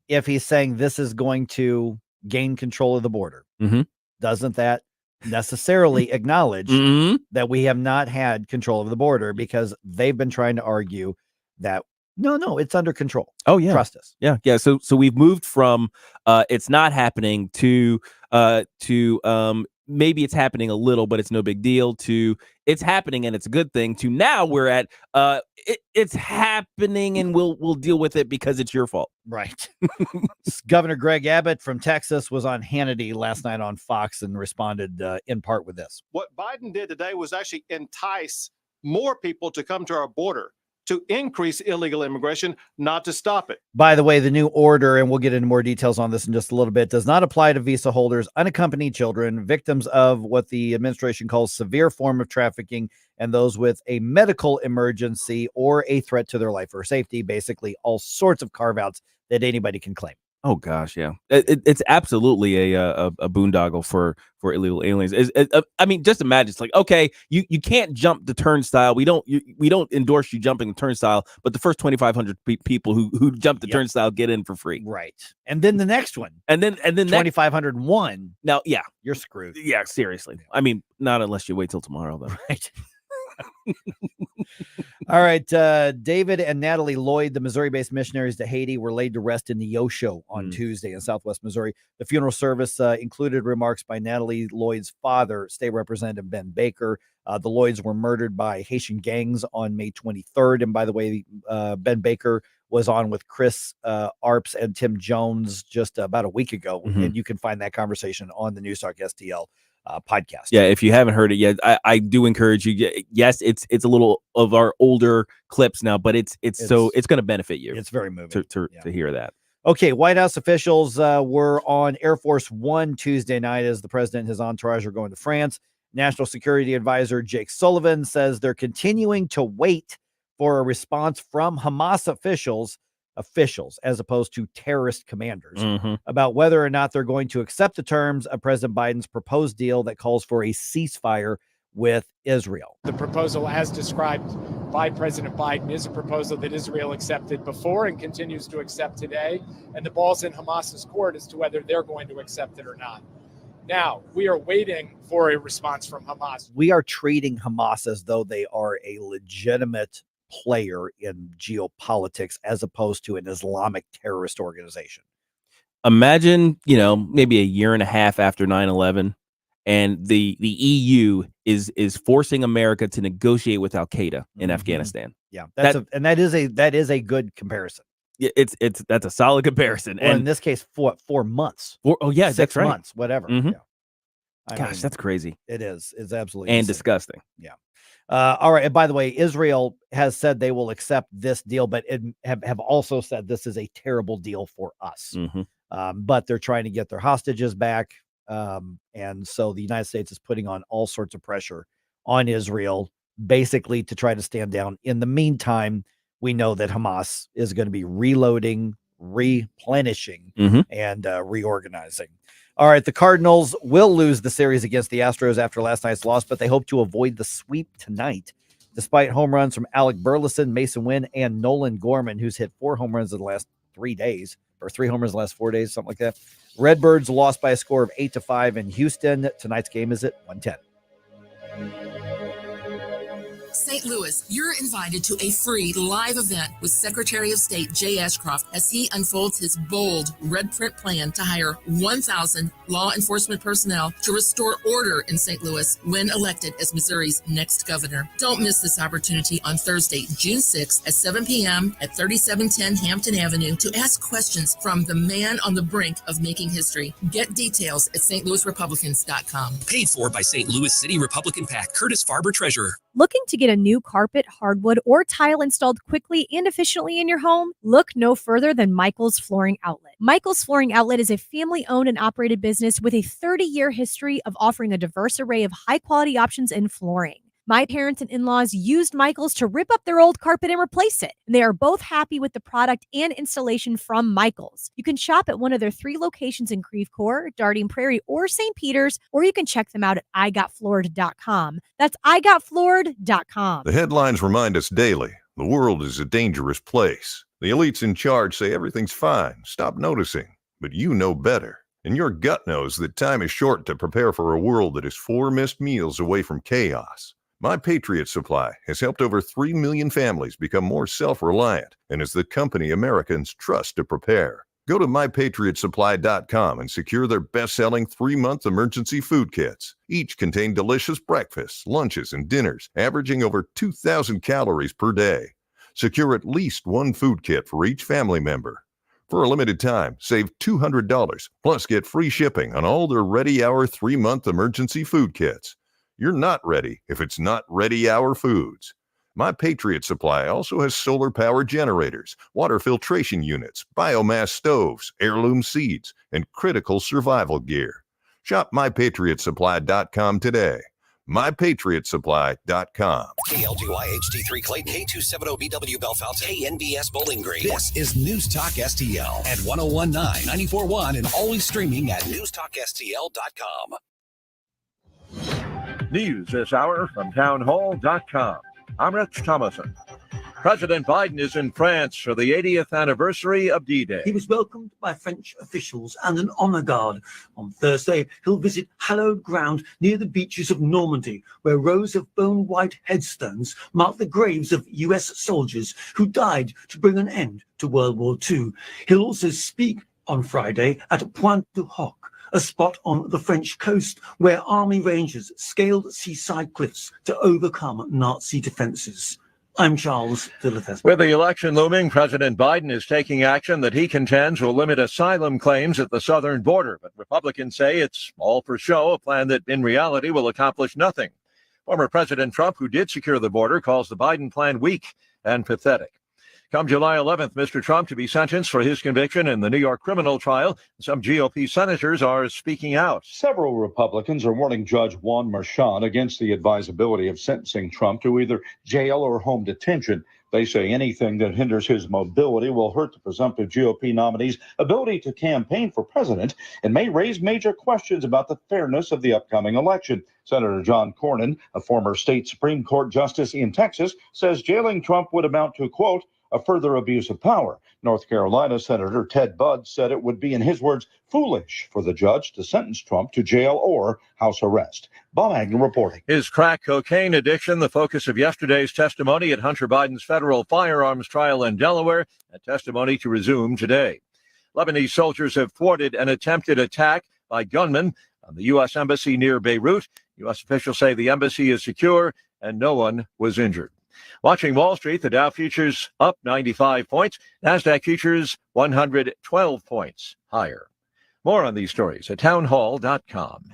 if he's saying this is going to gain control of the border, doesn't that necessarily acknowledge that we have not had control of the border, because they've been trying to argue that no, it's under control.
Oh yeah.
Trust us.
Yeah. So we've moved from it's not happening to maybe it's happening a little, but it's no big deal, to it's happening and it's a good thing, to now we're at it's happening and we'll deal with it because it's your fault.
Right. Governor Greg Abbott from Texas was on Hannity last night on Fox and responded in part with this.
What Biden did today was actually entice more people to come to our border, to increase illegal immigration, not to stop it.
By the way, the new order, and we'll get into more details on this in just a little bit, does not apply to visa holders, unaccompanied children, victims of what the administration calls severe form of trafficking, and those with a medical emergency or a threat to their life or safety. Basically, all sorts of carve-outs that anybody can claim.
Oh gosh, yeah, it's absolutely a boondoggle for illegal aliens. I mean, just imagine, it's like, okay, you can't jump the turnstile. We don't endorse you jumping the turnstile, but the first 2,500 people who jump the turnstile get in for free.
Right, and then the next one,
and then
2,501.
Now, yeah,
you're screwed.
Yeah, seriously. I mean, not unless you wait till tomorrow, though.
Right. All right. David and Natalie Lloyd, the Missouri-based missionaries to Haiti, were laid to rest in Neosho on Tuesday in Southwest Missouri. The funeral service included remarks by Natalie Lloyd's father, State Representative Ben Baker. The Lloyds were murdered by Haitian gangs on May 23rd. And by the way, Ben Baker was on with Chris Arps and Tim Jones just about a week ago. And you can find that conversation on the News Talk STL podcast.
Yeah, if you haven't heard it yet, I do encourage you. Yes, it's a little of our older clips now, but it's going to benefit you.
It's very moving
to hear that.
Okay, White House officials were on Air Force One Tuesday night as the president and his entourage are going to France. National Security Advisor Jake Sullivan says they're continuing to wait for a response from Hamas officials as opposed to terrorist commanders about whether or not they're going to accept the terms of President Biden's proposed deal that calls for a ceasefire with Israel.
The proposal as described by President Biden is a proposal that Israel accepted before and continues to accept today. And the ball's in Hamas's court as to whether they're going to accept it or not. Now, we are waiting for a response from Hamas.
We are treating Hamas as though they are a legitimate player in geopolitics as opposed to an Islamic terrorist organization.
Imagine, maybe a year and a half after 9/11, and the EU is forcing America to negotiate with Al Qaeda in Afghanistan.
Yeah, that is a good comparison.
Yeah, that's a solid comparison.
Well, and in this case, 4 months.
6
that's right.
months,
whatever. Yeah.
Gosh, that's crazy.
It is. It's absolutely
and
insane.
Disgusting.
Yeah. All right. And by the way, Israel has said they will accept this deal, but have also said this is a terrible deal for us. But they're trying to get their hostages back. And so the United States is putting on all sorts of pressure on Israel, basically to try to stand down. In the meantime, we know that Hamas is going to be reloading, replenishing, and reorganizing. All right, the Cardinals will lose the series against the Astros after last night's loss, but they hope to avoid the sweep tonight. Despite home runs from Alec Burleson, Mason Wynn, and Nolan Gorman, who's hit 4 home runs in the last 3 days, or 3 home runs in the last 4 days, something like that. Redbirds lost by a score of 8-5 in Houston. Tonight's game is at 1:10.
St. Louis, you're invited to a free live event with Secretary of State Jay Ashcroft as he unfolds his bold red print plan to hire 1,000 law enforcement personnel to restore order in St. Louis when elected as Missouri's next governor. Don't miss this opportunity on Thursday, June 6th at 7 p.m. at 3710 Hampton Avenue to ask questions from the man on the brink of making history. Get details at stlouisrepublicans.com.
Paid for by St. Louis City Republican PAC, Curtis Farber, Treasurer.
Looking to get a new carpet, hardwood, or tile installed quickly and efficiently in your home? Look no further than Michael's Flooring Outlet. Michael's Flooring Outlet is a family-owned and operated business with a 30-year history of offering a diverse array of high-quality options in flooring. My parents and in-laws used Michael's to rip up their old carpet and replace it. They are both happy with the product and installation from Michael's. You can shop at one of their 3 locations in Creve Coeur, Darting Prairie, or St. Peters, or you can check them out at igotfloored.com. That's igotfloored.com.
The headlines remind us daily the world is a dangerous place. The elites in charge say everything's fine. Stop noticing. But you know better. And your gut knows that time is short to prepare for a world that is 4 missed meals away from chaos. My Patriot Supply has helped over 3 million families become more self-reliant and is the company Americans trust to prepare. Go to mypatriotsupply.com and secure their best-selling 3-month emergency food kits. Each contain delicious breakfasts, lunches, and dinners, averaging over 2,000 calories per day. Secure at least 1 food kit for each family member. For a limited time, save $200, plus get free shipping on all their Ready Hour 3-month emergency food kits. You're not ready if it's not Ready Hour Foods. My Patriot Supply also has solar power generators, water filtration units, biomass stoves, heirloom seeds, and critical survival gear. Shop mypatriotsupply.com today. mypatriotsupply.com.
KLGY HD3 Clayton, K270BW Bellefonte, KNBS Bowling Green. This is News Talk STL at 1019, 94.1, and always streaming at newstalkstl.com.
News this hour from townhall.com. I'm Rich Thomason. President Biden is in France for the 80th anniversary of D-Day.
He was welcomed by French officials and an honor guard. On Thursday, he'll visit hallowed ground near the beaches of Normandy, where rows of bone-white headstones mark the graves of U.S. soldiers who died to bring an end to World War II. He'll also speak on Friday at Pointe du Hoc, a spot on the French coast where army rangers scaled seaside cliffs to overcome Nazi defenses. I'm Charles Phillips.
With the election looming, President Biden is taking action that he contends will limit asylum claims at the southern border. But Republicans say it's all for show, a plan that in reality will accomplish nothing. Former President Trump, who did secure the border, calls the Biden plan weak and pathetic. Come July 11th, Mr. Trump to be sentenced for his conviction in the New York criminal trial. Some GOP senators are speaking out.
Several Republicans are warning Judge Juan Marshak against the advisability of sentencing Trump to either jail or home detention. They say anything that hinders his mobility will hurt the presumptive GOP nominee's ability to campaign for president and may raise major questions about the fairness of the upcoming election. Senator John Cornyn, a former state Supreme Court justice in Texas, says jailing Trump would amount to, quote, a further abuse of power. North Carolina Senator Ted Budd said it would be, in his words, foolish for the judge to sentence Trump to jail or house arrest. Bob Agnew reporting.
His crack cocaine addiction, the focus of yesterday's testimony at Hunter Biden's federal firearms trial in Delaware, a testimony to resume today. Lebanese soldiers have thwarted an attempted attack by gunmen on the U.S. embassy near Beirut. U.S. officials say the embassy is secure and no one was injured. Watching Wall Street, the Dow futures up 95 points. NASDAQ futures 112 points higher. More on these stories at townhall.com.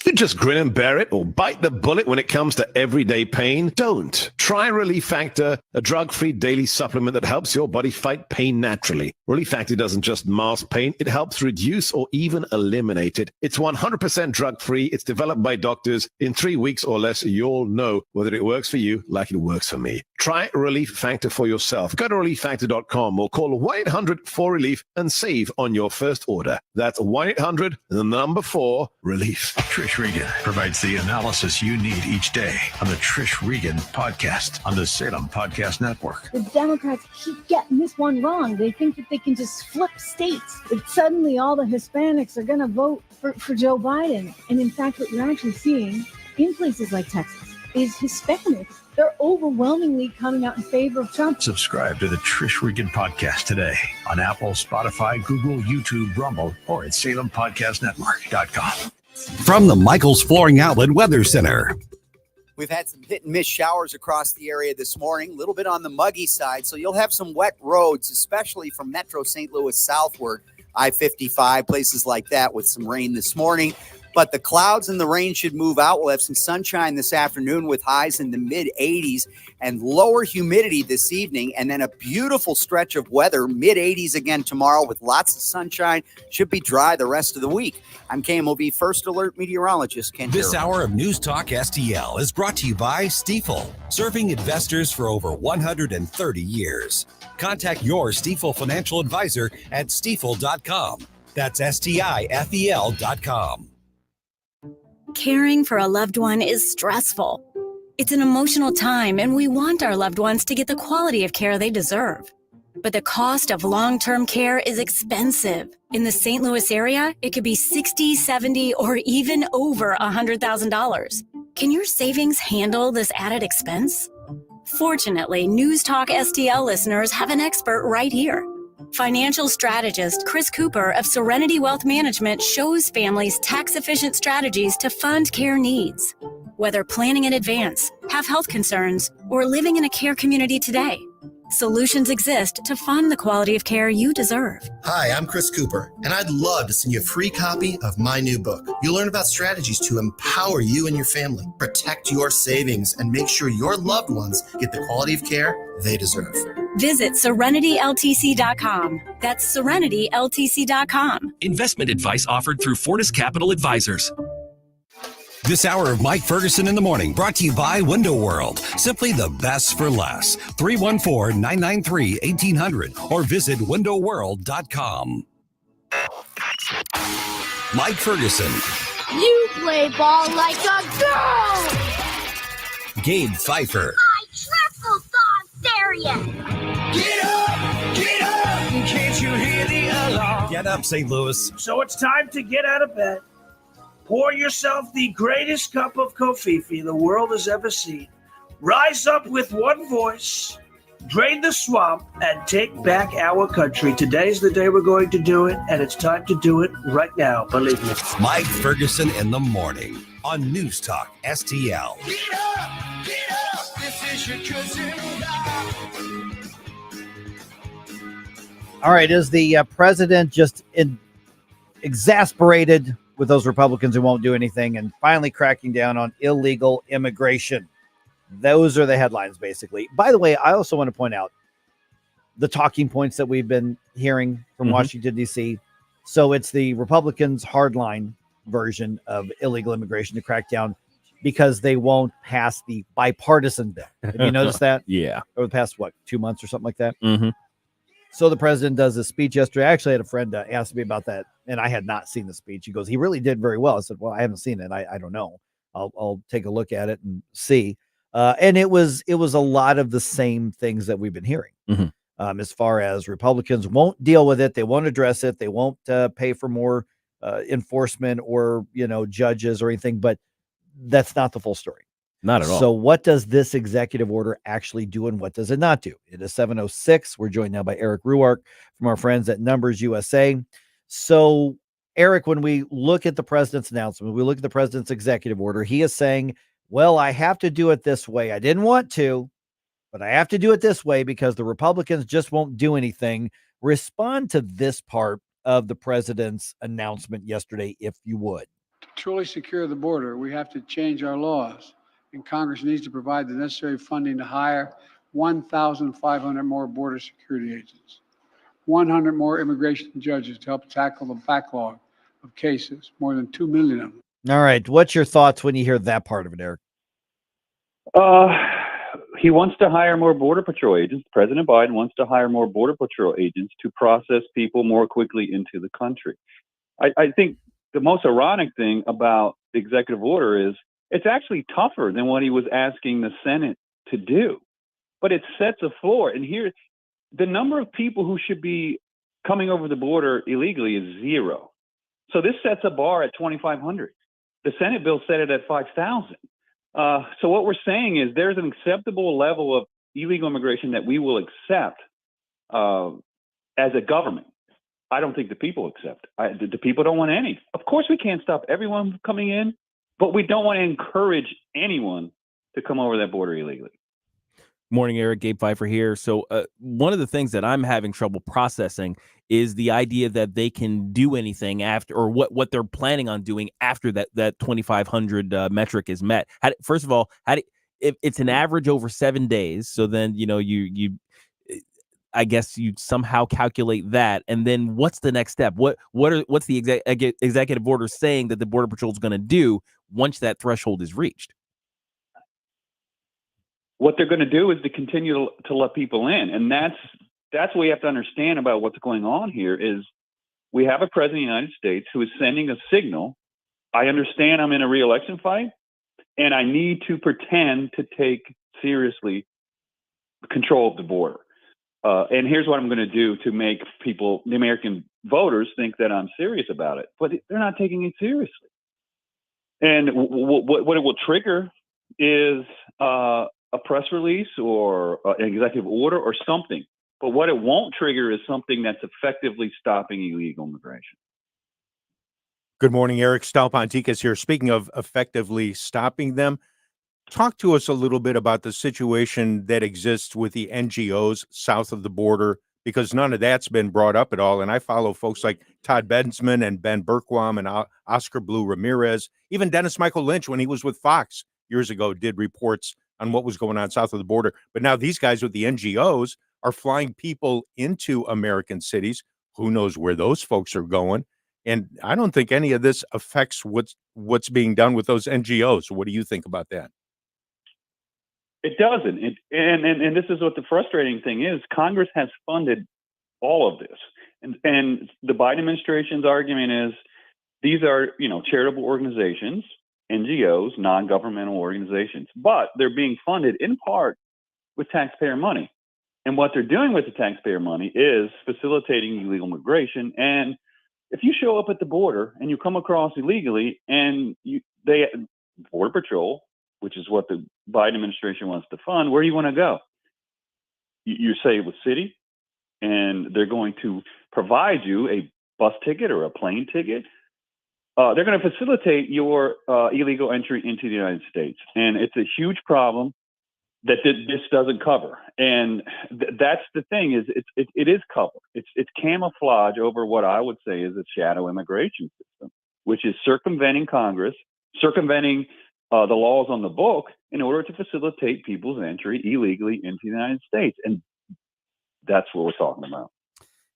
You just grin and bear it or bite the bullet when it comes to everyday pain? Don't. Try Relief Factor, a drug-free daily supplement that helps your body fight pain naturally. Relief Factor doesn't just mask pain, it helps reduce or even eliminate it. It's 100% drug-free. It's developed by doctors. In 3 weeks or less, you'll know whether it works for you like it works for me. Try Relief Factor for yourself. Go to relieffactor.com or call 1-800-4RELIEF and save on your first order. That's 1-800-4-RELIEF.
Trish Regan provides the analysis you need each day on the Trish Regan podcast on the Salem Podcast Network.
The Democrats keep getting this one wrong. They think that they can just flip states, but suddenly all the Hispanics are going to vote for Joe Biden. And in fact, what you're actually seeing in places like Texas is Hispanic. They're overwhelmingly coming out in favor of Trump.
Subscribe to the Trish Regan podcast today on Apple, Spotify, Google, YouTube, Rumble, or at SalemPodcastNetwork.com.
From the Michael's Flooring Outlet Weather Center.
We've had some hit and miss showers across the area this morning, a little bit on the muggy side, so you'll have some wet roads, especially from Metro St. Louis southward, I-55, places like that with some rain this morning. But the clouds and the rain should move out. We'll have some sunshine this afternoon with highs in the mid-80s and lower humidity this evening. And then a beautiful stretch of weather, mid-80s again tomorrow with lots of sunshine. Should be dry the rest of the week. I'm KMOV First Alert meteorologist Ken
This
Harrell.
hour of News Talk STL is brought to you by Stifel, serving investors for over 130 years. Contact your Stifel financial advisor at stifel.com. That's STIFEL.com.
Caring for a loved one is stressful. It's an emotional time, and we want our loved ones to get the quality of care they deserve. But the cost of long-term care is expensive. In the St. Louis area, it could be $60,000, $70,000, or even over $100,000. Can your savings handle this added expense? Fortunately, News Talk STL listeners have an expert right here. Financial strategist Chris Cooper of Serenity Wealth Management shows families tax-efficient strategies to fund care needs. Whether planning in advance, have health concerns, or living in a care community today, solutions exist to fund the quality of care you deserve.
Hi, I'm Chris Cooper, and I'd love to send you a free copy of my new book. You'll learn about strategies to empower you and your family, protect your savings, and make sure your loved ones get the quality of care they deserve.
Visit SerenityLTC.com. That's SerenityLTC.com.
Investment advice offered through Fortis Capital Advisors. This hour of Mike Ferguson in the Morning brought to you by Window World. Simply the best for less. 314-993-1800 or visit windowworld.com. Mike Ferguson.
You play ball like a girl!
Gabe Pfeiffer.
I triple dog dare ya! Get up! Get up! Can't you hear the alarm?
Get up, St. Louis.
So it's time to get out of bed. Pour yourself the greatest cup of Kofifi the world has ever seen. Rise up with one voice, drain the swamp, and take back our country. Today's the day we're going to do it, and it's time to do it right now, believe me.
Mike Ferguson in the Morning on News Talk STL.
Get up! Get up! This is your cousin.
All right, is the president just exasperated with those Republicans who won't do anything and finally cracking down on illegal immigration? Those are the headlines, basically. By the way, I also want to point out the talking points that we've been hearing from Washington, D.C. So it's the Republicans' hardline version of illegal immigration to crack down because they won't pass the bipartisan bill. Have you noticed that?
Yeah.
Over the past, 2 months or something like that?
Mm-hmm.
So the president does a speech yesterday. I actually had a friend ask me about that, and I had not seen the speech. He goes, he really did very well. I said, well, I haven't seen it. I don't know. I'll take a look at it and see. And it was a lot of the same things that we've been hearing. As far as Republicans won't deal with it, they won't address it, they won't pay for more enforcement or judges or anything. But that's not the full story.
Not at all.
So what does this executive order actually do and what does it not do? It is 7:06. We're joined now by Eric Ruark from our friends at Numbers USA. So, Eric, when we look at the president's announcement, we look at the president's executive order, he is saying, well, I have to do it this way. I didn't want to, but I have to do it this way because the Republicans just won't do anything. Respond to this part of the president's announcement yesterday, if you would.
To truly secure the border, we have to change our laws. And Congress needs to provide the necessary funding to hire 1,500 more border security agents, 100 more immigration judges to help tackle the backlog of cases, more than 2 million of them.
All right. What's your thoughts when you hear that part of it, Eric?
He wants to hire more Border Patrol agents. President Biden wants to hire more Border Patrol agents to process people more quickly into the country. I think the most ironic thing about the executive order is it's actually tougher than what he was asking the Senate to do, but it sets a floor. And here, the number of people who should be coming over the border illegally is 0. So this sets a bar at 2,500. The Senate bill set it at 5,000. So what we're saying is there's an acceptable level of illegal immigration that we will accept as a government. I don't think the people accept. The people don't want any. Of course, we can't stop everyone from coming in, but we don't want to encourage anyone to come over that border illegally.
Morning, Eric. Gabe Pfeiffer here. So one of the things that I'm having trouble processing is the idea that they can do anything after, or what they're planning on doing after that 2,500 metric is met. First of all, if it's an average over 7 days, so then you I guess you somehow calculate that, and then what's the next step? What's the executive order saying that the Border Patrol is going to do once that threshold is reached?
What they're going to do is to continue to let people in. And that's what we have to understand about what's going on here is we have a president of the United States who is sending a signal. I understand I'm in a re-election fight, and I need to pretend to take seriously control of the border. And here's what I'm going to do to make people, the American voters, think that I'm serious about it. But they're not taking it seriously. And what it will trigger is a press release or an executive order or something. But what it won't trigger is something that's effectively stopping illegal immigration.
Good morning, Eric. Stalponticus here. Speaking of effectively stopping them, talk to us a little bit about the situation that exists with the NGOs south of the border, because none of that's been brought up at all. And I follow folks like Todd Bensman and Ben Berquam and Oscar Blue Ramirez. Even Dennis Michael Lynch, when he was with Fox years ago, did reports on what was going on south of the border. But now these guys with the NGOs are flying people into American cities. Who knows where those folks are going? And I don't think any of this affects what's being done with those NGOs. What do you think about that?
It doesn't. And this is what the frustrating thing is. Congress has funded all of this. And the Biden administration's argument is these are, charitable organizations, NGOs, non-governmental organizations, but they're being funded in part with taxpayer money. And what they're doing with the taxpayer money is facilitating illegal migration. And if you show up at the border and you come across illegally and Border Patrol, which is what the Biden administration wants to fund, where do you want to go? You say with City, and they're going to provide you a bus ticket or a plane ticket. They're going to facilitate your illegal entry into the United States. And it's a huge problem that this doesn't cover. And that's the thing is it is covered. It's camouflage over what I would say is a shadow immigration system, which is circumventing Congress, circumventing the laws on the book in order to facilitate people's entry illegally into the United States. And that's what we're talking about.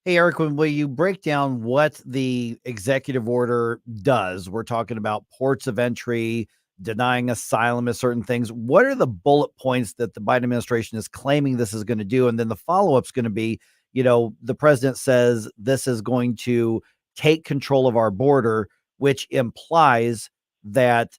Hey, Eric, when you break down what the executive order does, we're talking about ports of entry, denying asylum as certain things. What are the bullet points that the Biden administration is claiming this is going to do? And then the follow-up is going to be, the president says this is going to take control of our border, which implies that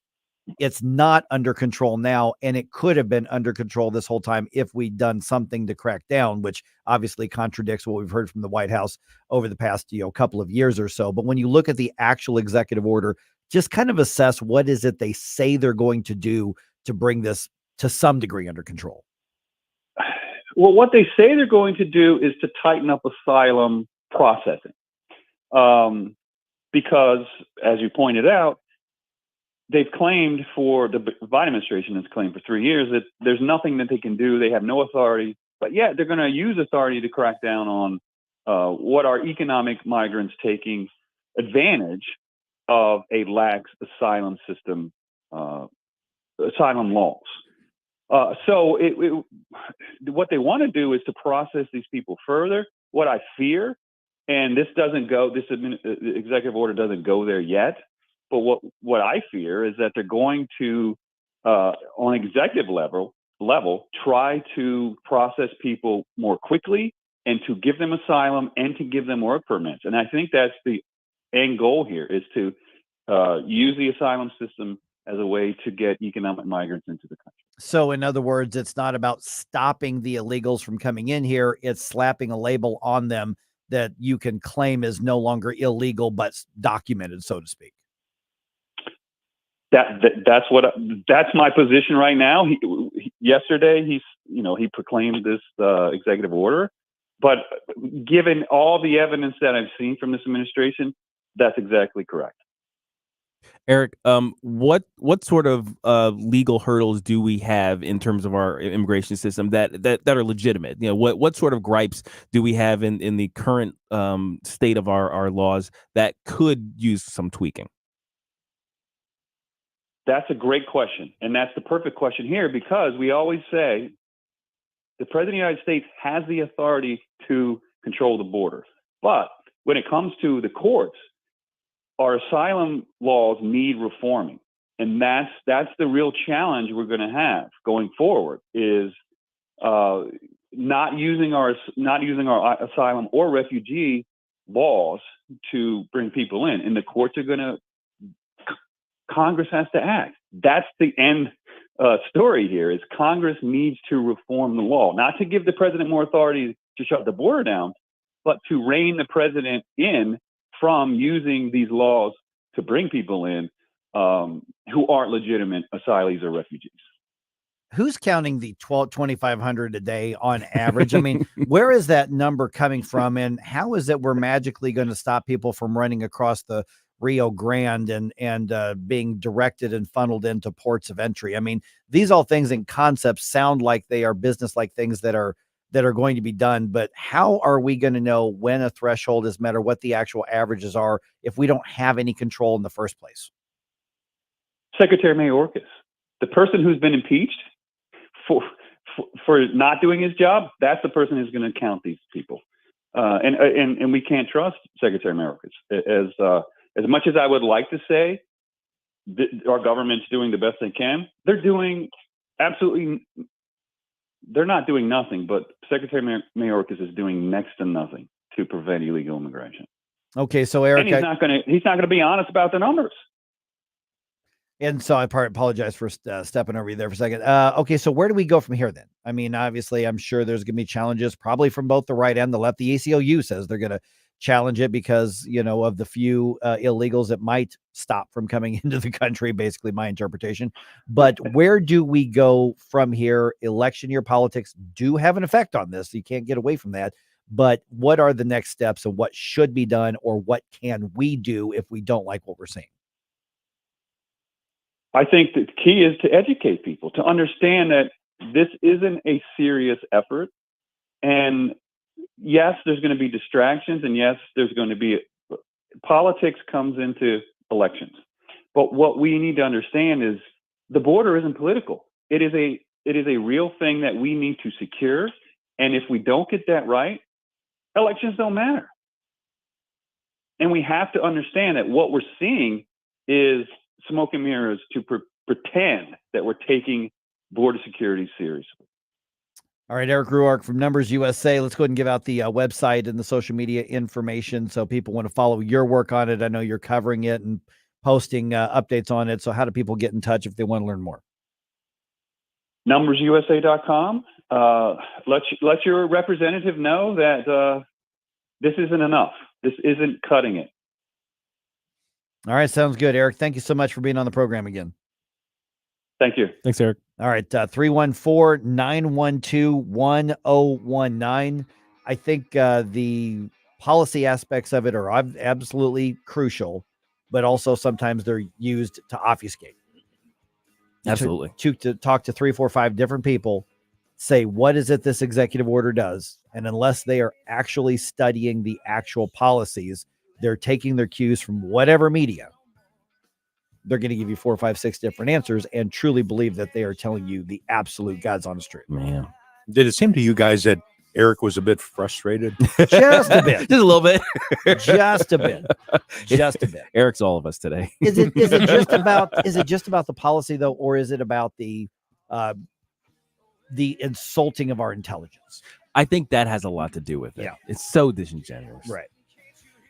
it's not under control now, and it could have been under control this whole time if we'd done something to crack down, which obviously contradicts what we've heard from the White House over the past, couple of years or so. But when you look at the actual executive order, just kind of assess what is it they say they're going to do to bring this to some degree under control.
Well, what they say they're going to do is to tighten up asylum processing. Because, as you pointed out, they've claimed the Biden administration has claimed for 3 years that there's nothing that they can do. They have no authority, but yet they're going to use authority to crack down on what are economic migrants taking advantage of a lax asylum system, asylum laws. So what they want to do is to process these people further. What I fear, and this executive order doesn't go there yet, but what I fear is that they're going to, on executive level, try to process people more quickly and to give them asylum and to give them work permits. And I think that's the end goal here, is to use the asylum system as a way to get economic migrants into the country.
So in other words, it's not about stopping the illegals from coming in here. It's slapping a label on them that you can claim is no longer illegal, but documented, so to speak.
That's my position right now. Yesterday, he proclaimed this executive order, but given all the evidence that I've seen from this administration, that's exactly correct.
Eric, what sort of legal hurdles do we have in terms of our immigration system that are legitimate? What sort of gripes do we have in the current state of our laws that could use some tweaking?
That's a great question, and that's the perfect question here, because we always say the President of the United States has the authority to control the border, but when it comes to the courts, our asylum laws need reforming, and that's the real challenge we're going to have going forward. Is not using our asylum or refugee laws to bring people in, and the courts are going to. Congress has to act. That's the end story here. Is Congress needs to reform the law, not to give the president more authority to shut the border down, but to rein the president in from using these laws to bring people in who aren't legitimate asylees or refugees.
Who's counting the 2,500 a day on average? I mean, where is that number coming from? And how is it we're magically going to stop people from running across the Rio Grande and being directed and funneled into ports of entry? I mean, these all things and concepts sound like they are business-like things that are going to be done, but how are we going to know when a threshold is met or what the actual averages are if we don't have any control in the first place?
Secretary Mayorkas, the person who's been impeached for not doing his job, that's the person who's going to count these people. And we can't trust Secretary Mayorkas. As much as I would like to say our government's doing the best they can, they're not doing nothing, but Secretary Mayorkas is doing next to nothing to prevent illegal immigration.
Okay, so Eric,
and he's not gonna be honest about the numbers.
And so I apologize for stepping over you there for a second. Okay, so where do we go from here then? I mean, obviously, I'm sure there's going to be challenges probably from both the right and the left. The ACLU says they're going to challenge it because, of the few illegals that might stop from coming into the country, basically my interpretation. But where do we go from here? Election year politics do have an effect on this. You can't get away from that. But what are the next steps and what should be done, or what can we do if we don't like what we're seeing?
I think the key is to educate people, to understand that this isn't a serious effort. And yes, there's going to be distractions, and yes, there's going to be politics comes into elections. But what we need to understand is the border isn't political. It is a real thing that we need to secure. And if we don't get that right, elections don't matter. And we have to understand that what we're seeing is smoke and mirrors to pretend that we're taking border security seriously.
All right, Eric Ruark from Numbers USA. Let's go ahead and give out the website and the social media information so people want to follow your work on it. I know you're covering it and posting updates on it. So how do people get in touch if they want to learn more?
NumbersUSA.com. Let your representative know that this isn't enough. This isn't cutting it.
All right, sounds good, Eric. Thank you so much for being on the program again.
Thank you.
Thanks, Eric.
All right, 314-912-1019. I think the policy aspects of it are absolutely crucial, but also sometimes they're used to obfuscate.
Absolutely.
To talk to 3, 4, 5 different people, say, what is it this executive order does? And unless they are actually studying the actual policies, they're taking their cues from whatever media. They're going to give you 4, 5, 6 different answers and truly believe that they are telling you the absolute God's honest truth.
Man,
did it seem to you guys that Eric was a bit frustrated?
Just a bit.
Just a little bit.
Just a bit. Just a bit.
Eric's all of us today.
Is it just about the policy though, or is it about the insulting of our intelligence?
I think that has a lot to do with it.
Yeah.
It's so disingenuous.
Right.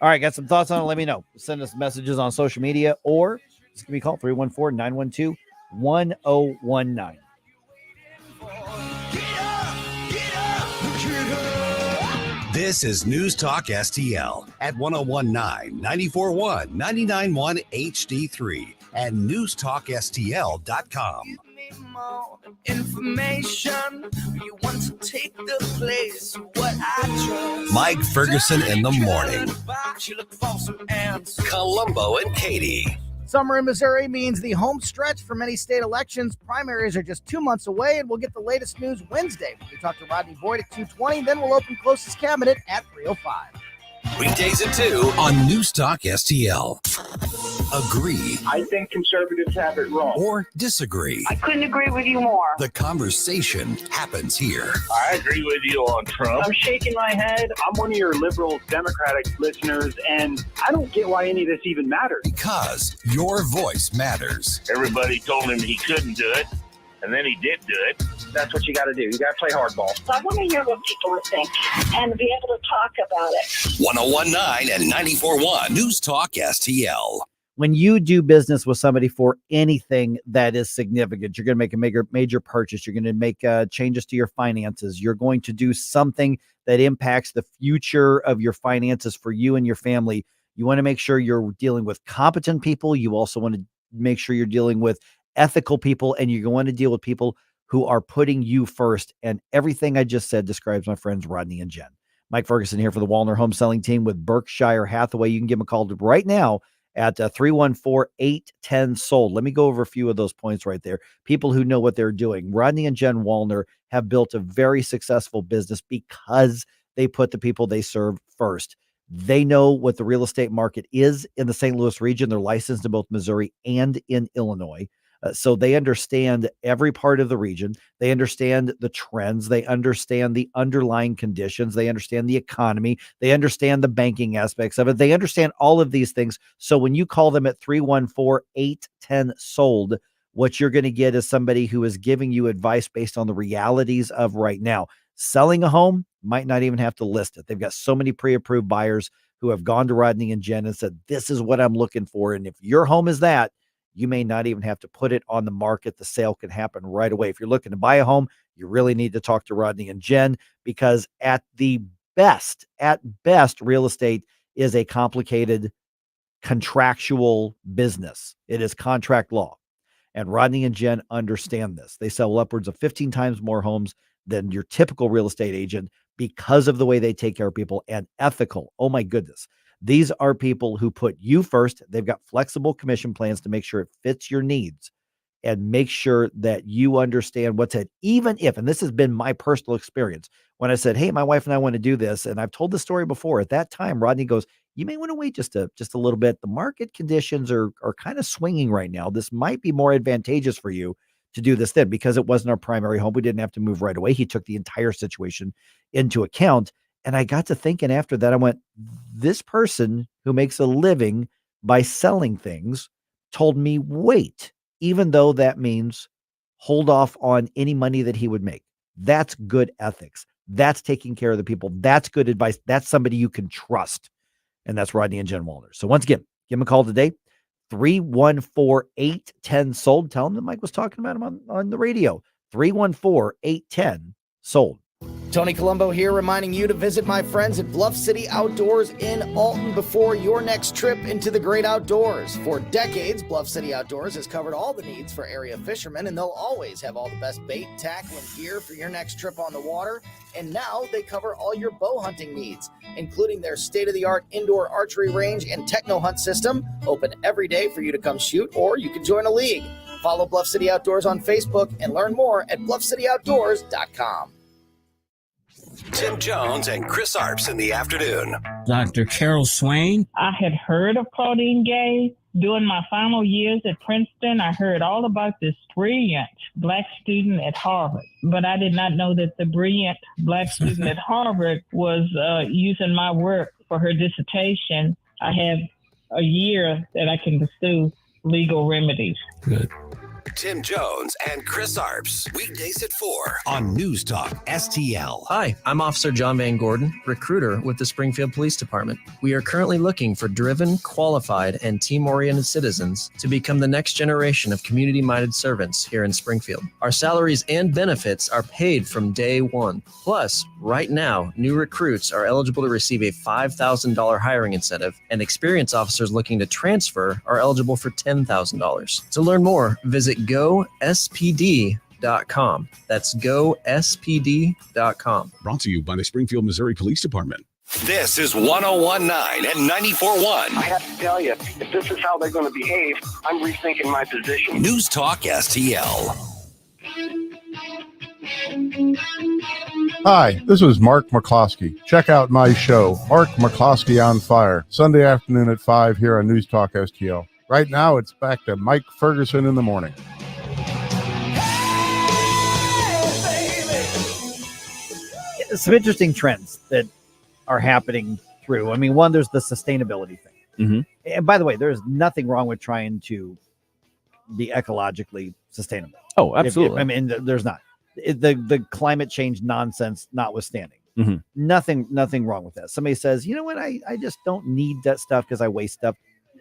All right, got some thoughts on it? Let me know. Send us messages on social media, or just give me a call, 314-912-1019.
This is News Talk STL at 1019, 94.1, 99.1 HD3, and newstalkstl.com.
Information, you want to take the place of what I trust.
Mike Ferguson in the morning. Columbo and Katie.
Summer in Missouri means the home stretch for many state elections. Primaries are just 2 months away, and we'll get the latest news Wednesday. We talk to Rodney Boyd at 2:20, then we'll open closest cabinet at 3:05.
Weekdays at 2 on Newstalk STL. Agree
I think conservatives have it wrong.
or disagree.
I couldn't agree with you more.
The conversation happens here.
I agree with you on Trump. I'm shaking my head. I'm one of your liberal Democratic listeners, and I don't get why any of this even matters.
Because your voice matters.
Everybody told him he couldn't do it, and then he did do it. That's what you got to do. You got to play hardball.
So I want to hear what people think and be able to talk about it.
101.9 and 94.1 Newstalk STL.
When you do business with somebody for anything that is significant, you're going to make a major purchase. You're going to make changes to your finances. You're going to do something that impacts the future of your finances for you and your family. You want to make sure you're dealing with competent people. You also want to make sure you're dealing with ethical people, and you're going to deal with people who are putting you first. And everything I just said describes my friends Rodney and Jen. Mike Ferguson here for the Walner Home Selling Team with Berkshire Hathaway. You can give them a call right now at 314-810-SOLD. Let me go over a few of those points right there. People who know what they're doing. Rodney and Jen Walner have built a very successful business because they put the people they serve first. They know what the real estate market is in the St. Louis region. They're licensed in both Missouri and in Illinois. So they understand every part of the region. They understand the trends. They understand the underlying conditions. They understand the economy. They understand the banking aspects of it. They understand all of these things. So when you call them at 314-810-SOLD, what you're going to get is somebody who is giving you advice based on the realities of right now. Selling a home, might not even have to list it. They've got so many pre-approved buyers who have gone to Rodney and Jen and said, this is what I'm looking for. And if your home is that, you may not even have to put it on the market. The sale can happen right away. If you're looking to buy a home, you really need to talk to Rodney and Jen, because at best, real estate is a complicated contractual business. It is contract law. And Rodney and Jen understand this. They sell upwards of 15 times more homes than your typical real estate agent because of the way they take care of people, and ethical. Oh my goodness. These are people who put you first. They've got flexible commission plans to make sure it fits your needs and make sure that you understand what's it. Even if, and this has been my personal experience, when I said, hey, my wife and I want to do this, and I've told the story before, at that time, Rodney goes, you may want to wait just a little bit. The market conditions are kind of swinging right now. This might be more advantageous for you to do this then, because it wasn't our primary home. We didn't have to move right away. He took the entire situation into account. And I got to thinking after that, I went, this person who makes a living by selling things told me wait, even though that means hold off on any money that he would make. That's good ethics. That's taking care of the people. That's good advice. That's somebody you can trust. And that's Rodney and Jen Walner. So once again, give him a call today, 314-810-SOLD. Tell him that Mike was talking about him on the radio, 314-810-SOLD.
Tony Colombo here, reminding you to visit my friends at Bluff City Outdoors in Alton before your next trip into the great outdoors. For decades, Bluff City Outdoors has covered all the needs for area fishermen, and they'll always have all the best bait, tackle, and gear for your next trip on the water. And now they cover all your bow hunting needs, including their state-of-the-art indoor archery range and techno hunt system, open every day for you to come shoot, or you can join a league. Follow Bluff City Outdoors on Facebook and learn more at bluffcityoutdoors.com.
Tim Jones and Chris Arps in the afternoon.
Dr. Carol Swain. I had heard of Claudine Gay. During my final years at Princeton, I heard all about this brilliant Black student at Harvard. But I did not know that the brilliant Black student at Harvard was using my work for her dissertation. I have a year that I can pursue legal remedies. Good.
Tim Jones and Chris Arps. Weekdays at 4 on News Talk STL.
Hi, I'm Officer John Van Gordon, recruiter with the Springfield Police Department. We are currently looking for driven, qualified, and team-oriented citizens to become the next generation of community-minded servants here in Springfield. Our salaries and benefits are paid from day one. Plus, right now, new recruits are eligible to receive a $5,000 hiring incentive, and experienced officers looking to transfer are eligible for $10,000. To learn more, visit gospd.com. That's gospd.com.
Brought to you by the Springfield, Missouri Police Department.
This is 101.9 and 94.1.
I have to tell you, if this is how they're going to behave, I'm rethinking my position.
News Talk STL.
Hi, this is Mark McCloskey. Check out my show, Mark McCloskey on Fire, Sunday afternoon at 5 here on News Talk STL. Right now, it's back to Mike Ferguson in the morning.
Some interesting trends that are happening through. I mean, one, there's the sustainability thing.
Mm-hmm.
And by the way, there's nothing wrong with trying to be ecologically sustainable.
Oh, absolutely.
I mean, there's not. The climate change nonsense notwithstanding.
Mm-hmm.
Nothing wrong with that. Somebody says, you know what, I just don't need that stuff because I waste stuff.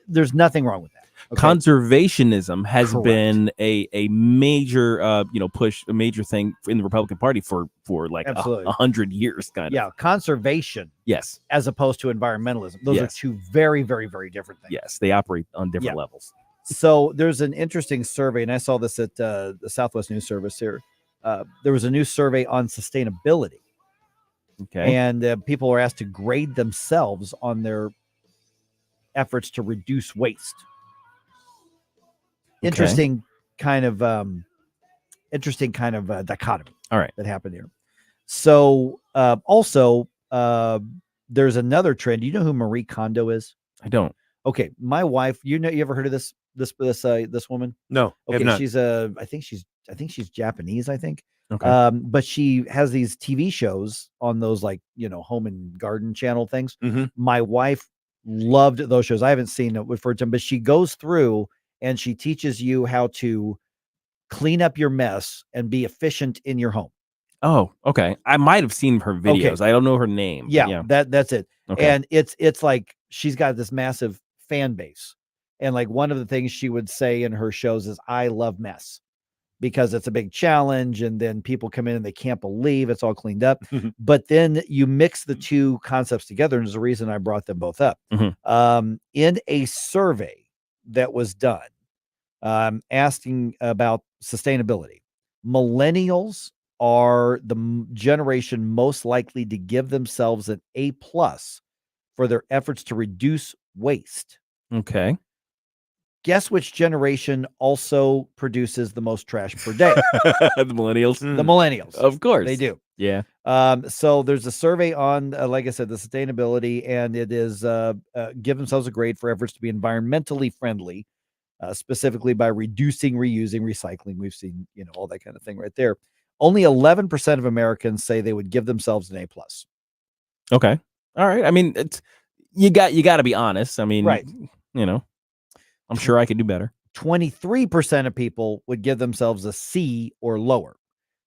There's nothing wrong with that. Okay?
Conservationism has
Correct.
been a major push, a major thing in the Republican Party for like
Absolutely.
100 years, kind of.
Yeah, conservation.
Yes.
As opposed to environmentalism. Those
Yes.
are two very, very, very different things.
Yes, they operate on different
Yeah.
levels.
So there's an interesting survey, and I saw this at the Southwest News Service here. There was a new survey on sustainability.
Okay.
And people are asked to grade themselves on their efforts to reduce waste.
Okay.
Interesting kind of dichotomy.
All right.
That happened here. So also there's another trend. Do you know who Marie Kondo is?
I don't.
Okay, my wife. You ever heard of this woman?
No. have
Okay,
not.
she's I think she's Japanese. I think.
Okay.
But she has these TV shows on those home and garden channel things.
Mhm.
My wife loved those shows. I haven't seen it for them, but she goes through and she teaches you how to clean up your mess and be efficient in your home.
Oh, okay. I might have seen her videos.
Okay.
I don't know her name. but
Yeah, that's it.
Okay.
And it's like she's got this massive fan base. And like one of the things she would say in her shows is, I love mess, because it's a big challenge. And then people come in and they can't believe it's all cleaned up. But then you mix the two concepts together. And there's a reason I brought them both up.
Mhm.
In a survey that was done, asking about sustainability, millennials are the generation most likely to give themselves an A+ for their efforts to reduce waste.
Okay.
Guess which generation also produces the most trash per day?
The millennials.
The millennials.
Of course.
They do.
Yeah.
So there's a survey on, like I said, the sustainability, and it is give themselves a grade for efforts to be environmentally friendly, specifically by reducing, reusing, recycling. We've seen, all that kind of thing right there. Only 11% of Americans say they would give themselves an A+.
Okay. All right. I mean, it's you got to be honest. I mean,
Right.
I'm sure I could do better.
23% of people would give themselves a C or lower.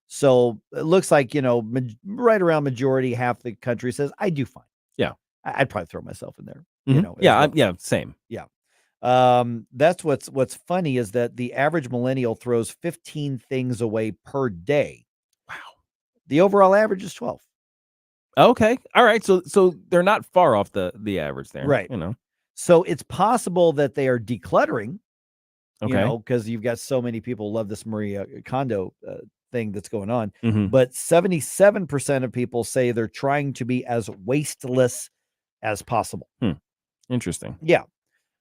So it looks like, right around majority, half the country says, I do fine.
Yeah.
I'd probably throw myself in there.
Mhm.
As
Yeah.
well.
Yeah. Same.
Yeah. That's what's funny is that the average millennial throws 15 things away per day.
Wow.
The overall average is 12.
Okay. All right. So they're not far off the average there.
Right. So it's possible that they are decluttering,
Okay.
because you've got so many people love this Marie Kondo thing that's going on.
Mhm.
But 77% of people say they're trying to be as wasteless as possible.
Interesting.
Yeah.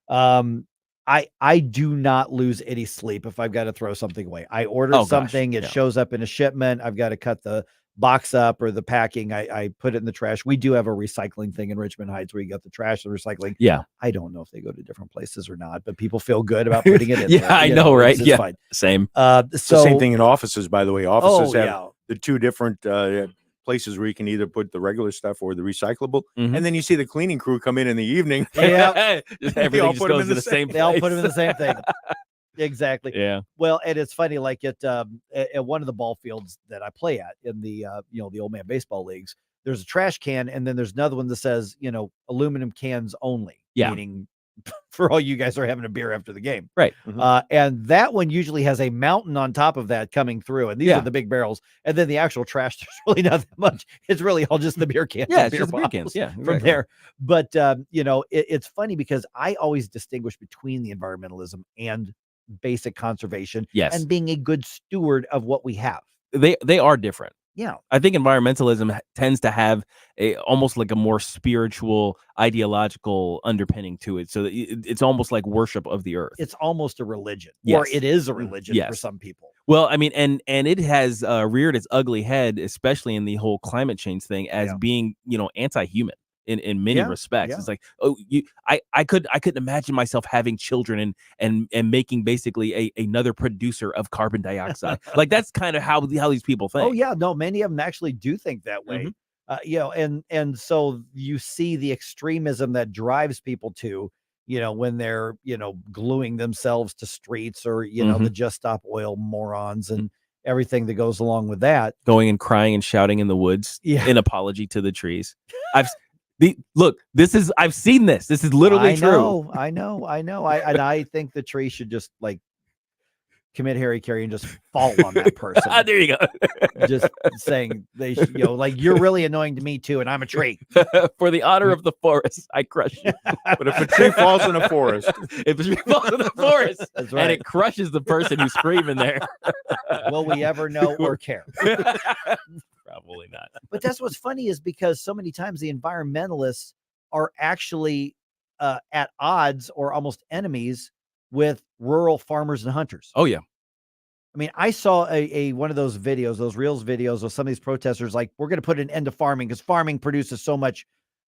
I do not lose any sleep if I've got to throw something away. I order
Oh, gosh,
something, it
yeah.
shows up in a shipment. I've got to cut the box up or the packing. I put it in the trash. We do have a recycling thing in Richmond Heights where you got the trash and recycling.
Yeah.
I don't know if they go to different places or not, but people feel good about putting it in.
Yeah,
there,
I know, right?
It's
Yeah.
fine.
Same.
It's the same thing in offices, by the way. Offices have
yeah.
the two different places where you can either put the regular stuff or the recyclable.
Mhm.
And then you see the cleaning crew come in the evening.
Yeah.
Just
They
everything
all
just
put 'em
goes
in
to
the
the same
They all put
place.
them in the same thing.
Exactly.
Yeah.
Well, and it's funny, like at one of the ball fields that I play at in the the old man baseball leagues, there's a trash can, and then there's another one that says, aluminum cans only.
Yeah.
Meaning for all you guys are having a beer after the game.
Right.
And that one usually has a mountain on top of that coming through. And these are the big barrels. And then the actual trash, there's really not that much. It's really all just the beer cans.
Yeah,
and
it's
beer
just the beer
bottles
cans. Yeah,
from
exactly.
there. But, it's funny because I always distinguish between the environmentalism and basic conservation.
Yes.
And being a good steward of what we have.
They are different.
Yeah.
I think environmentalism tends to have almost like a more spiritual, ideological underpinning to it. So it's almost like worship of the earth.
It's almost a religion.
Yes.
Or it is a religion for some people.
Well, I mean, and it has reared its ugly head, especially in the whole climate change thing, as being, anti-human in many respects.
Yeah.
It's like, I couldn't imagine myself having children and making basically another producer of carbon dioxide. Like that's kind of how these people think.
Oh yeah, no, many of them actually do think that way. And so you see the extremism that drives people to, when they're, gluing themselves to streets or, the Just Stop Oil morons and everything that goes along with that.
Going and crying and shouting in the woods in apology to the trees. I've seen this. This is literally true.
I know. I think the tree should just commit Harry Carey and just fall on that person.
There you go.
Just saying they should, you're really annoying to me too, and I'm a tree.
For the honor of the forest, I crush you.
But if a tree falls in a forest,
if a tree falls in the forest
That's right.
and it crushes the person who's screaming there,
will we ever know or care?
Probably not.
But that's what's funny is because so many times the environmentalists are actually at odds or almost enemies with rural farmers and hunters.
Oh yeah.
I mean, I saw a one of those videos, those Reels videos of some of these protesters like, we're going to put an end to farming because farming produces so much,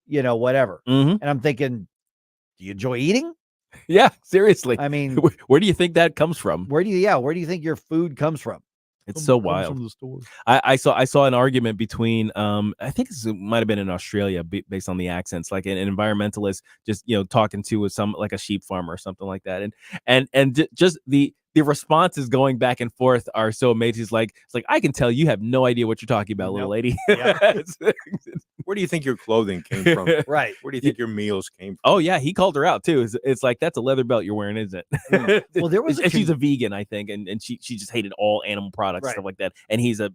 whatever. And I'm thinking, do you enjoy eating?
Yeah, seriously.
I mean,
where do you think that comes from?
Where do you think your food comes from?
It's so wild.
From the store.
I saw an argument between I think this might have been in Australia based on the accents, like an environmentalist just talking to some like a sheep farmer or something like that, and just the responses going back and forth are so amazing. It's like I can tell you have no idea what you're talking about, little lady.
Yeah. Where do you think your clothing came from?
Right.
Where do you think your meals came from?
Oh yeah, he called her out too. It's like, that's a leather belt you're wearing, isn't it?
Well, there was
and she's a vegan, I think, and she just hated all animal products and stuff like that. And he's a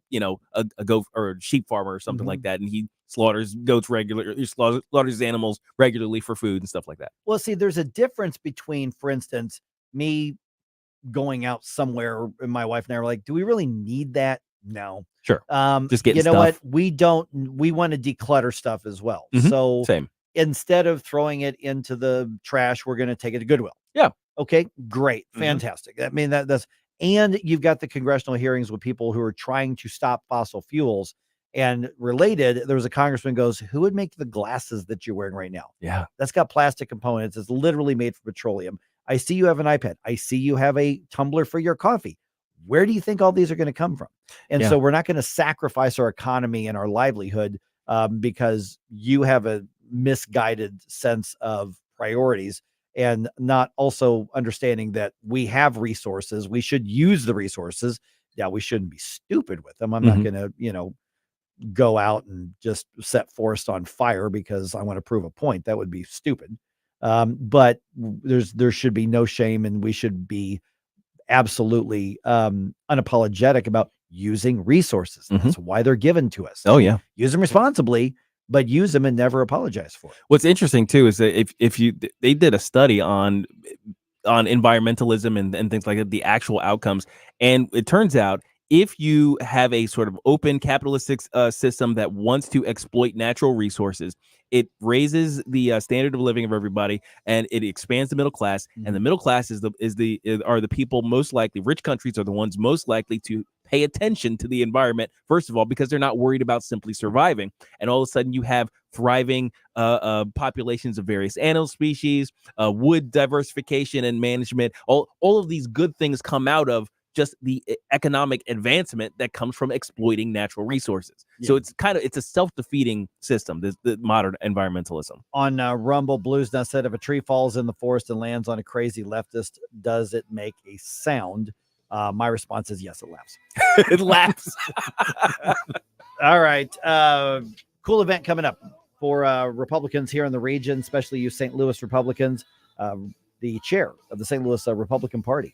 goat or a sheep farmer or something like that, and he slaughters goats regularly. He slaughters animals regularly for food and stuff like that.
Well, see, there's a difference between, for instance, me going out somewhere and my wife and I were like, do we really need that? No.
Sure. Just getting
what?
stuff.
We want to declutter stuff as well. So
same.
Instead of throwing it into the trash, we're going to take it to Goodwill.
Yeah.
Okay, great. Fantastic. I mean, that's, and you've got the congressional hearings with people who are trying to stop fossil fuels. And related, there was a congressman goes, who would make the glasses that you're wearing right now?
Yeah.
That's got plastic components. It's literally made from petroleum. I see you have an iPad. I see you have a tumbler for your coffee. Where do you think all these are going to come from? And so we're not going to sacrifice our economy and our livelihood because you have a misguided sense of priorities and not also understanding that we have resources. We should use the resources. Yeah, we shouldn't be stupid with them. I'm not going to, go out and just set forest on fire because I want to prove a point. That would be stupid. But there should be no shame, and we should be absolutely unapologetic about using resources. That's why they're given to us.
Oh yeah.
Use them responsibly, but use them and never apologize for it.
What's interesting too is that they did a study on environmentalism and things like that, the actual outcomes, and it turns out if you have a sort of open capitalistic system that wants to exploit natural resources, it raises the standard of living of everybody, and it expands the middle class. And the middle class are the people most likely. Rich countries are the ones most likely to pay attention to the environment, first of all, because they're not worried about simply surviving. And all of a sudden, you have thriving populations of various animal species, wood diversification and management. All of these good things come out of just the economic advancement that comes from exploiting natural resources. So it's a self-defeating system, the modern environmentalism.
On Rumble, Blues Nest said, if a tree falls in the forest and lands on a crazy leftist, does it make a sound? My response is yes, it laughs.
It laughs.
All right. Cool event coming up for Republicans here in the region, especially you St. Louis Republicans. The chair of the St. Louis Republican Party,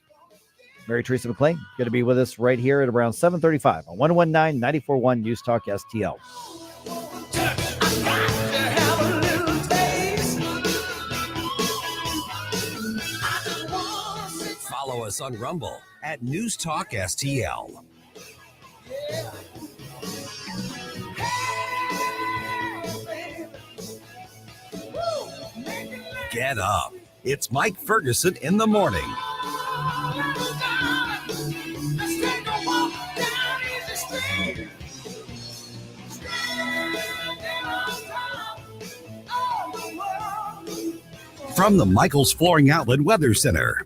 Mary Theresa McLean, going to be with us right here at around 7:35 on 119-94.1 News Talk STL.
Follow us on Rumble at News Talk STL. Get up. It's Mike Ferguson in the morning. From the Michaels Flooring Outlet Weather Center.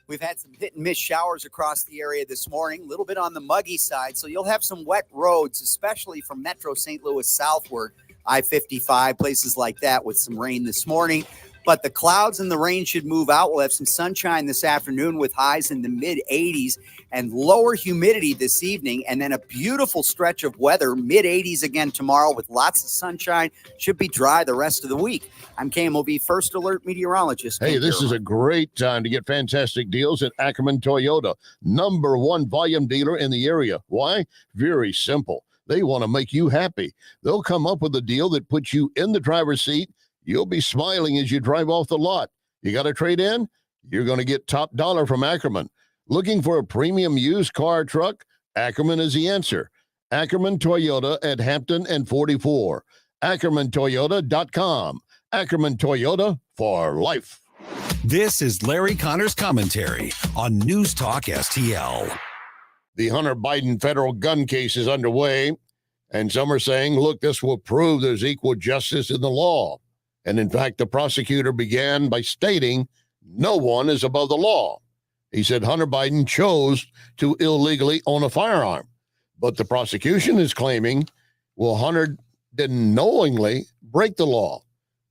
We've had some hit and miss showers across the area this morning, a little bit on the muggy side. So you'll have some wet roads, especially from Metro St. Louis southward, I-55, places like that with some rain this morning. But the clouds and the rain should move out. We'll have some sunshine this afternoon with highs in the mid-80s and lower humidity this evening. And then a beautiful stretch of weather, mid-80s again tomorrow with lots of sunshine. Should be dry the rest of the week. I'm KMOV First Alert meteorologist.
Hey, this is a great time to get fantastic deals at Ackerman Toyota, #1 volume dealer in the area. Why? Very simple. They want to make you happy. They'll come up with a deal that puts you in the driver's seat. You'll be smiling as you drive off the lot. You got to trade in? You're going to get top dollar from Ackerman. Looking for a premium used car or truck? Ackerman is the answer. Ackerman Toyota at Hampton and 44. AckermanToyota.com. Ackerman Toyota for life.
This is Larry Connor's commentary on News Talk STL.
The Hunter Biden federal gun case is underway, and some are saying, look, this will prove there's equal justice in the law. And in fact, the prosecutor began by stating no one is above the law. He said Hunter Biden chose to illegally own a firearm. But the prosecution is claiming, well, Hunter didn't knowingly break the law.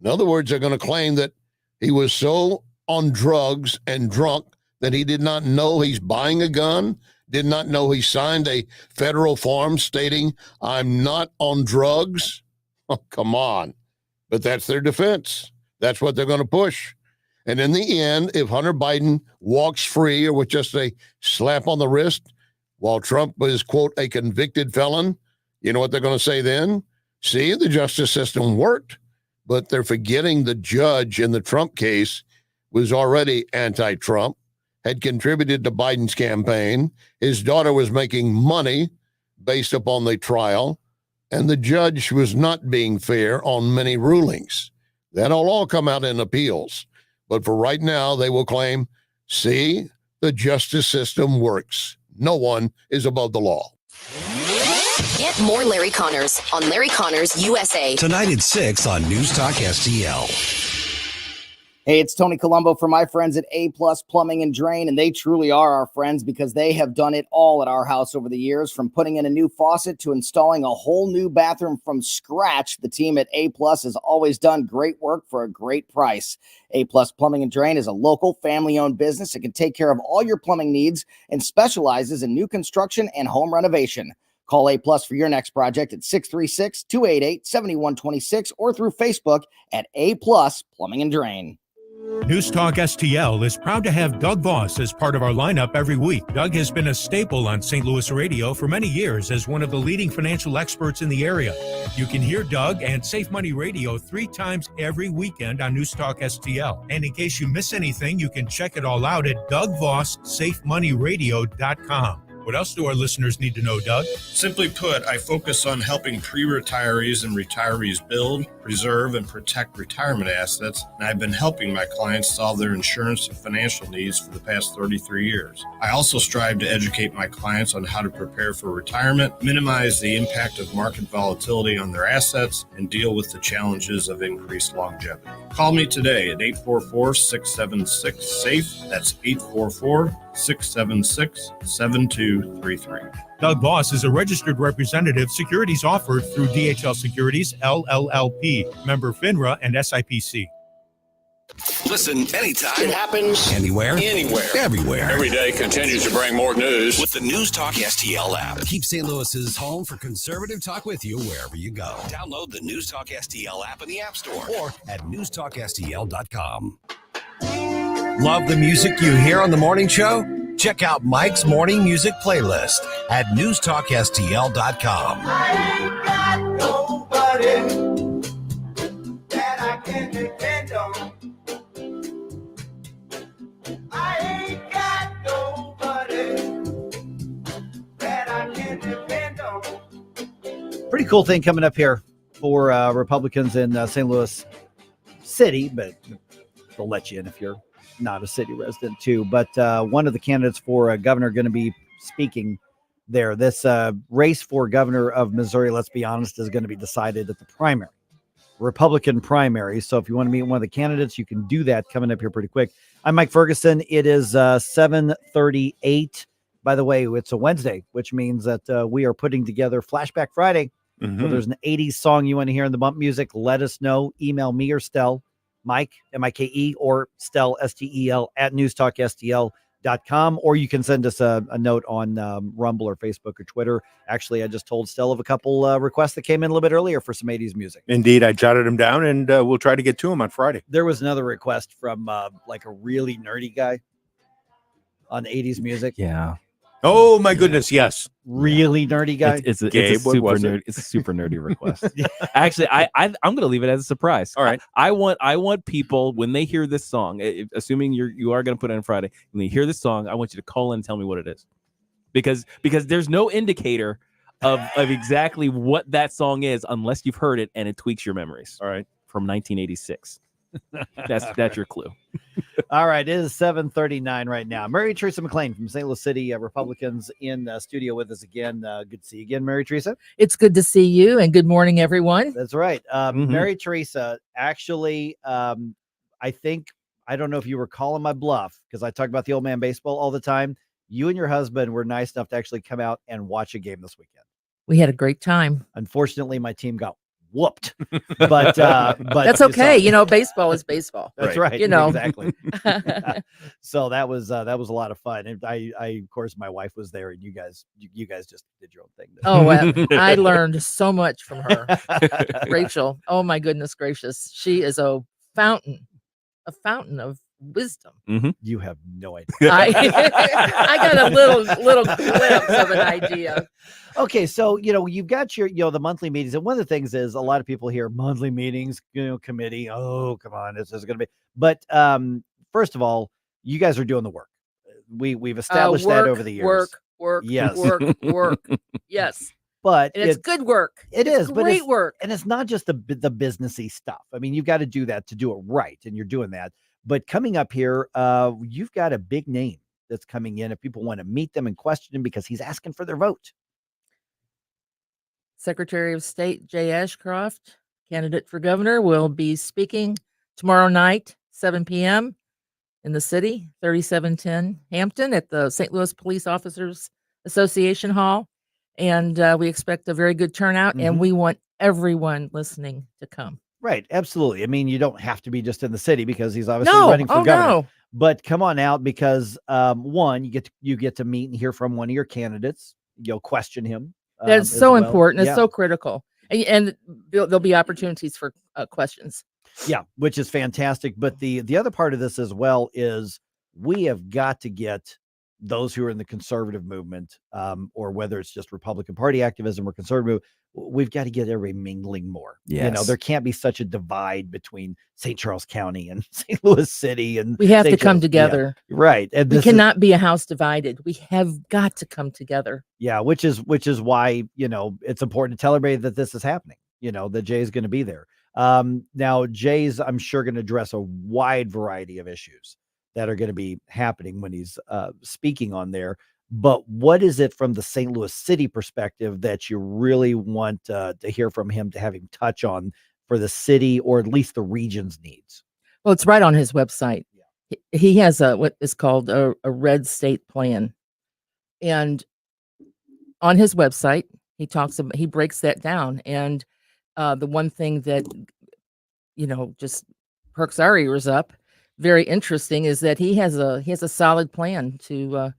In other words, they're going to claim that he was so on drugs and drunk that he did not know he's buying a gun, did not know he signed a federal form stating, I'm not on drugs. Oh, come on. But that's their defense. That's what they're going to push. And in the end, if Hunter Biden walks free or with just a slap on the wrist, while Trump is, quote, a convicted felon, you know what they're going to say then? See, the justice system worked, but they're forgetting the judge in the Trump case was already anti-Trump, had contributed to Biden's campaign. His daughter was making money based upon the trial, and the judge was not being fair on many rulings. That'll all come out in appeals. But for right now, they will claim, see, the justice system works. No one is above the law.
Get more Larry Connors on Larry Connors USA.
Tonight at 6 on News Talk STL.
Hey, it's Tony Colombo from my friends at A+ Plumbing and Drain, and they truly are our friends because they have done it all at our house over the years, from putting in a new faucet to installing a whole new bathroom from scratch. The team at A+ has always done great work for a great price. A+ Plumbing and Drain is a local family-owned business that can take care of all your plumbing needs and specializes in new construction and home renovation. Call A+ for your next project at 636-288-7126 or through Facebook at A+ Plumbing and Drain.
News Talk STL is proud to have Doug Voss as part of our lineup every week. Doug has been a staple on St. Louis radio for many years as one of the leading financial experts in the area. You can hear Doug and Safe Money Radio 3 times every weekend on News Talk STL. And in case you miss anything, you can check it all out at DougVossSafeMoneyRadio.com. What else do our listeners need to know, Doug?
Simply put, I focus on helping pre-retirees and retirees build, preserve, and protect retirement assets, and I've been helping my clients solve their insurance and financial needs for the past 33 years. I also strive to educate my clients on how to prepare for retirement, minimize the impact of market volatility on their assets, and deal with the challenges of increased longevity. Call me today at 844-676-SAFE. That's 844-676-SAFE. 676-7233.
Doug Voss is a registered representative. Securities offered through DHL Securities, LLLP, member FINRA and SIPC.
Listen anytime.
It happens
Anywhere. Everywhere.
Every day continues to bring more news.
With the News Talk STL app. Keep St. Louis's home for conservative talk with you wherever you go. Download the News Talk STL app in the App Store or at newstalkstl.com. Love the music you hear on the morning show? Check out Mike's morning music playlist at newstalkstl.com.
I ain't got nobody that I can depend on. I ain't got nobody that I can depend on.
Pretty cool thing coming up here for Republicans in St. Louis City, but they'll let you in if you're not a city resident too. But one of the candidates for governor going to be speaking there. This race for governor of Missouri, let's be honest, is going to be decided at the primary, Republican primary. So if you want to meet one of the candidates, you can do that coming up here pretty quick. I'm Mike Ferguson. It is 7:38. By the way, it's a Wednesday, which means that we are putting together Flashback Friday.
Mm-hmm.
So if there's an 80s song you want to hear in the bump music, let us know. Email me or Stel, Mike, M-I-K-E, or Stel, S-T-E-L, at newstalkstl.com, or you can send us a note on Rumble or Facebook or Twitter. Actually, I just told Stel of a couple requests that came in a little bit earlier for some 80s music.
Indeed, I jotted them down, and we'll try to get to them on Friday.
There was another request from like a really nerdy guy on 80s music.
Yeah.
Oh my goodness, yes.
Really nerdy guy.
It's a
Gabe, what
super
was it?
nerd. It's a super nerdy request. Actually, I'm going to leave it as a surprise.
All right.
I want people, when they hear this song, assuming you are going to put it on Friday, when they hear this song, I want you to call in and tell me what it is, because there's no indicator of exactly what that song is unless you've heard it and it tweaks your memories.
All right.
From 1986. That's your clue.
All right, it is 7:39 right now. Mary Theresa McLean from St. Louis City Republicans in studio with us again. Good to see you again, Mary Theresa.
It's good to see you, and good morning, everyone.
That's right. Mary Theresa, actually, I don't know if you were calling my bluff, because I talk about the old man baseball all the time. You and your husband were nice enough to actually come out and watch a game this weekend.
We had a great time.
Unfortunately, my team got whooped, but
that's okay. You know, baseball is baseball.
That's right.
You know,
exactly. So that was a lot of fun. And I of course, my wife was there, and you guys just did your own thing.
Oh, well, I learned so much from her, Rachel. Oh my goodness gracious, she is a fountain of wisdom.
Mm-hmm.
You have no idea.
I got a little glimpse of an idea.
Okay, so you've got your the monthly meetings, and one of the things is a lot of people hear monthly meetings, committee. Oh, come on, this is going to be. But first of all, you guys are doing the work. We've established that over the years.
Work.
Yes.
Work. Yes.
But
and it's good work.
It's
great work,
and it's not just the businessy stuff. I mean, you've got to do that to do it right, and you're doing that. But coming up here, you've got a big name that's coming in. If people want to meet them and question him, because he's asking for their vote.
Secretary of State Jay Ashcroft, candidate for governor, will be speaking tomorrow night, 7 p.m. in the city, 3710 Hampton at the St. Louis Police Officers Association Hall. And we expect a very good turnout, and we want everyone listening to come.
Right. Absolutely. I mean, you don't have to be just in the city, because he's obviously running for governor. No. But come on out, because one, you get to meet and hear from one of your candidates. You'll question him.
That's so important. It's so critical. And there'll be opportunities for questions.
Yeah, which is fantastic. But the other part of this as well is we have got to get those who are in the conservative movement, or whether it's just Republican Party activism or conservative, we've got to get everybody mingling more.
Yes.
There can't be such a divide between St. Charles County and St. Louis City, and
we have to come together.
Yeah, right. And
we cannot be a house divided. We have got to come together.
Yeah, which is why it's important to tell everybody that this is happening. That Jay's going to be there. Now Jay's, I'm sure, going to address a wide variety of issues that are going to be happening when he's speaking on there. But what is it from the St. Louis City perspective that you really want to hear from him, to have him touch on for the city, or at least the region's needs?
Well, it's right on his website. He has what is called a red state plan, and on his website he breaks that down. And the one thing that just perks our ears up, very interesting, is that he has a solid plan to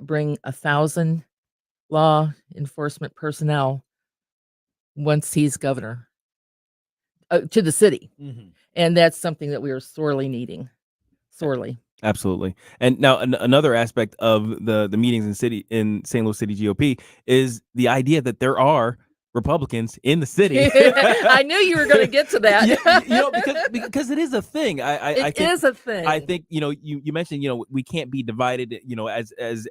bring 1,000 law enforcement personnel once he's governor to the city. And that's something that we are sorely needing. Sorely.
Absolutely. And now another aspect of the meetings in St. Louis City GOP is the idea that there are Republicans in the city.
I knew you were going to get to that.
Because it is a thing. I think,
is a thing.
I think, you mentioned, we can't be divided,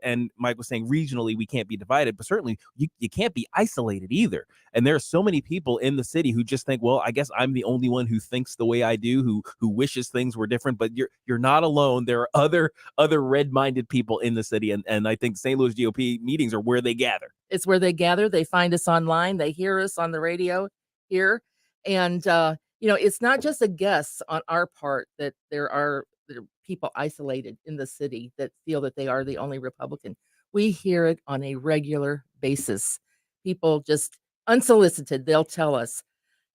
and Mike was saying regionally, we can't be divided, but certainly you can't be isolated either. And there are so many people in the city who just think, well, I guess I'm the only one who thinks the way I do, who wishes things were different, but you're not alone. There are other red-minded people in the city. And I think St. Louis GOP meetings are where they gather.
It's where they gather. They find us online. They hear us on the radio here. And, it's not just a guess on our part that there are people isolated in the city that feel that they are the only Republican. We hear it on a regular basis. People just unsolicited, they'll tell us,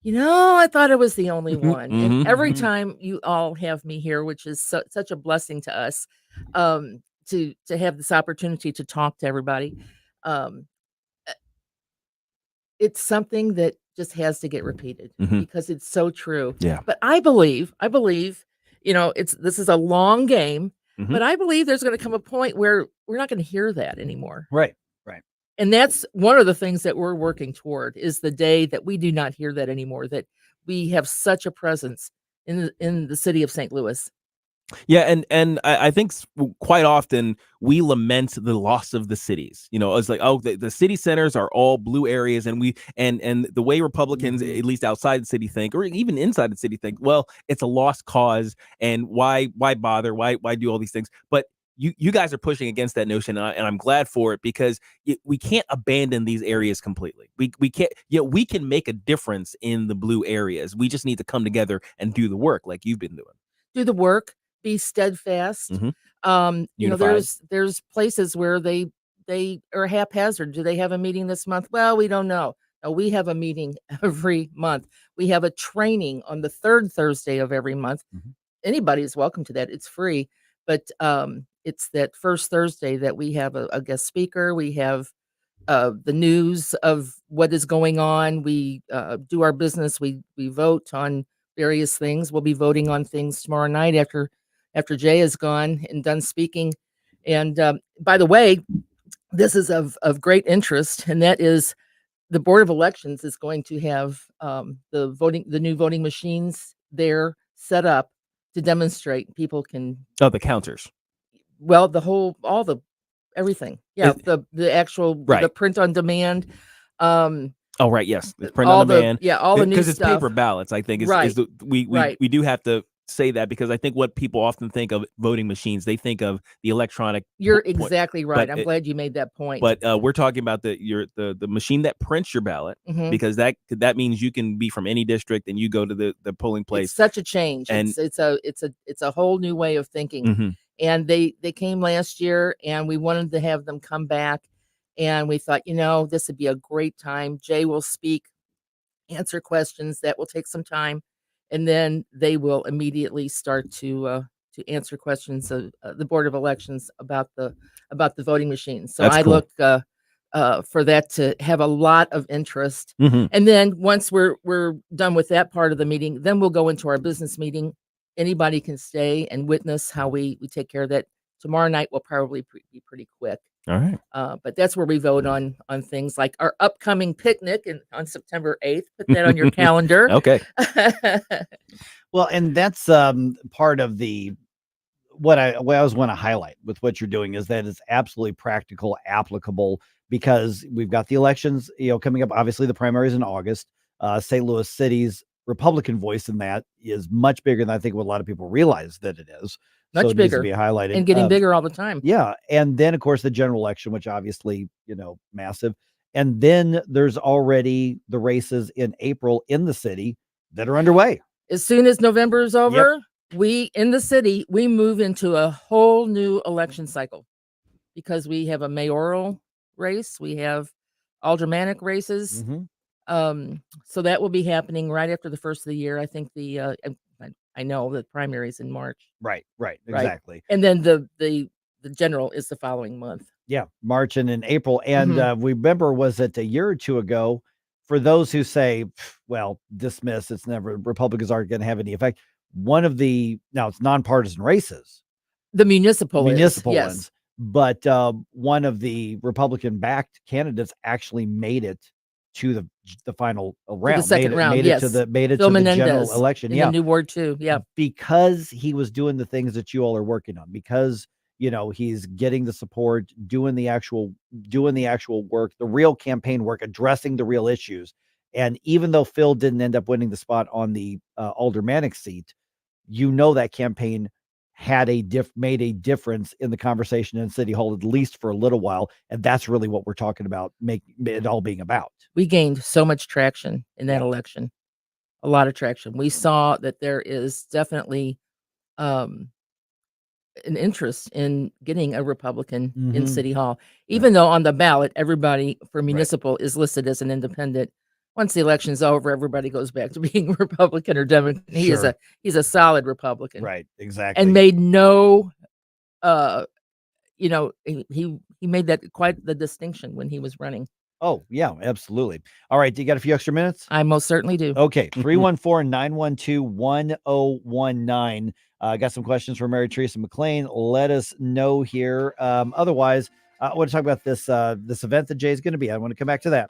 I thought I was the only one. And every time you all have me here, which is such a blessing to us, to have this opportunity to talk to everybody. It's something that just has to get repeated because it's so true.
Yeah.
But I believe, this is a long game, but I believe there's going to come a point where we're not going to hear that anymore.
Right.
And that's one of the things that we're working toward, is the day that we do not hear that anymore, that we have such a presence in the city of St. Louis.
Yeah, and I think quite often we lament the loss of the cities. It's like, oh, the city centers are all blue areas, and the way Republicans, at least outside the city, think, or even inside the city, think, well, it's a lost cause, and why bother? Why do all these things? But you guys are pushing against that notion, and I'm glad for it, because we can't abandon these areas completely. We can't. We can make a difference in the blue areas. We just need to come together and do the work like you've been doing.
Do the work. Be steadfast. There's places where they are haphazard. Do they have a meeting this month? Well, we don't know. No, we have a meeting every month. We have a training on the third Thursday of every month. Anybody is welcome to that. It's free, but it's that first Thursday that we have a guest speaker. We have the news of what is going on. We do our business. We vote on various things. We'll be voting on things tomorrow night after Jay is gone and done speaking. And by the way, this is of great interest, and that is the Board of Elections is going to have the new voting machines there set up to demonstrate. People can
the counters.
Well, everything. Yeah, the actual the print on demand.
Oh, right. Yes. It's print on demand.
All the new
stuff. Because it's paper ballots, I think. We do have to say that, because I think what people often think of voting machines, they think of the electronic.
You're exactly right. I'm glad you made that point.
But we're talking about the machine that prints your ballot, because that means you can be from any district and you go to the polling place.
It's such a change. And it's a whole new way of thinking. And they came last year, and we wanted to have them come back. And we thought, this would be a great time. Jay will speak, answer questions. That will take some time. And then they will immediately start to answer questions of the Board of Elections about the voting machines. So I look for that to have a lot of interest. And then once we're done with that part of the meeting, then we'll go into our business meeting. Anybody can stay and witness how we take care of that. Tomorrow night will probably be pretty quick.
All right.
But that's where we vote on things like our upcoming picnic on September 8th. Put that on your calendar.
Okay.
Well, and that's part of what I always want to highlight with what you're doing, is that it's absolutely practical, applicable, because we've got the elections, coming up. Obviously, the primaries in August. St. Louis City's Republican voice in that is much bigger than I think what a lot of people realize that it is.
Much bigger,
to be highlighted,
and getting bigger all the time.
Yeah, and then of course the general election, which obviously massive, and then there's already the races in April in the city that are underway.
As soon as November is over, we in the city, we move into a whole new election cycle because we have a mayoral race, we have aldermanic races. So that will be happening right after the first of the year. I think I know the primaries in March.
Right,
Right.
exactly.
And then the general is the following month.
Yeah, March and in April. And we remember, was it a year or two ago, for those who say, well, dismiss, it's never, Republicans aren't going to have any effect. One of the, now it's nonpartisan races.
The municipal
ones.
yes.
But one of the Republican-backed candidates actually made it to the final round.
The second round,
made
yes.
it to the
Phil
general
Menendez
election.
in the new Ward 2. Yeah.
Because he was doing the things that you all are working on, because he's getting the support, doing the actual work, the real campaign work, addressing the real issues. And even though Phil didn't end up winning the spot on the aldermanic seat, that campaign had made a difference in the conversation in City Hall, at least for a little while. And that's really what we're talking about, it all being about.
We gained so much traction in that election, a lot of traction. We saw that there is definitely an interest in getting a Republican in City Hall, even though on the ballot, everybody for municipal is listed as an independent. Once the election's over, everybody goes back to being Republican or Democrat. He's a solid Republican.
Right. Exactly.
And made no, he made that quite the distinction when he was running.
Oh, yeah, absolutely. All right. Do you got a few extra minutes?
I most certainly do.
Okay. 314-912-1019. I got some questions from Mary Theresa McLean. Let us know here. Otherwise, I want to talk about this event that Jay is going to be. I want to come back to that.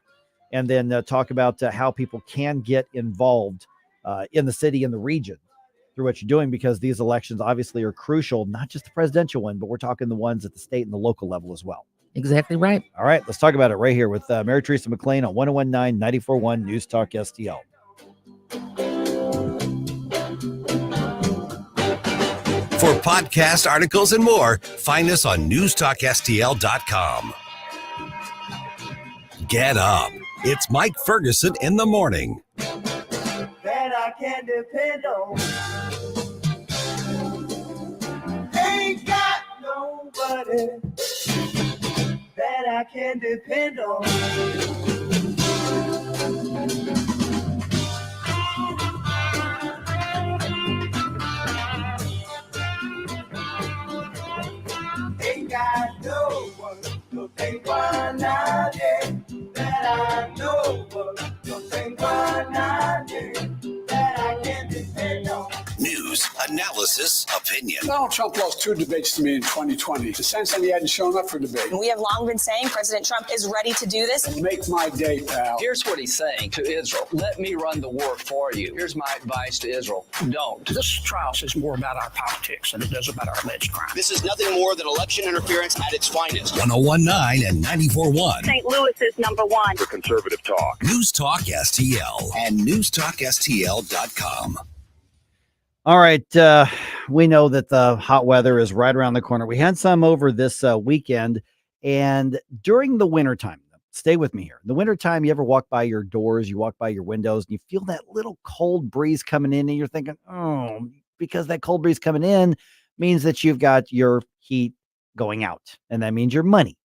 And then talk about how people can get involved in the city and the region through what you're doing, because these elections obviously are crucial, not just the presidential one, but we're talking the ones at the state and the local level as well.
Exactly right.
All right, let's talk about it right here with Mary Theresa McLean on 1019 94.1 News Talk STL.
For podcast articles and more, find us on newstalkstl.com. Get up. It's Mike Ferguson in the morning.
That I can depend on. Ain't got nobody that I can depend on. Ain't got no one to think why not yet. That I know of, don't think why not yet. That I can depend on.
News, analysis, opinion.
Donald Trump lost 2 debates to me in 2020. The sense that he hadn't shown up for debate.
We have long been saying President Trump is ready to do this.
Make my day, pal.
Here's what he's saying to Israel. Let me run the war for you. Here's my advice to Israel. Don't.
This trial says more about our politics than it does about our alleged crime.
This is nothing more than election interference at its finest.
1019 and 94.1.
St. Louis is number one.
For conservative talk. News Talk STL and newstalkstl.com.
All right. We know that the hot weather is right around the corner. We had some over this weekend, and during the wintertime, stay with me here. In the wintertime, you ever walk by your doors, you walk by your windows, and you feel that little cold breeze coming in, and you're thinking, oh, because that cold breeze coming in means that you've got your heat going out, and that means your money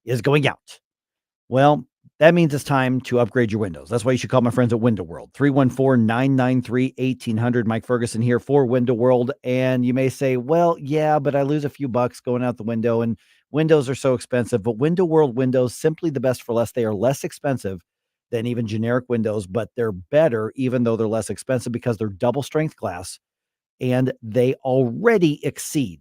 is going out. Well, that means it's time to upgrade your windows. That's why you should call my friends at Window World. 314-993-1800. Mike Ferguson here for Window World. And you may say, well, yeah, but I lose a few bucks going out the window, and windows are so expensive. But Window World windows, simply the best for less. They are less expensive than even generic windows, but they're better even though they're less expensive because they're double strength glass, and they already exceed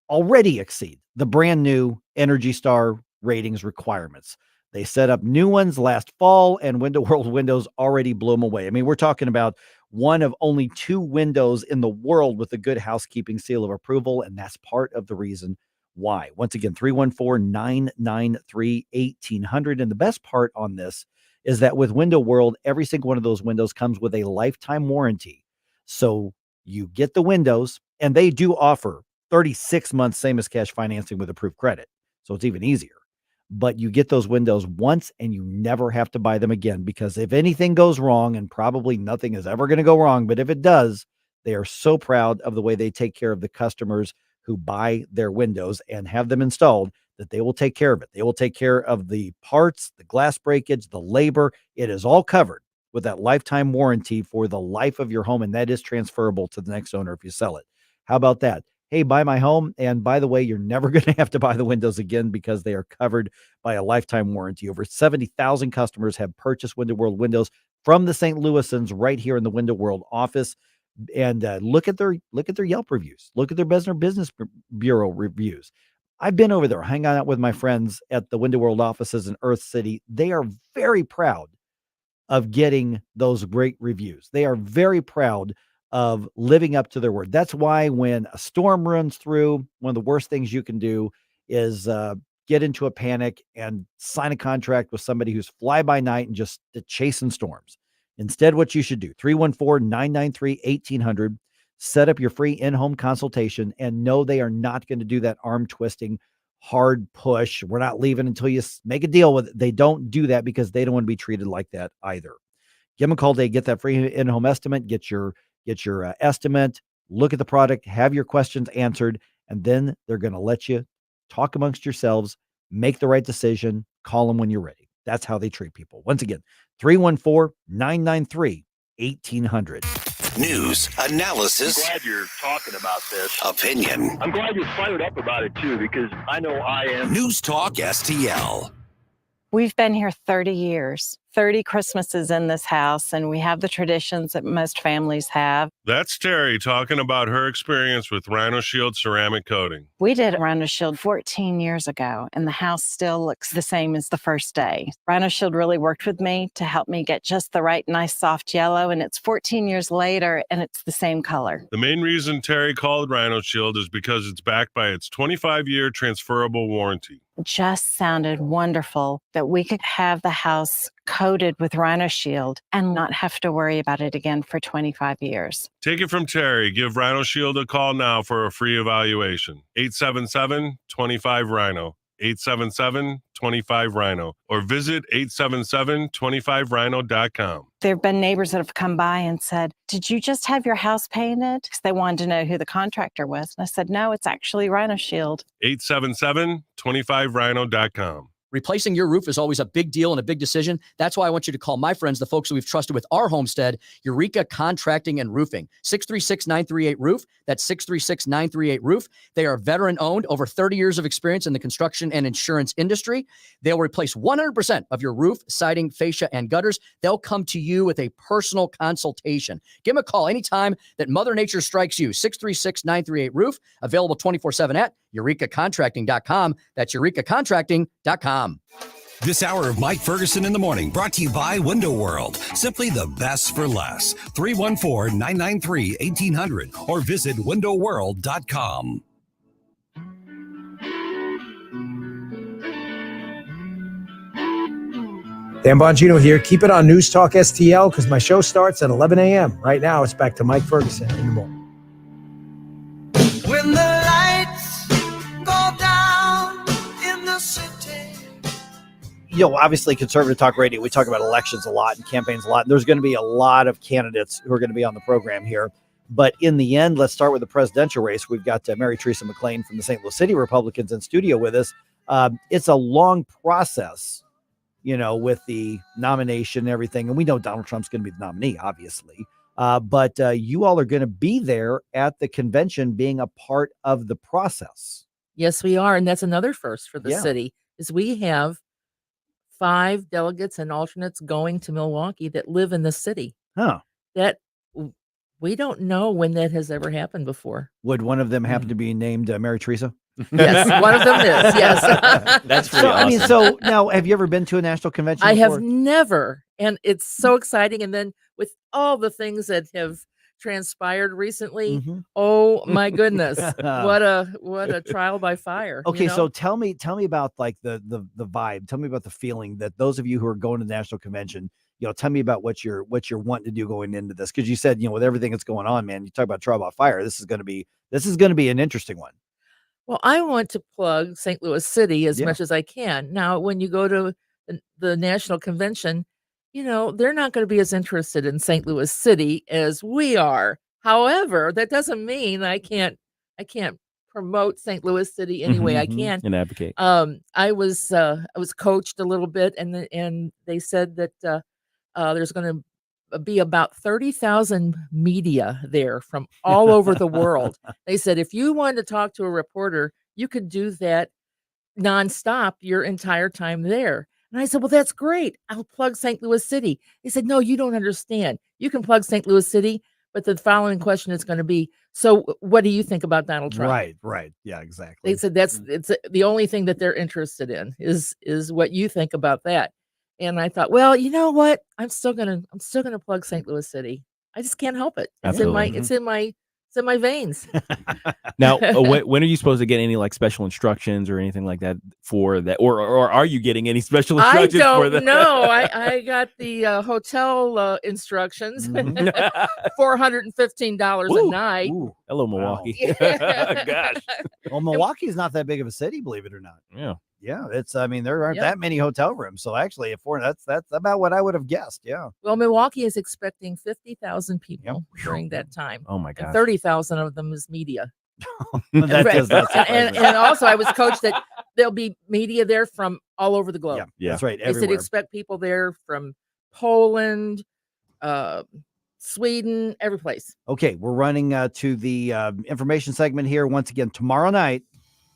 the brand new Energy Star ratings requirements. They set up new ones last fall, and Window World windows already blew them away. I mean, we're talking about one of only 2 windows in the world with a good housekeeping seal of approval, and that's part of the reason why. Once again, 314-993-1800. And the best part on this is that with Window World, every single one of those windows comes with a lifetime warranty. So you get the windows, and they do offer 36 months same as cash financing with approved credit. So it's even easier. But you get those windows once and you never have to buy them again, because if anything goes wrong, and probably nothing is ever going to go wrong, but if it does, They are so proud of the way they take care of the customers who buy their windows and have them installed, that they will take care of it. They will take care of the parts, the glass breakage, the labor. It is all covered with that lifetime warranty for the life of your home, and that is transferable to the next owner if you sell it. How about that? Hey, buy my home, and by the way, you're never going to have to buy the windows again because they are covered by a lifetime warranty. Over 70,000 customers have purchased Window World windows from the St. Louisans right here in the Window World office. And look at their Yelp reviews. Look at their business bureau reviews. I've been over there hanging out with my friends at the Window World offices in Earth City. They are very proud of getting those great reviews. They are very proud of living up to their word. That's why when a storm runs through, one of the worst things you can do is get into a panic and sign a contract with somebody who's fly by night and just chasing storms. Instead, what you should do, 314-993-1800, set up your free in-home consultation and know they are not going to do that arm twisting, hard push. We're not leaving until you make a deal with it. They don't do that because they don't want to be treated like that either. Give them a call today, get that free in-home estimate, get your estimate, look at the product, have your questions answered, and then they're going to let you talk amongst yourselves, make the right decision, call them when you're ready. That's how they treat people. Once again, 314-993-1800.
News, analysis.
I'm glad you're talking about this.
Opinion.
I'm glad you're fired up about it too, because I know I am.
News Talk STL.
We've been here 30 years, 30 Christmases in this house, and we have the traditions that most families have.
That's Terry talking about her experience with Rhino Shield ceramic coating.
We did Rhino Shield 14 years ago, and the house still looks the same as the first day. Rhino Shield really worked with me to help me get just the right, nice, soft yellow, and it's 14 years later, and it's the same color.
The main reason Terry called Rhino Shield is because it's backed by its 25-year transferable warranty.
Just sounded wonderful that we could have the house coated with Rhino Shield and not have to worry about it again for 25 years.
Take it from Terry. Give Rhino Shield a call now for a free evaluation. 877-25-RHINO. 877-25-RHINO. Or visit 877-25rhino.com.
There have been neighbors that have come by and said, "Did you just have your house painted?" Because they wanted to know who the contractor was. And I said, "No, it's actually Rhino Shield."
877-25rhino.com.
Replacing your roof is always a big deal and a big decision. That's why I want you to call my friends, the folks that we've trusted with our homestead, Eureka Contracting and Roofing. 636-938-ROOF. That's 636-938-ROOF. They are veteran-owned, over 30 years of experience in the construction and insurance industry. They'll replace 100% of your roof, siding, fascia, and gutters. They'll come to you with a personal consultation. Give them a call anytime that Mother Nature strikes you. 636-938-ROOF. Available 24/7 at eurekacontracting.com. That's eurekacontracting.com.
This hour of Mike Ferguson in the Morning brought to you by Window World. Simply the best for less. 314-993-1800 or visit windowworld.com.
Dan Bongino here. Keep it on News Talk STL because my show starts at 11 a.m. Right now, it's back to Mike Ferguson in the morning.
When the lights go down in the city.
Obviously Conservative Talk Radio, we talk about elections a lot and campaigns a lot. And there's going to be a lot of candidates who are going to be on the program here. But in the end, let's start with the presidential race. We've got Mary Theresa McLean from the St. Louis City Republicans in studio with us. It's a long process, with the nomination and everything. And we know Donald Trump's going to be the nominee, obviously. But you all are going to be there at the convention being a part of the process.
Yes, we are. And that's another first for the city is we have 5 delegates and alternates going to Milwaukee that live in the city.
Huh.
That we don't know when that has ever happened before.
Would one of them happen to be named Mary Theresa?
Yes, one of them is. Yes.
That's pretty awesome.
So now, have you ever been to a national convention
I
before?
have never. And it's so exciting. And then with all the things that have transpired recently, oh my goodness, what a trial by fire.
Okay, so tell me about like the vibe. Tell me about the feeling that those of you who are going to the national convention, tell me about what you're wanting to do going into this, because you said with everything that's going on, man, you talk about trial by fire. This is going to be an interesting one.
Well, I want to plug St. Louis City as much as I can. Now, when you go to the national convention, they're not going to be as interested in St. Louis City as we are. However, that doesn't mean I can't promote St. Louis City any way I can.
And advocate.
I was coached a little bit, and they said that there's going to be about 30,000 media there from all over the world. They said if you wanted to talk to a reporter, you could do that nonstop your entire time there. And I said, well, that's great. I'll plug St. Louis City. They said, no, you don't understand. You can plug St. Louis City, but the following question is going to be, so what do you think about Donald Trump?
Right. Yeah, exactly.
They said it's the only thing that they're interested in is what you think about that. And I thought, well, you know what? I'm still gonna plug St. Louis City. I just can't help it. It's in my veins.
Now, when are you supposed to get any like special instructions or anything like that for that, or are you getting any special instructions for that?
I don't know. I got the hotel instructions. $415 a night.
Ooh.
Hello, Milwaukee.
Gosh. Well, Milwaukee's not that big of a city, believe it or not.
Yeah,
there aren't that many hotel rooms. So actually, that's about what I would have guessed. Yeah.
Well, Milwaukee is expecting 50,000 people during that time.
Oh my God.
And 30,000 of them is media.
and
also, I was coached that there'll be media there from all over the globe.
Yeah, that's right.
They said expect people there from Poland, Sweden, every place.
Okay, we're running to the information segment here once again tomorrow night.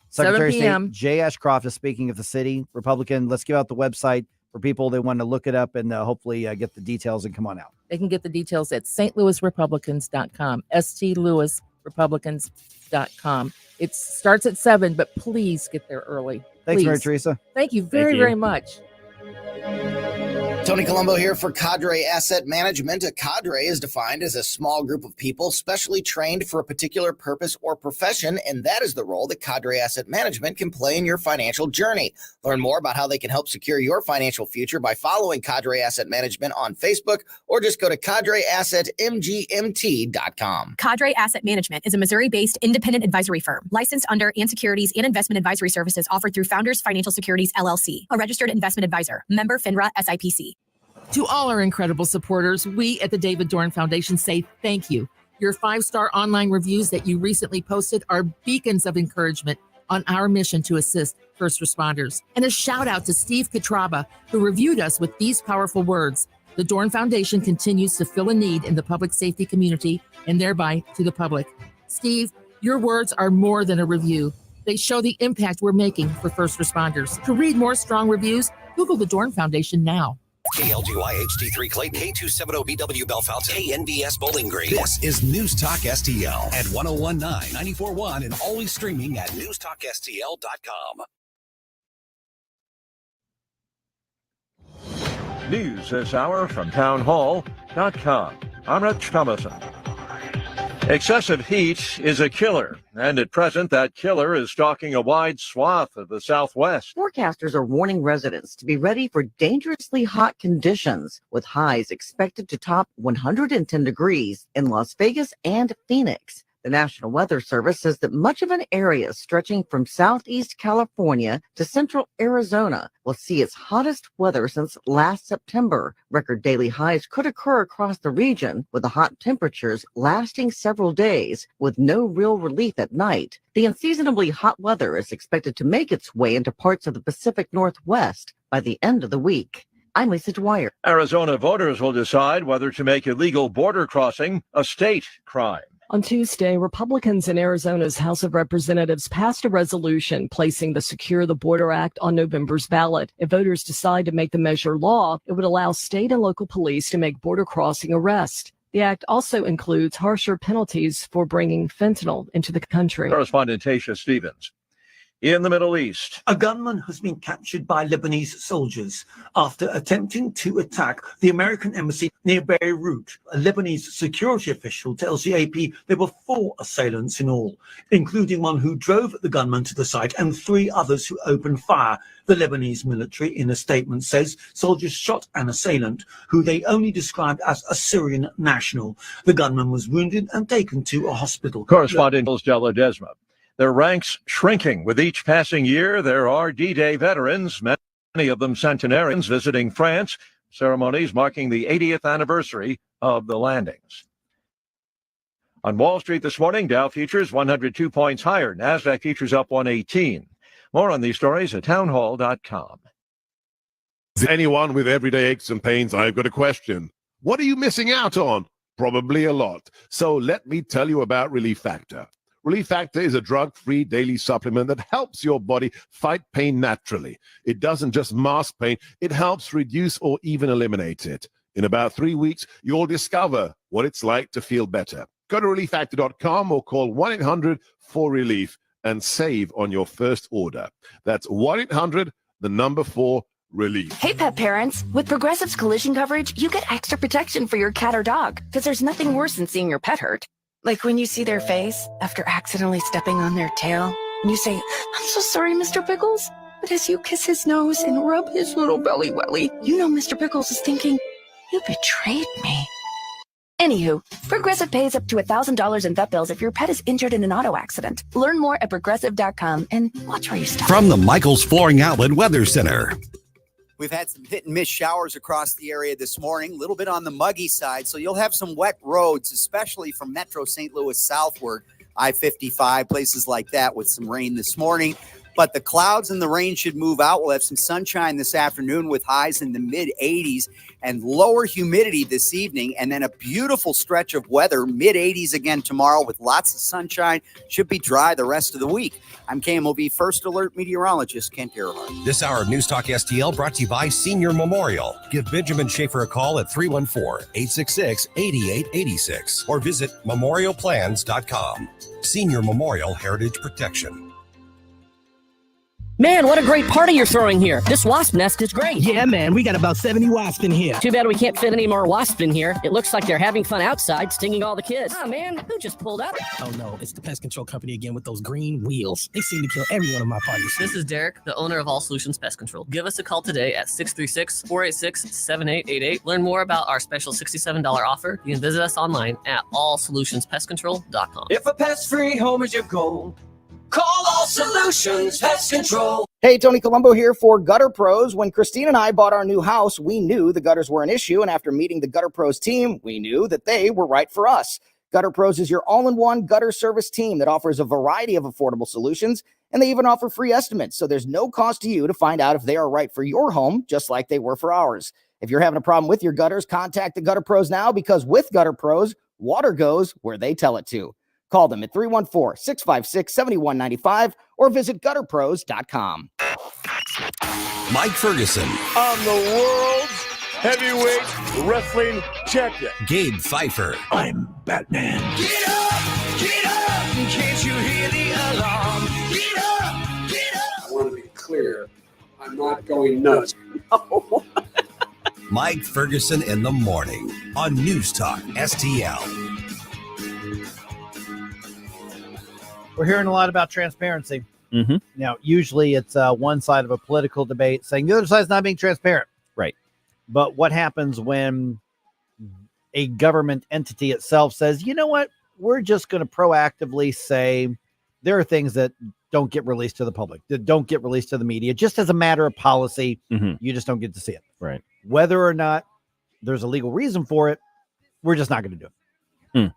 Secretary of
7 p.m.
State Jay Ashcroft is speaking of the city Republican. Let's give out the website for people that want to look it up and hopefully get the details and come on out.
They can get the details at stlouisrepublicans.com, stlouisrepublicans.com. It starts at 7, but please get there early.
Thanks,
please.
Mary Teresa.
Thank you very much.
Tony Colombo here for Cadre Asset Management. A cadre is defined as a small group of people specially trained for a particular purpose or profession, and that is the role that Cadre Asset Management can play in your financial journey. Learn more about how they can help secure your financial future by following Cadre Asset Management on Facebook, or just go to cadreassetmgmt.com.
Cadre Asset Management is a Missouri-based independent advisory firm licensed under and securities and investment advisory services offered through Founders Financial Securities, LLC, a registered investment advisor, member FINRA SIPC.
To all our incredible supporters, we at the David Dorn Foundation say thank you. Your 5-star online reviews that you recently posted are beacons of encouragement on our mission to assist first responders. And a shout out to Steve Katraba, who reviewed us with these powerful words. The Dorn Foundation continues to fill a need in the public safety community and thereby to the public. Steve, your words are more than a review. They show the impact we're making for first responders. To read more strong reviews, Google the Dorn Foundation now.
KLGY HD3 Clayton, K270BW Bellefonte, KNBS Bowling Green. This is News Talk STL at 1019, 94.1, and always streaming at newstalkstl.com.
News this hour from townhall.com. I'm Rich Thomason. Excessive heat is a killer, and at present, that killer is stalking a wide swath of the Southwest.
Forecasters are warning residents to be ready for dangerously hot conditions, with highs expected to top 110 degrees in Las Vegas and Phoenix. The National Weather Service says that much of an area stretching from southeast California to central Arizona will see its hottest weather since last September. Record daily highs could occur across the region, with the hot temperatures lasting several days, with no real relief at night. The unseasonably hot weather is expected to make its way into parts of the Pacific Northwest by the end of the week. I'm Lisa Dwyer.
Arizona voters will decide whether to make illegal border crossing a state crime.
On Tuesday, Republicans in Arizona's House of Representatives passed a resolution placing the Secure the Border Act on November's ballot. If voters decide to make the measure law, it would allow state and local police to make border crossing arrests. The act also includes harsher penalties for bringing fentanyl into the country.
Correspondent Tasha Stevens. In the Middle East,
a gunman has been captured by Lebanese soldiers after attempting to attack the American embassy near Beirut. A Lebanese security official tells the AP there were 4 assailants in all, including one who drove the gunman to the site and 3 others who opened fire. The Lebanese military, in a statement, says soldiers shot an assailant who they only described as a Syrian national. The gunman was wounded and taken to a hospital.
Correspondent Stella Desma. Their ranks shrinking with each passing year. There are D-Day veterans, many of them centenarians, visiting France, ceremonies marking the 80th anniversary of the landings. On Wall Street this morning, Dow futures 102 points higher. NASDAQ futures up 118. More on these stories at townhall.com.
Anyone with everyday aches and pains, I've got a question. What are you missing out on? Probably a lot. So let me tell you about Relief Factor. Relief Factor is a drug-free daily supplement that helps your body fight pain naturally. It doesn't just mask pain, it helps reduce or even eliminate it. In about 3 weeks, you'll discover what it's like to feel better. Go to relieffactor.com or call 1-800-4RELIEF and save on your first order. That's 1-800-4RELIEF.
Hey, pet parents. With Progressive's collision coverage, you get extra protection for your cat or dog, because there's nothing worse than seeing your pet hurt. Like when you see their face after accidentally stepping on their tail, and you say, "I'm so sorry, Mr. Pickles." But as you kiss his nose and rub his little belly welly, you know Mr. Pickles is thinking, "You betrayed me." Anywho, Progressive pays up to $1,000 in vet bills if your pet is injured in an auto accident. Learn more at progressive.com and watch where you step.
From the Michaels Flooring Outlet Weather Center.
We've had some hit and miss showers across the area this morning, a little bit on the muggy side. So you'll have some wet roads, especially from Metro St. Louis southward, I-55, places like that with some rain this morning. But the clouds and the rain should move out. We'll have some sunshine this afternoon with highs in the mid-80s and lower humidity this evening. And then a beautiful stretch of weather, mid-80s again tomorrow with lots of sunshine. Should be dry the rest of the week. I'm KMOV First Alert meteorologist Kent Gerhardt.
This hour of News Talk STL brought to you by Senior Memorial. Give Benjamin Schaefer a call at 314-866-8886 or visit memorialplans.com. Senior Memorial Heritage Protection.
Man, what a great party you're throwing here. This wasp nest is great.
Yeah, man, we got about 70 wasps in here.
Too bad we can't fit any more wasps in here. It looks like they're having fun outside, stinging all the kids. Oh, man, who just pulled up?
Oh, no, it's the pest control company again with those green wheels. They seem to kill every one of my parties.
This is Derek, the owner of All Solutions Pest Control. Give us a call today at 636-486-7888. Learn more about our special $67 offer. You can visit us online at allsolutionspestcontrol.com.
If a pest-free home is your goal, call All Solutions Pest Control.
Hey, Tony Colombo here for Gutter Pros. When Christine and I bought our new house, we knew the gutters were an issue, and after meeting the Gutter Pros team, we knew that they were right for us. Gutter Pros is your all-in-one gutter service team that offers a variety of affordable solutions, and they even offer free estimates, so there's no cost to you to find out if they are right for your home, just like they were for ours. If you're having a problem with your gutters, contact the Gutter Pros now, because with Gutter Pros, water goes where they tell it to. Call them at 314-656-7195 or visit gutterpros.com.
Mike Ferguson.
I'm the world's heavyweight wrestling champion.
Gabe Pfeiffer.
I'm Batman. Get up! Can't you hear the alarm? Get up! I want to be clear. I'm not going nuts.
Mike Ferguson in the morning on News Talk STL.
We're hearing a lot about transparency.
Mm-hmm.
Now, usually it's one side of a political debate saying the other side's not being transparent.
Right.
But what happens when a government entity itself says, you know what, we're just going to proactively say there are things that don't get released to the public, that don't get released to the media, just as a matter of policy, you just don't get to see it.
Right.
Whether or not there's a legal reason for it, we're just not going to do it.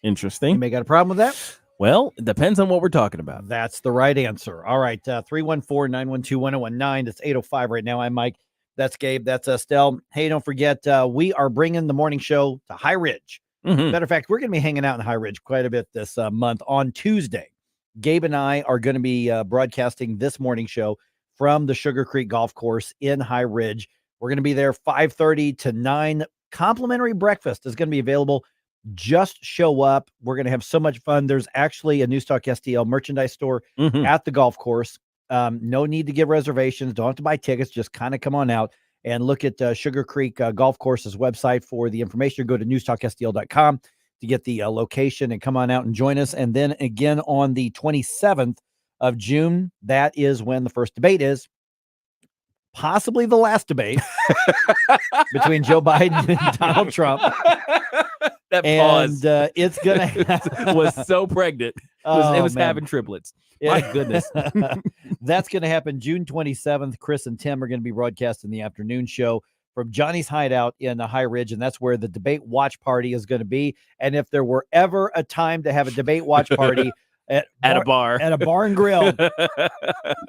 Interesting.
You may got a problem with that?
Well, it depends on what we're talking about.
That's the right answer. All right. 314-912-1019. It's 8:05 right now. I'm Mike. That's Gabe. That's Estelle. Hey, don't forget, we are bringing the morning show to High Ridge. Matter of fact, we're going to be hanging out in High Ridge quite a bit this month on Tuesday. Gabe and I are going to be broadcasting this morning show from the Sugar Creek Golf Course in High Ridge. We're going to be there 5:30 to 9. Complimentary breakfast is going to be available. Just show up. We're going to have so much fun. There's actually a News Talk STL merchandise store at the golf course. No need to get reservations. Don't have to buy tickets. Just kind of come on out and look at Sugar Creek Golf Course's website for the information. Or go to newstalkstl.com to get the location and come on out and join us. And then again on the 27th of June, that is when the first debate is. Possibly the last debate between Joe Biden and Donald Trump.
That pause.
And it's going to
was so pregnant. It was having triplets. My goodness.
That's going to happen June 27th. Chris and Tim are going to be broadcasting the afternoon show from Johnny's Hideout in High Ridge, and that's where the debate watch party is going to be. And if there were ever a time to have a debate watch party at
a bar,
at a bar and grill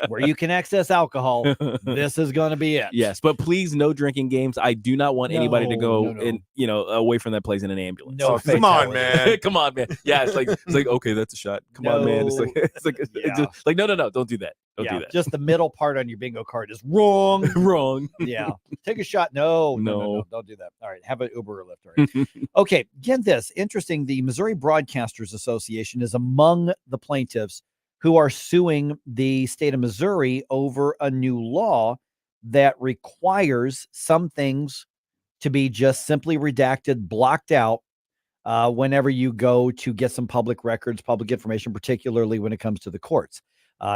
where you can access alcohol, this is going to be it.
Yes, but please, no drinking games. I do not want anybody to go
No.
in, away from that place in an ambulance.
No,
come on, man.
Come on, man. Yeah, it's like okay, that's a shot. Come on, man. It's like no, don't do that. Don't do that.
Just the middle part on your bingo card is wrong.
Wrong.
Yeah. Take a shot. No, don't do that. All right. Have an Uber or Lyft. All right. Okay. Get this. Interesting. The Missouri Broadcasters Association is among the plaintiffs who are suing the state of Missouri over a new law that requires some things to be just simply redacted, blocked out whenever you go to get some public records, public information, particularly when it comes to the courts.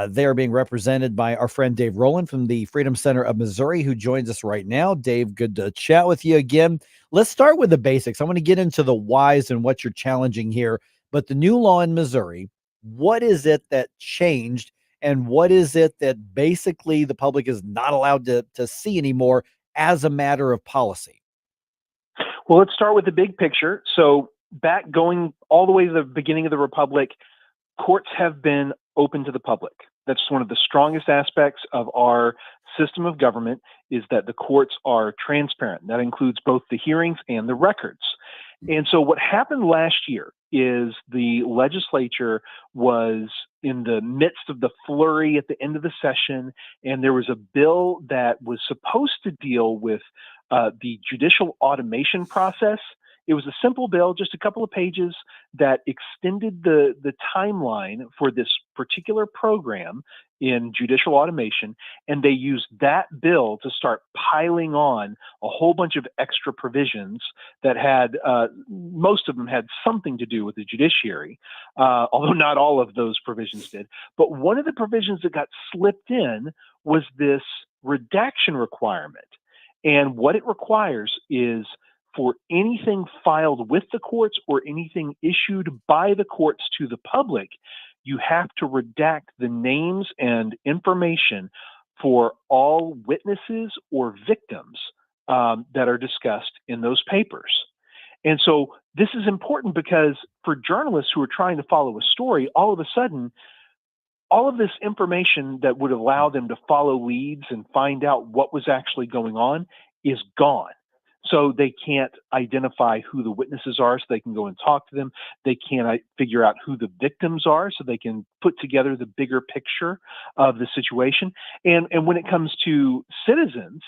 They are being represented by our friend Dave Roland from the Freedom Center of Missouri, who joins us right now. Dave, good to chat with you again. Let's start with the basics. I want to get into the whys and what you're challenging here. But the new law in Missouri, what is it that changed, and what is it that basically the public is not allowed to see anymore as a matter of policy?
Well, let's start with the big picture. So back going all the way to the beginning of the Republic, courts have been open to the public. That's one of the strongest aspects of our system of government, is that the courts are transparent. That includes both the hearings and the records. And so what happened last year is the legislature was in the midst of the flurry at the end of the session, and there was a bill that was supposed to deal with the judicial automation process. It was a simple bill, just a couple of pages, that extended the timeline for this particular program in judicial automation, and they used that bill to start piling on a whole bunch of extra provisions that had, most of them had something to do with the judiciary, although not all of those provisions did. But one of the provisions that got slipped in was this redaction requirement. And what it requires is for anything filed with the courts or anything issued by the courts to the public, you have to redact the names and information for all witnesses or victims that are discussed in those papers. And so this is important because for journalists who are trying to follow a story, all of a sudden, all of this information that would allow them to follow leads and find out what was actually going on is gone. So they can't identify who the witnesses are, so they can go and talk to them. They can't figure out who the victims are, so they can put together the bigger picture of the situation. And when it comes to citizens,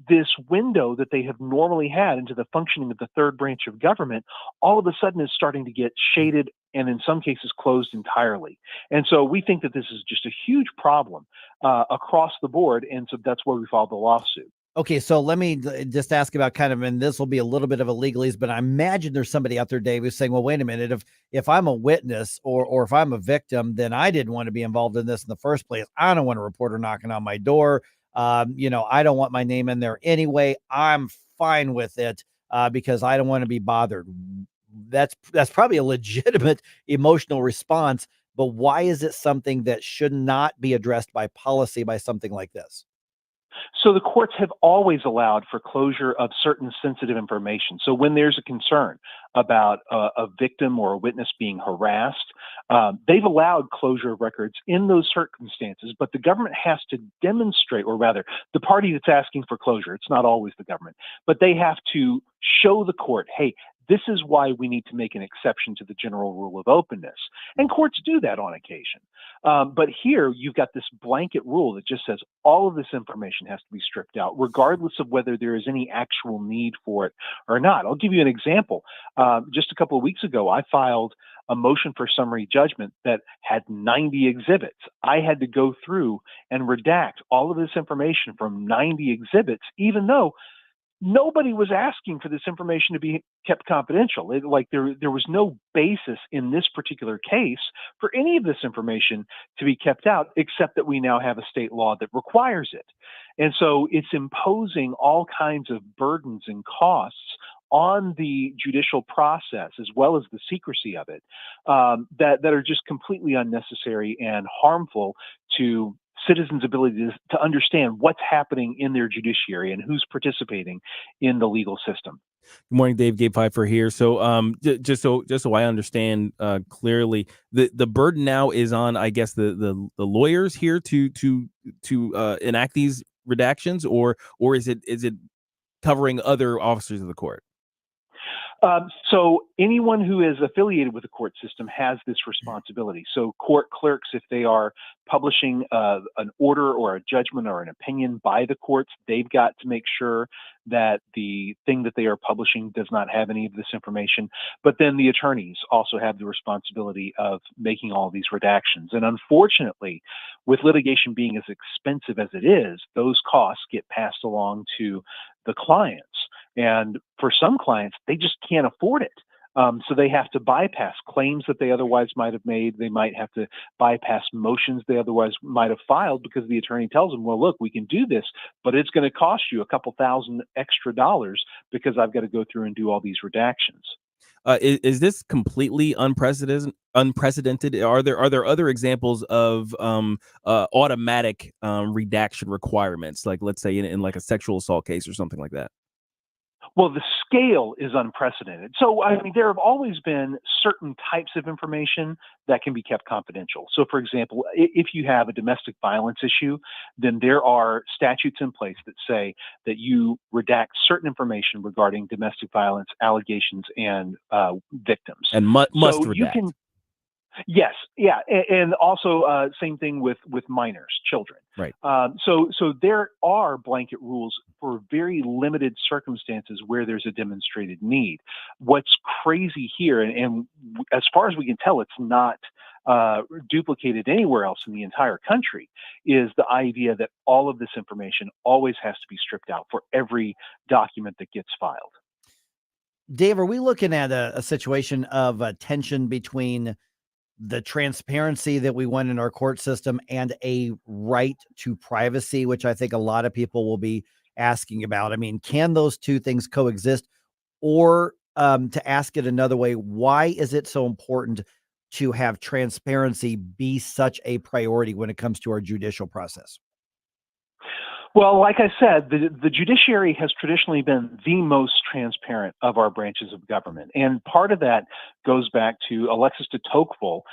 this window that they have normally had into the functioning of the third branch of government, all of a sudden is starting to get shaded and in some cases closed entirely. And so we think that this is just a huge problem across the board. And so that's why we filed the lawsuit.
Okay, so let me just ask about kind of, and this will be a little bit of a legalese, but I imagine there's somebody out there, Dave, who's saying, well, wait a minute, if I'm a witness or if I'm a victim, then I didn't want to be involved in this in the first place. I don't want a reporter knocking on my door. I don't want my name in there anyway. I'm fine with it because I don't want to be bothered. That's probably a legitimate emotional response, but why is it something that should not be addressed by policy by something like this?
So the courts have always allowed for closure of certain sensitive information. So when there's a concern about a victim or a witness being harassed, they've allowed closure of records in those circumstances, but the government has to demonstrate, or rather the party that's asking for closure, it's not always the government, but they have to show the court, hey, this is why we need to make an exception to the general rule of openness. And courts do that on occasion. But here you've got this blanket rule that just says all of this information has to be stripped out, regardless of whether there is any actual need for it or not. I'll give you an example. Just a couple of weeks ago, I filed a motion for summary judgment that had 90 exhibits. I had to go through and redact all of this information from 90 exhibits, even though nobody was asking for this information to be kept confidential. There was no basis in this particular case for any of this information to be kept out, except that we now have a state law that requires it. And so it's imposing all kinds of burdens and costs on the judicial process, as well as the secrecy of it, that are just completely unnecessary and harmful to citizens' ability to understand what's happening in their judiciary and who's participating in the legal system.
Good morning, Dave. Gabe Pfeiffer here. So, just so I understand clearly, the burden now is on, I guess, the lawyers here to enact these redactions, or is it covering other officers of the court?
So anyone who is affiliated with the court system has this responsibility. So court clerks, if they are publishing an order or a judgment or an opinion by the courts, they've got to make sure that the thing that they are publishing does not have any of this information. But then the attorneys also have the responsibility of making all these redactions. And unfortunately, with litigation being as expensive as it is, those costs get passed along to the clients. And for some clients, they just can't afford it. So they have to bypass claims that they otherwise might have made. They might have to bypass motions they otherwise might have filed because the attorney tells them, well, look, we can do this, but it's going to cost you a couple $1,000 extra because I've got to go through and do all these redactions.
Is this completely unprecedented? Are there other examples of automatic redaction requirements, like let's say in like a sexual assault case or something like that?
Well, the scale is unprecedented. So, I mean, there have always been certain types of information that can be kept confidential. So, for example, if you have a domestic violence issue, then there are statutes in place that say that you redact certain information regarding domestic violence allegations and victims.
And must
so
redact.
You can, yes, yeah, and also same thing with minors, children.
Right.
So there are blanket rules for very limited circumstances where there's a demonstrated need. What's crazy here, and as far as we can tell, it's not duplicated anywhere else in the entire country, is the idea that all of this information always has to be stripped out for every document that gets filed.
Dave, are we looking at a situation of a tension between the transparency that we want in our court system and a right to privacy, which I think a lot of people will be asking about? I mean, can those two things coexist? Or to ask it another way, why is it so important to have transparency be such a priority when it comes to our judicial process?
Well, like I said, the judiciary has traditionally been the most transparent of our branches of government. And part of that goes back to Alexis de Tocqueville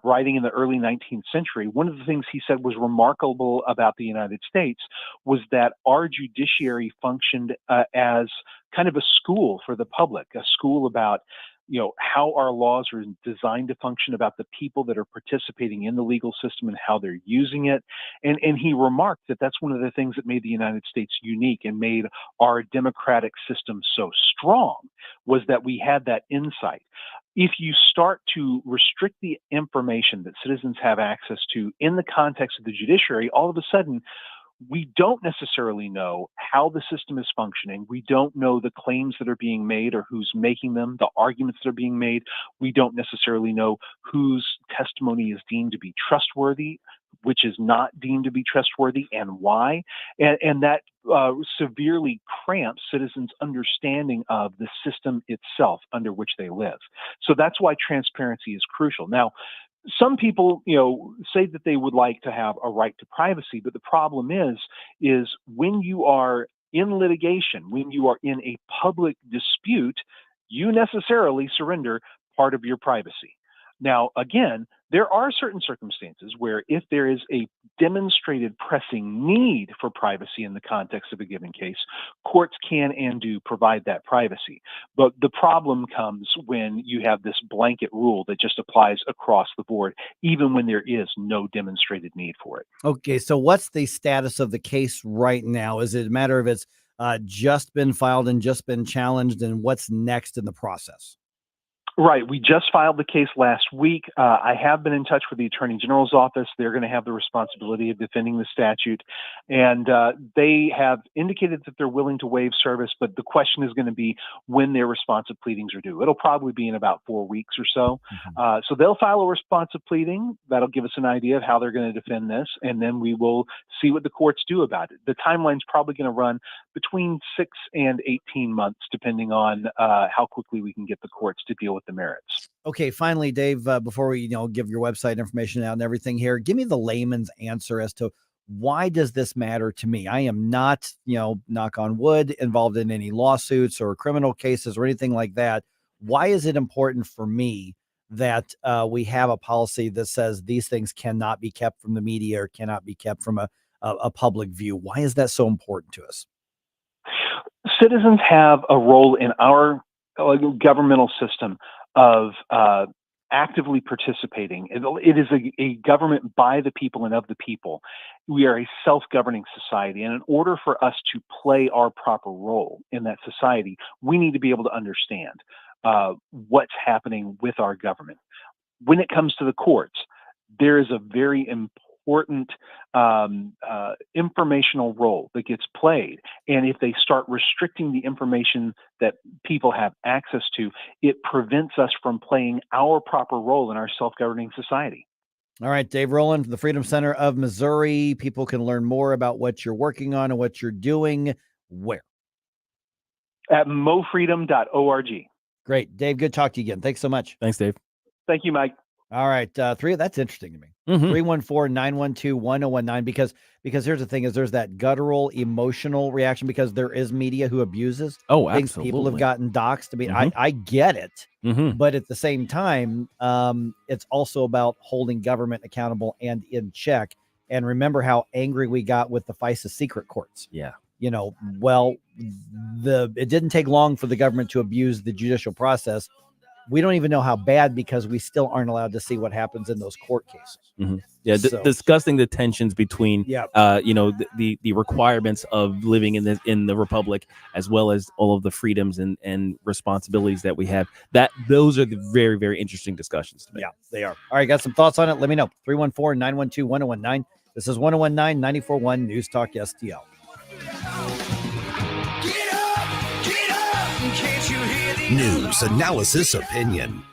writing in the early 19th century. One of the things he said was remarkable about the United States was that our judiciary functioned as kind of a school for the public, a school about how our laws are designed to function, about the people that are participating in the legal system and how they're using it. And he remarked that that's one of the things that made the United States unique and made our democratic system so strong, was that we had that insight. If you start to restrict the information that citizens have access to in the context of the judiciary, all of a sudden, we don't necessarily know how the system is functioning. We don't know the claims that are being made or who's making them, the arguments that are being made. We don't necessarily know whose testimony is deemed to be trustworthy, which is not deemed to be trustworthy, and why. And that severely cramps citizens' understanding of the system itself under which they live. So that's why transparency is crucial. Now, some people, say that they would like to have a right to privacy, but the problem is when you are in litigation, when you are in a public dispute, you necessarily surrender part of your privacy. Now, again, there are certain circumstances where if there is a demonstrated pressing need for privacy in the context of a given case, courts can and do provide that privacy. But the problem comes when you have this blanket rule that just applies across the board, even when there is no demonstrated need for it.
Okay, so what's the status of the case right now? Is it a matter of it's just been filed and just been challenged, and what's next in the process?
Right. We just filed the case last week. I have been in touch with the Attorney General's office. They're going to have the responsibility of defending the statute. And they have indicated that they're willing to waive service, but the question is going to be when their responsive pleadings are due. It'll probably be in about 4 weeks or so. So they'll file a responsive pleading. That'll give us an idea of how they're going to defend this. And then we will see what the courts do about it. The timeline's probably going to run between 6 and 18 months, depending on how quickly we can get the courts to deal with with the merits.
Okay, finally, Dave, before we give your website information out and everything here, give me the layman's answer as to why does this matter to me? I am not, knock on wood, involved in any lawsuits or criminal cases or anything like that. Why is it important for me that we have a policy that says these things cannot be kept from the media or cannot be kept from a public view? Why is that so important to us?
Citizens have a role in our governmental system of actively participating. It is a government by the people and of the people. We are a self-governing society, and in order for us to play our proper role in that society, we need to be able to understand what's happening with our government. When it comes to the courts, there is a very important informational role that gets played. And if they start restricting the information that people have access to, it prevents us from playing our proper role in our self-governing society.
All right, Dave Roland, the Freedom Center of Missouri. People can learn more about what you're working on and what you're doing. Where?
At mofreedom.org.
Great. Dave, good to talk to you again. Thanks so much.
Thanks, Dave.
Thank you, Mike.
All right. That's interesting to me. 314-912-1019, because here's the thing is there's that guttural emotional reaction because there is media who abuses.
Oh,
things.
absolutely.
People have gotten doxxed. I mean, I get it, but at the same time, it's also about holding government accountable and in check. And remember how angry we got with the FISA secret courts.
Yeah.
It didn't take long for the government to abuse the judicial process. We don't even know how bad because we still aren't allowed to see what happens in those court cases.
Yeah, discussing the tensions between, the requirements of living in the republic, as well as all of the freedoms and responsibilities that we have. Those are the very, very interesting discussions to me.
Yeah, they are. All right, got some thoughts on it? Let me know. 314-912-1019. This is 1019 94.1 News Talk STL.
News, analysis, opinion.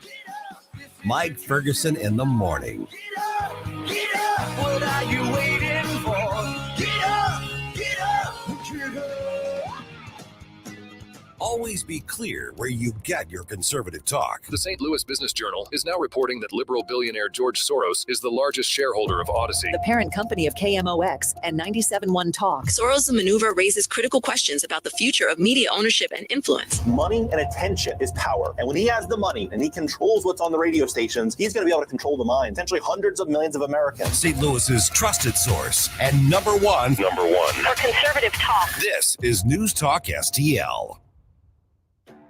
Mike Ferguson in the morning.
Get up, what are you waiting for? Get up, get up, get up.
Always be clear where you get your conservative talk.
The St. Louis Business Journal is now reporting that liberal billionaire George Soros is the largest shareholder of Odyssey,
the parent company of KMOX and 97.1 Talk. Soros' maneuver raises critical questions about the future of media ownership and influence.
Money and attention is power. And when he has the money and he controls what's on the radio stations, he's going to be able to control the minds, potentially hundreds of millions of Americans.
St. Louis's trusted source and number one
for conservative talk.
This is News Talk STL.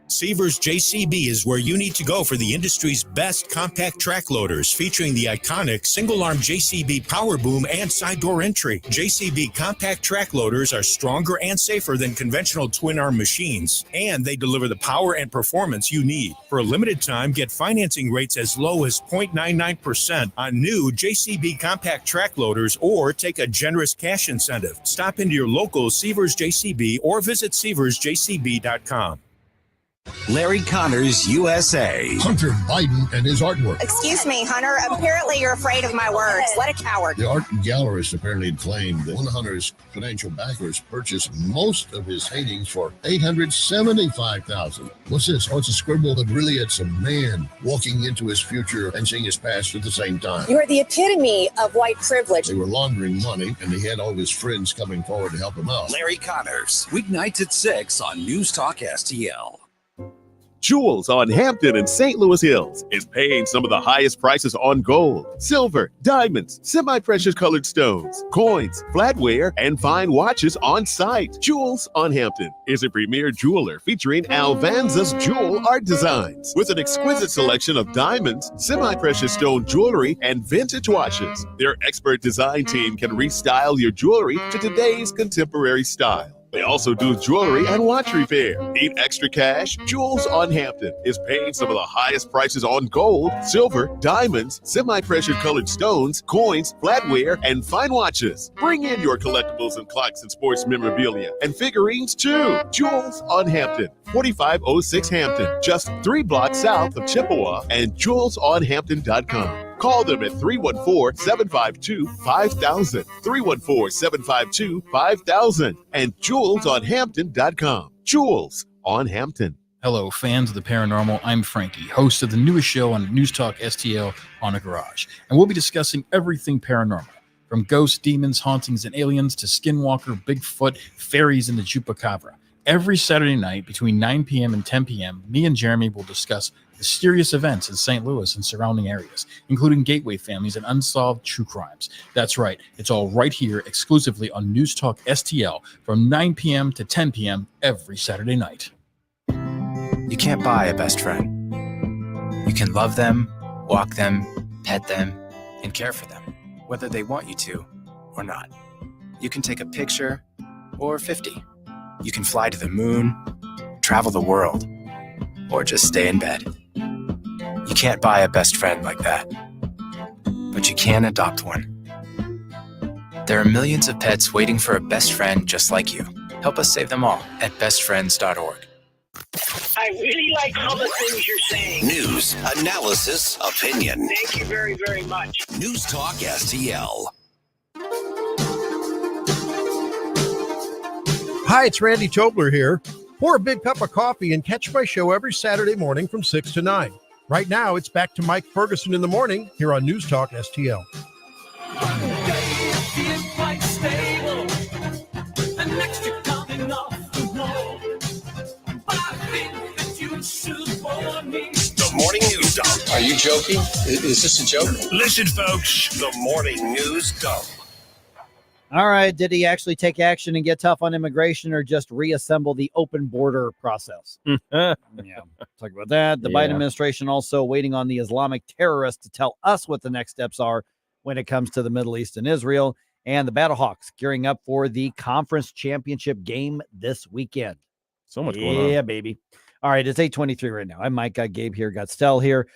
Seavers JCB is where you need to go for the industry's best compact track loaders, featuring the iconic single-arm JCB power boom and side door entry. JCB compact track loaders are stronger and safer than conventional twin-arm machines, and they deliver the power and performance you need. For a limited time, get financing rates as low as 0.99% on new JCB compact track loaders, or take a generous cash incentive. Stop into your local Seavers JCB or visit SeaversJCB.com. Larry Connors, USA.
Hunter Biden and his artwork.
Excuse me, Hunter. Apparently you're afraid of my words. What a coward.
The art gallerist apparently claimed that one of Hunter's financial backers purchased most of his paintings for $875,000. What's this? Oh, it's a scribble, but really it's a man walking into his future and seeing his past at the same time.
You are the epitome of white privilege.
They were laundering money, and he had all of his friends coming forward to help him out.
Larry Connors, weeknights at 6 on News Talk STL.
Jewels on Hampton and St. Louis Hills is paying some of the highest prices on gold, silver, diamonds, semi-precious colored stones, coins, flatware, and fine watches on site. Jewels on Hampton is a premier jeweler featuring Alvanza's jewel art designs with an exquisite selection of diamonds, semi-precious stone jewelry, and vintage watches. Their expert design team can restyle your jewelry to today's contemporary style. They also do jewelry and watch repair. Need extra cash? Jewels on Hampton is paying some of the highest prices on gold, silver, diamonds, semi-pressure colored stones, coins, flatware, and fine watches. Bring in your collectibles and clocks and sports memorabilia and figurines too. Jewels on Hampton, 4506 Hampton, just 3 blocks south of Chippewa, and jewelsonhampton.com. Call them at 314-752-5000, 314-752-5000, and jewelsonhampton.com. Jewels on Hampton.
Hello, fans of the paranormal. I'm Frankie, host of the newest show on News Talk STL on a Garage, and we'll be discussing everything paranormal, from ghosts, demons, hauntings, and aliens to Skinwalker, Bigfoot, fairies, and the Chupacabra. Every Saturday night between 9 p.m. and 10 p.m., me and Jeremy will discuss mysterious events in St. Louis and surrounding areas, including gateway families and unsolved true crimes. That's right. It's all right here exclusively on News Talk STL from 9 p.m. to 10 p.m. every Saturday night.
You can't buy a best friend. You can love them, walk them, pet them, and care for them, whether they want you to or not. You can take a picture or 50. You can fly to the moon, travel the world, or just stay in bed. You can't buy a best friend like that, but you can adopt one. There are millions of pets waiting for a best friend just like you. Help us save them all at bestfriends.org.
I really like all the things you're saying.
News, analysis, opinion.
Thank you very, very much.
News Talk STL.
Hi, it's Randy Tobler here. Pour a big cup of coffee and catch my show every Saturday morning from 6 to 9. Right now, it's back to Mike Ferguson in the morning here on News Talk STL.
The Morning News Dump.
Are you joking? Is this a joke?
Listen, folks, the Morning News Dump.
All right. Did he actually take action and get tough on immigration or just reassemble the open border process? Yeah. Talk about that. The Biden administration also waiting on the Islamic terrorists to tell us what the next steps are when it comes to the Middle East and Israel. And the Battlehawks gearing up for the conference championship game this weekend.
So much going on.
Yeah, baby. All right, it's 8:23 right now. I'm Mike, got Gabe here, got Stell here.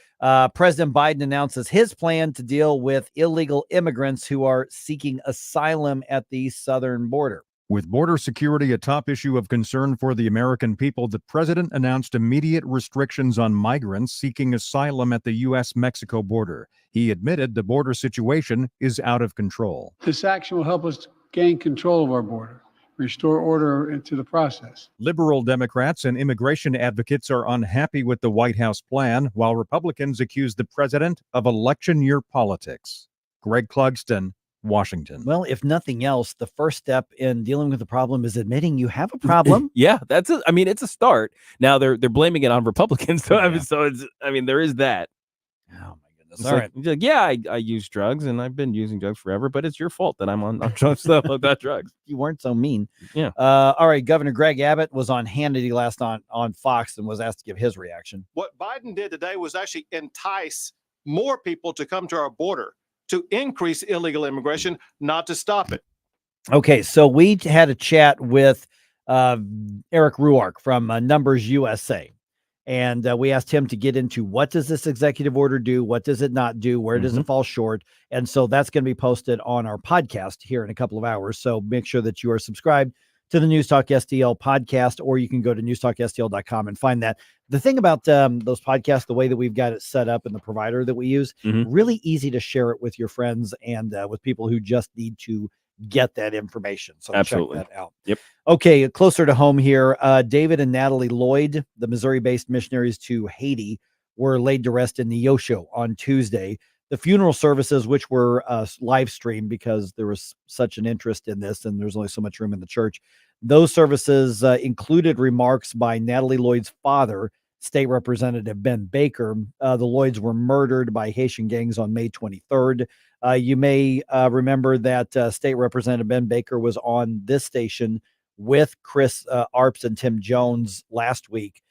President Biden announces his plan to deal with illegal immigrants who are seeking asylum at the southern border.
With border security a top issue of concern for the American people, the president announced immediate restrictions on migrants seeking asylum at the U.S.-Mexico border. He admitted the border situation is out of control.
This action will help us gain control of our border, restore order into the process.
Liberal Democrats and immigration advocates are unhappy with the White House plan, while Republicans accuse the president of election year politics. Greg Clugston, Washington.
Well, if nothing else, the first step in dealing with the problem is admitting you have a problem.
Yeah, that's it. I mean, it's a start. Now they're blaming it on Republicans. So, there is that.
Oh my goodness.
It's
All right.
like, yeah, I use drugs and I've been using drugs forever, but it's your fault that I'm on drugs. Stuff about drugs.
You weren't so mean.
Yeah.
All right. Governor Greg Abbott was on Hannity last on Fox and was asked to give his reaction.
What Biden did today was actually entice more people to come to our border, to increase illegal immigration, not to stop it.
Okay, so we had a chat with Eric Ruark from Numbers USA, and we asked him to get into what does this executive order do, what does it not do, where does it fall short, and so that's going to be posted on our podcast here in a couple of hours, so make sure that you are subscribed to the News Talk STL podcast, or you can go to newstalkstl.com and find that. The thing about those podcasts, the way that we've got it set up and the provider that we use, really easy to share it with your friends and with people who just need to get that information. So
absolutely,
check that out.
Yep.
Okay, closer to home here, David and Natalie Lloyd, the Missouri-based missionaries to Haiti, were laid to rest in Neosho on Tuesday. The funeral services, which were live streamed because there was such an interest in this and there's only so much room in the church, those services included remarks by Natalie Lloyd's father, State Representative Ben Baker. The Lloyds were murdered by Haitian gangs on May 23rd. You may remember that State Representative Ben Baker was on this station with Chris Arps and Tim Jones last week.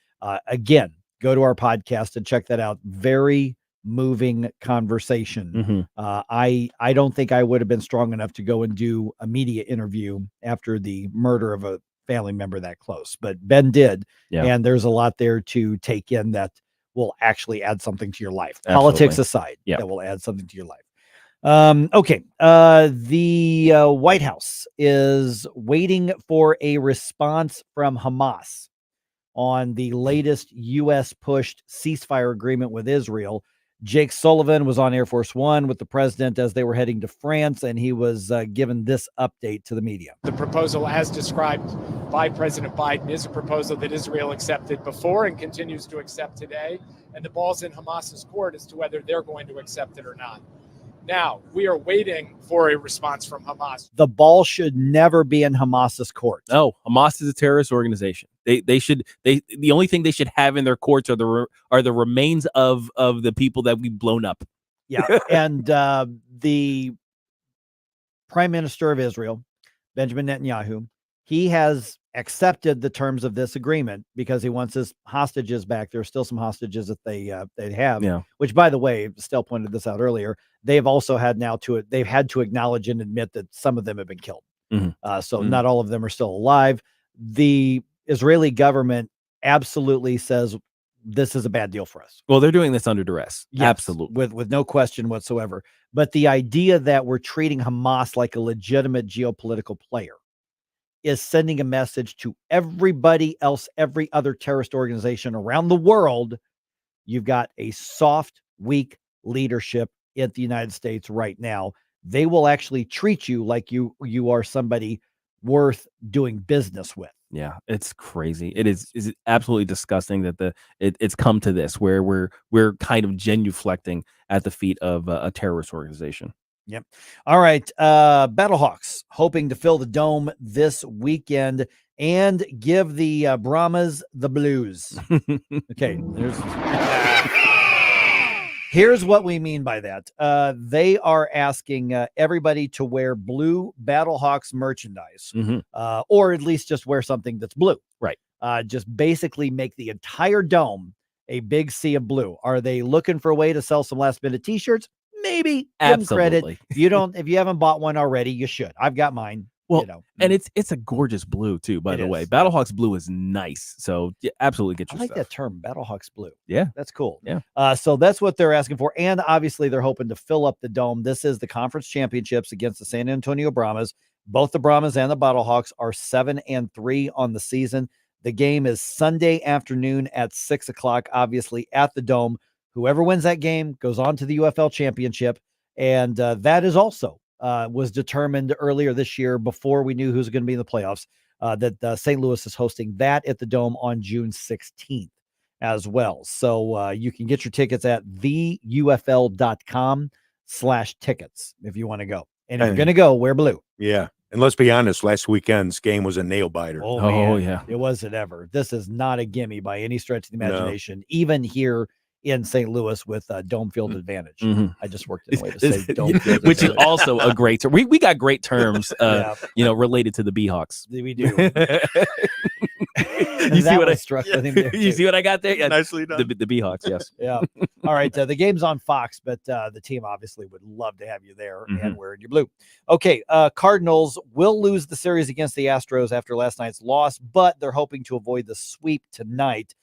Again, go to our podcast and check that out. Very moving conversation. I don't think I would have been strong enough to go and do a media interview after the murder of a family member that close, but Ben did.
Yeah.
And there's a lot there to take in that will actually add something to your life.
Absolutely.
Politics aside,
Yeah.
that will add something to your life. Okay. The White House is waiting for a response from Hamas on the latest U.S. pushed ceasefire agreement with Israel. Jake Sullivan was on Air Force One with the president as they were heading to France, and he was given this update to the media.
The proposal as described by President Biden is a proposal that Israel accepted before and continues to accept today, and the ball's in Hamas's court as to whether they're going to accept it or not. Now, we are waiting for a response from Hamas.
The ball should never be in Hamas's court.
No, Hamas is a terrorist organization. The only thing they should have in their courts are the remains of the people that we've blown up.
Yeah, and the Prime Minister of Israel, Benjamin Netanyahu, he has accepted the terms of this agreement because he wants his hostages back. There are still some hostages that they have, which, by the way, Stell pointed this out earlier. They've also had they've had to acknowledge and admit that some of them have been killed. So not all of them are still alive. The Israeli government absolutely says this is a bad deal for us.
Well, they're doing this under duress.
Yes,
Absolutely.
with no question whatsoever. But the idea that we're treating Hamas like a legitimate geopolitical player is sending a message to everybody else, every other terrorist organization around the world. You've got a soft, weak leadership in the United States right now. They will actually treat you like you are somebody worth doing business with.
Yeah, it's crazy. It is absolutely disgusting that it's come to this where we're kind of genuflecting at the feet of a terrorist organization.
Yep. All right. Battlehawks hoping to fill the dome this weekend and give the Brahmas the blues. Okay. Here's what we mean by that. They are asking everybody to wear blue Battlehawks merchandise, or at least just wear something that's blue.
Right.
Just basically make the entire dome a big sea of blue. Are they looking for a way to sell some last minute t-shirts? Maybe.
Absolutely.
If you haven't bought one already, you should. I've got mine.
Well, and it's a gorgeous blue too, by the way. Battlehawks blue is nice. So yeah, absolutely get your
I like
stuff.
that term, Battlehawks blue.
Yeah.
That's cool.
Yeah.
So that's what they're asking for. And obviously they're hoping to fill up the dome. This is the conference championships against the San Antonio Brahmas. Both the Brahmas and the Battlehawks are 7-3 on the season. The game is Sunday afternoon at 6:00, obviously at the dome. Whoever wins that game goes on to the UFL championship. And that is also was determined earlier this year before we knew who's going to be in the playoffs, that St. Louis is hosting that at the Dome on June 16th as well. So you can get your tickets at theufl.com/tickets if you want to go. And if you're going to go, wear blue.
Yeah. And let's be honest, last weekend's game was a nail biter.
Oh, man. Yeah. It wasn't ever. This is not a gimme by any stretch of the imagination, even here in St. Louis with dome field advantage. I just worked in a way to say dome field
which
advantage.
is also a great term. We got great terms, related to the Beehawks.
We do.
You see what I
struck with him there?
You see what I got there? Yeah,
nicely done.
The Beehawks, yes.
Yeah. All right. The game's on Fox, but the team obviously would love to have you there and wearing your blue. Okay. Cardinals will lose the series against the Astros after last night's loss, but they're hoping to avoid the sweep tonight.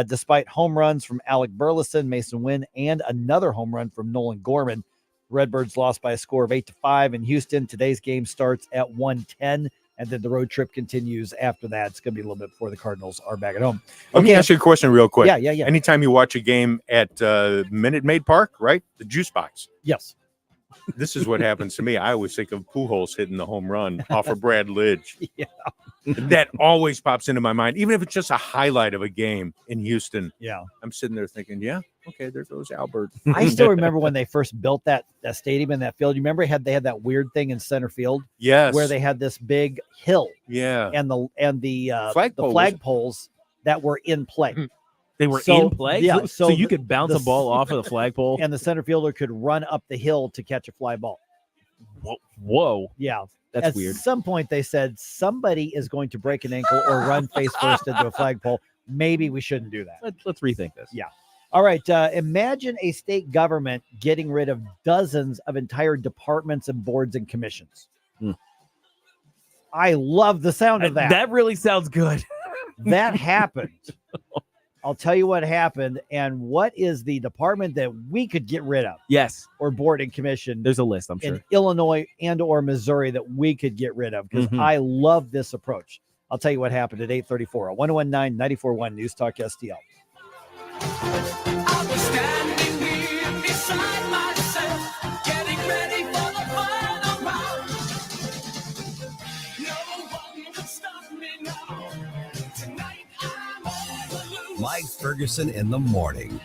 Despite home runs from Alec Burleson, Mason Wynn, and another home run from Nolan Gorman, Redbirds lost by a score of 8-5 in Houston. Today's game starts at 1:10, and then the road trip continues after that. It's going to be a little bit before the Cardinals are back at home.
Let me ask you a question real quick.
Yeah.
Anytime you watch a game at Minute Maid Park, right? The juice box.
Yes.
This is what happens to me. I always think of Pujols hitting the home run off of Brad Lidge.
Yeah.
That always pops into my mind, even if it's just a highlight of a game in Houston.
Yeah.
I'm sitting there thinking, yeah, okay, there goes Albert.
I still remember when they first built that stadium in that field. You remember they had that weird thing in center field?
Yes.
Where they had this big hill.
Yeah.
And the
flagpoles.
flagpoles that were in play.
They were in play?
Yeah.
So you could bounce a ball off of the flagpole?
And the center fielder could run up the hill to catch a fly ball.
Whoa.
Yeah.
That's weird.
At some point, they said somebody is going to break an ankle or run face first into a flagpole. Maybe we shouldn't do that.
Let's rethink this.
Yeah. All right. Imagine a state government getting rid of dozens of entire departments and boards and commissions. I love the sound of that.
That really sounds good.
That happened. I'll tell you what happened and what is the department that we could get rid of.
Yes.
Or board and commission.
There's a list, I'm sure.
In Illinois and or Missouri that we could get rid of because I love this approach. I'll tell you what happened at 8:34 on 101.9 94.1 News Talk STL.
I was standing here
Mike Ferguson in the morning.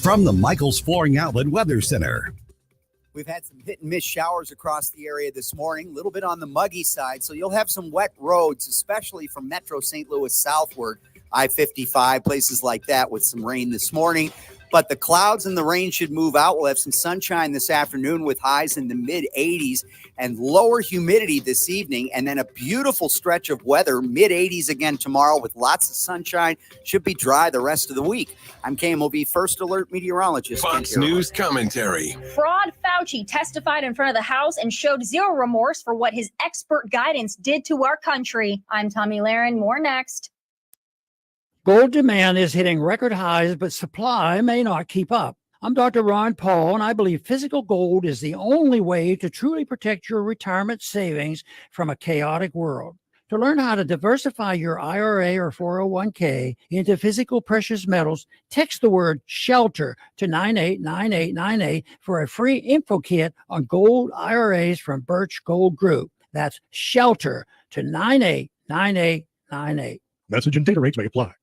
From the Michaels Flooring Outlet Weather Center.
We've had some hit and miss showers across the area this morning, a little bit on the muggy side. So you'll have some wet roads, especially from Metro St. Louis southward, I-55, places like that with some rain this morning. But the clouds and the rain should move out. We'll have some sunshine this afternoon with highs in the mid-80s and lower humidity this evening. And then a beautiful stretch of weather, mid-80s again tomorrow with lots of sunshine. Should be dry the rest of the week. I'm KMOV First Alert meteorologist.
Fox News commentary.
Fraud Fauci testified in front of the House and showed zero remorse for what his expert guidance did to our country. I'm Tommy Lahren. More next.
Gold demand is hitting record highs, but supply may not keep up. I'm Dr. Ron Paul, and I believe physical gold is the only way to truly protect your retirement savings from a chaotic world. To learn how to diversify your IRA or 401k into physical precious metals, text the word SHELTER to 989898 for a free info kit on gold IRAs from Birch Gold Group. That's SHELTER to 989898.
Message and data rates may apply.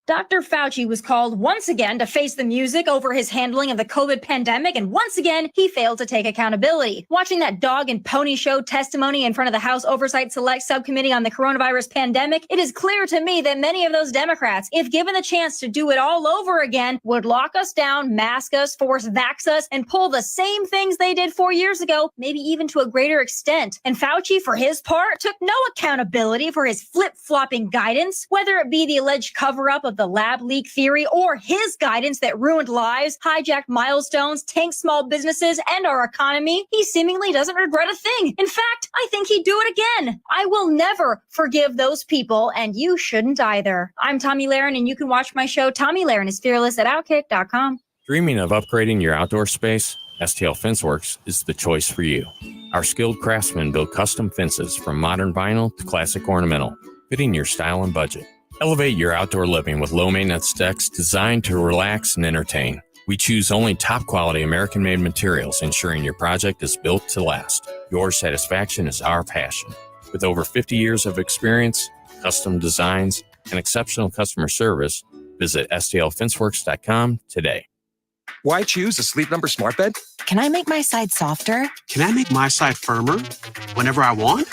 Dr. Fauci was called once again to face the music over his handling of the COVID pandemic, and once again, he failed to take accountability. Watching that dog and pony show testimony in front of the House Oversight Select Subcommittee on the coronavirus pandemic, it is clear to me that many of those Democrats, if given the chance to do it all over again, would lock us down, mask us, force vax us, and pull the same things they did 4 years ago, maybe even to a greater extent. And Fauci, for his part, took no accountability for his flip-flopping guidance, whether it be the alleged cover-up of the lab leak theory or his guidance that ruined lives, hijacked milestones, tanked small businesses, and our economy. He seemingly doesn't regret a thing. In fact, I think he'd do it again. I will never forgive those people, and you shouldn't either. I'm Tommy Lahren, and you can watch my show, Tommy Lahren is Fearless, at Outkick.com.
Dreaming of upgrading your outdoor space? STL Fenceworks is the choice for you. Our skilled craftsmen build custom fences from modern vinyl to classic ornamental, fitting your style and budget. Elevate your outdoor living with low-maintenance decks designed to relax and entertain. We choose only top-quality American-made materials, ensuring your project is built to last. Your satisfaction is our passion. With over 50 years of experience, custom designs, and exceptional customer service, visit STLFenceworks.com today.
Why choose a Sleep Number smart bed?
Can I make my side softer?
Can I make my side firmer whenever I want?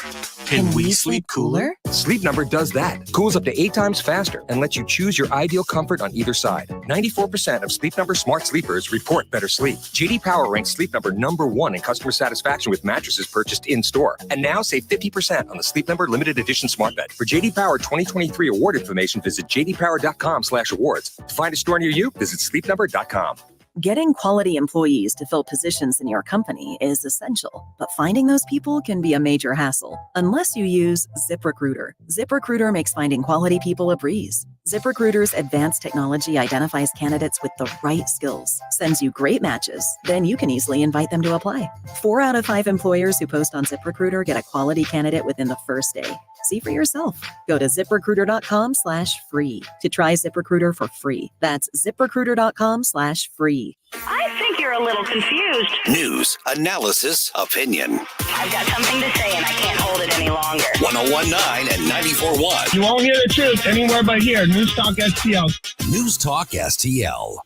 Can we sleep cooler? Sleep Number does that. Cools up to 8 times faster and lets you choose your ideal comfort on either side. 94% of Sleep Number smart sleepers report better sleep. JD Power ranks Sleep Number #1 in customer satisfaction with mattresses purchased in-store. And now save 50% on the Sleep Number limited edition smart bed. For JD Power 2023 award information, visit jdpower.com/awards. To find a store near you, visit sleepnumber.com.
Getting quality employees to fill positions in your company is essential, but finding those people can be a major hassle unless you use ZipRecruiter. ZipRecruiter makes finding quality people a breeze. ZipRecruiter's advanced technology identifies candidates with the right skills, sends you great matches, then you can easily invite them to apply. 4 out of 5 employers who post on ZipRecruiter get a quality candidate within the first day. See for yourself. Go to ZipRecruiter.com/free to try ZipRecruiter for free. That's ZipRecruiter.com/free.
I think you're a little confused.
News, analysis, opinion.
I've got something to say and I can't hold it any longer.
101.9 and 94.1.
You won't hear the truth anywhere but here. News Talk STL.
News Talk STL.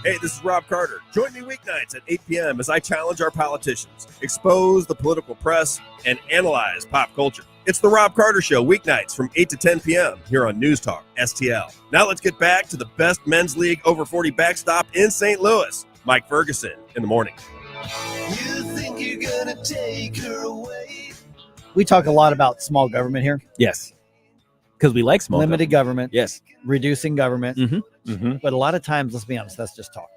Hey, this is Rob Carter. Join me weeknights at 8 p.m. as I challenge our politicians, expose the political press, and analyze pop culture. It's the Rob Carter Show, weeknights from 8 to 10 p.m. here on News Talk STL. Now let's get back to the best men's league over 40 backstop in St. Louis. Mike Ferguson in the morning.
You think you're gonna take her away?
We talk a lot about small government here.
Yes. Because we like small
limited government.
Yes.
Reducing government.
Mm-hmm.
But a lot of times, let's be honest, that's just talk.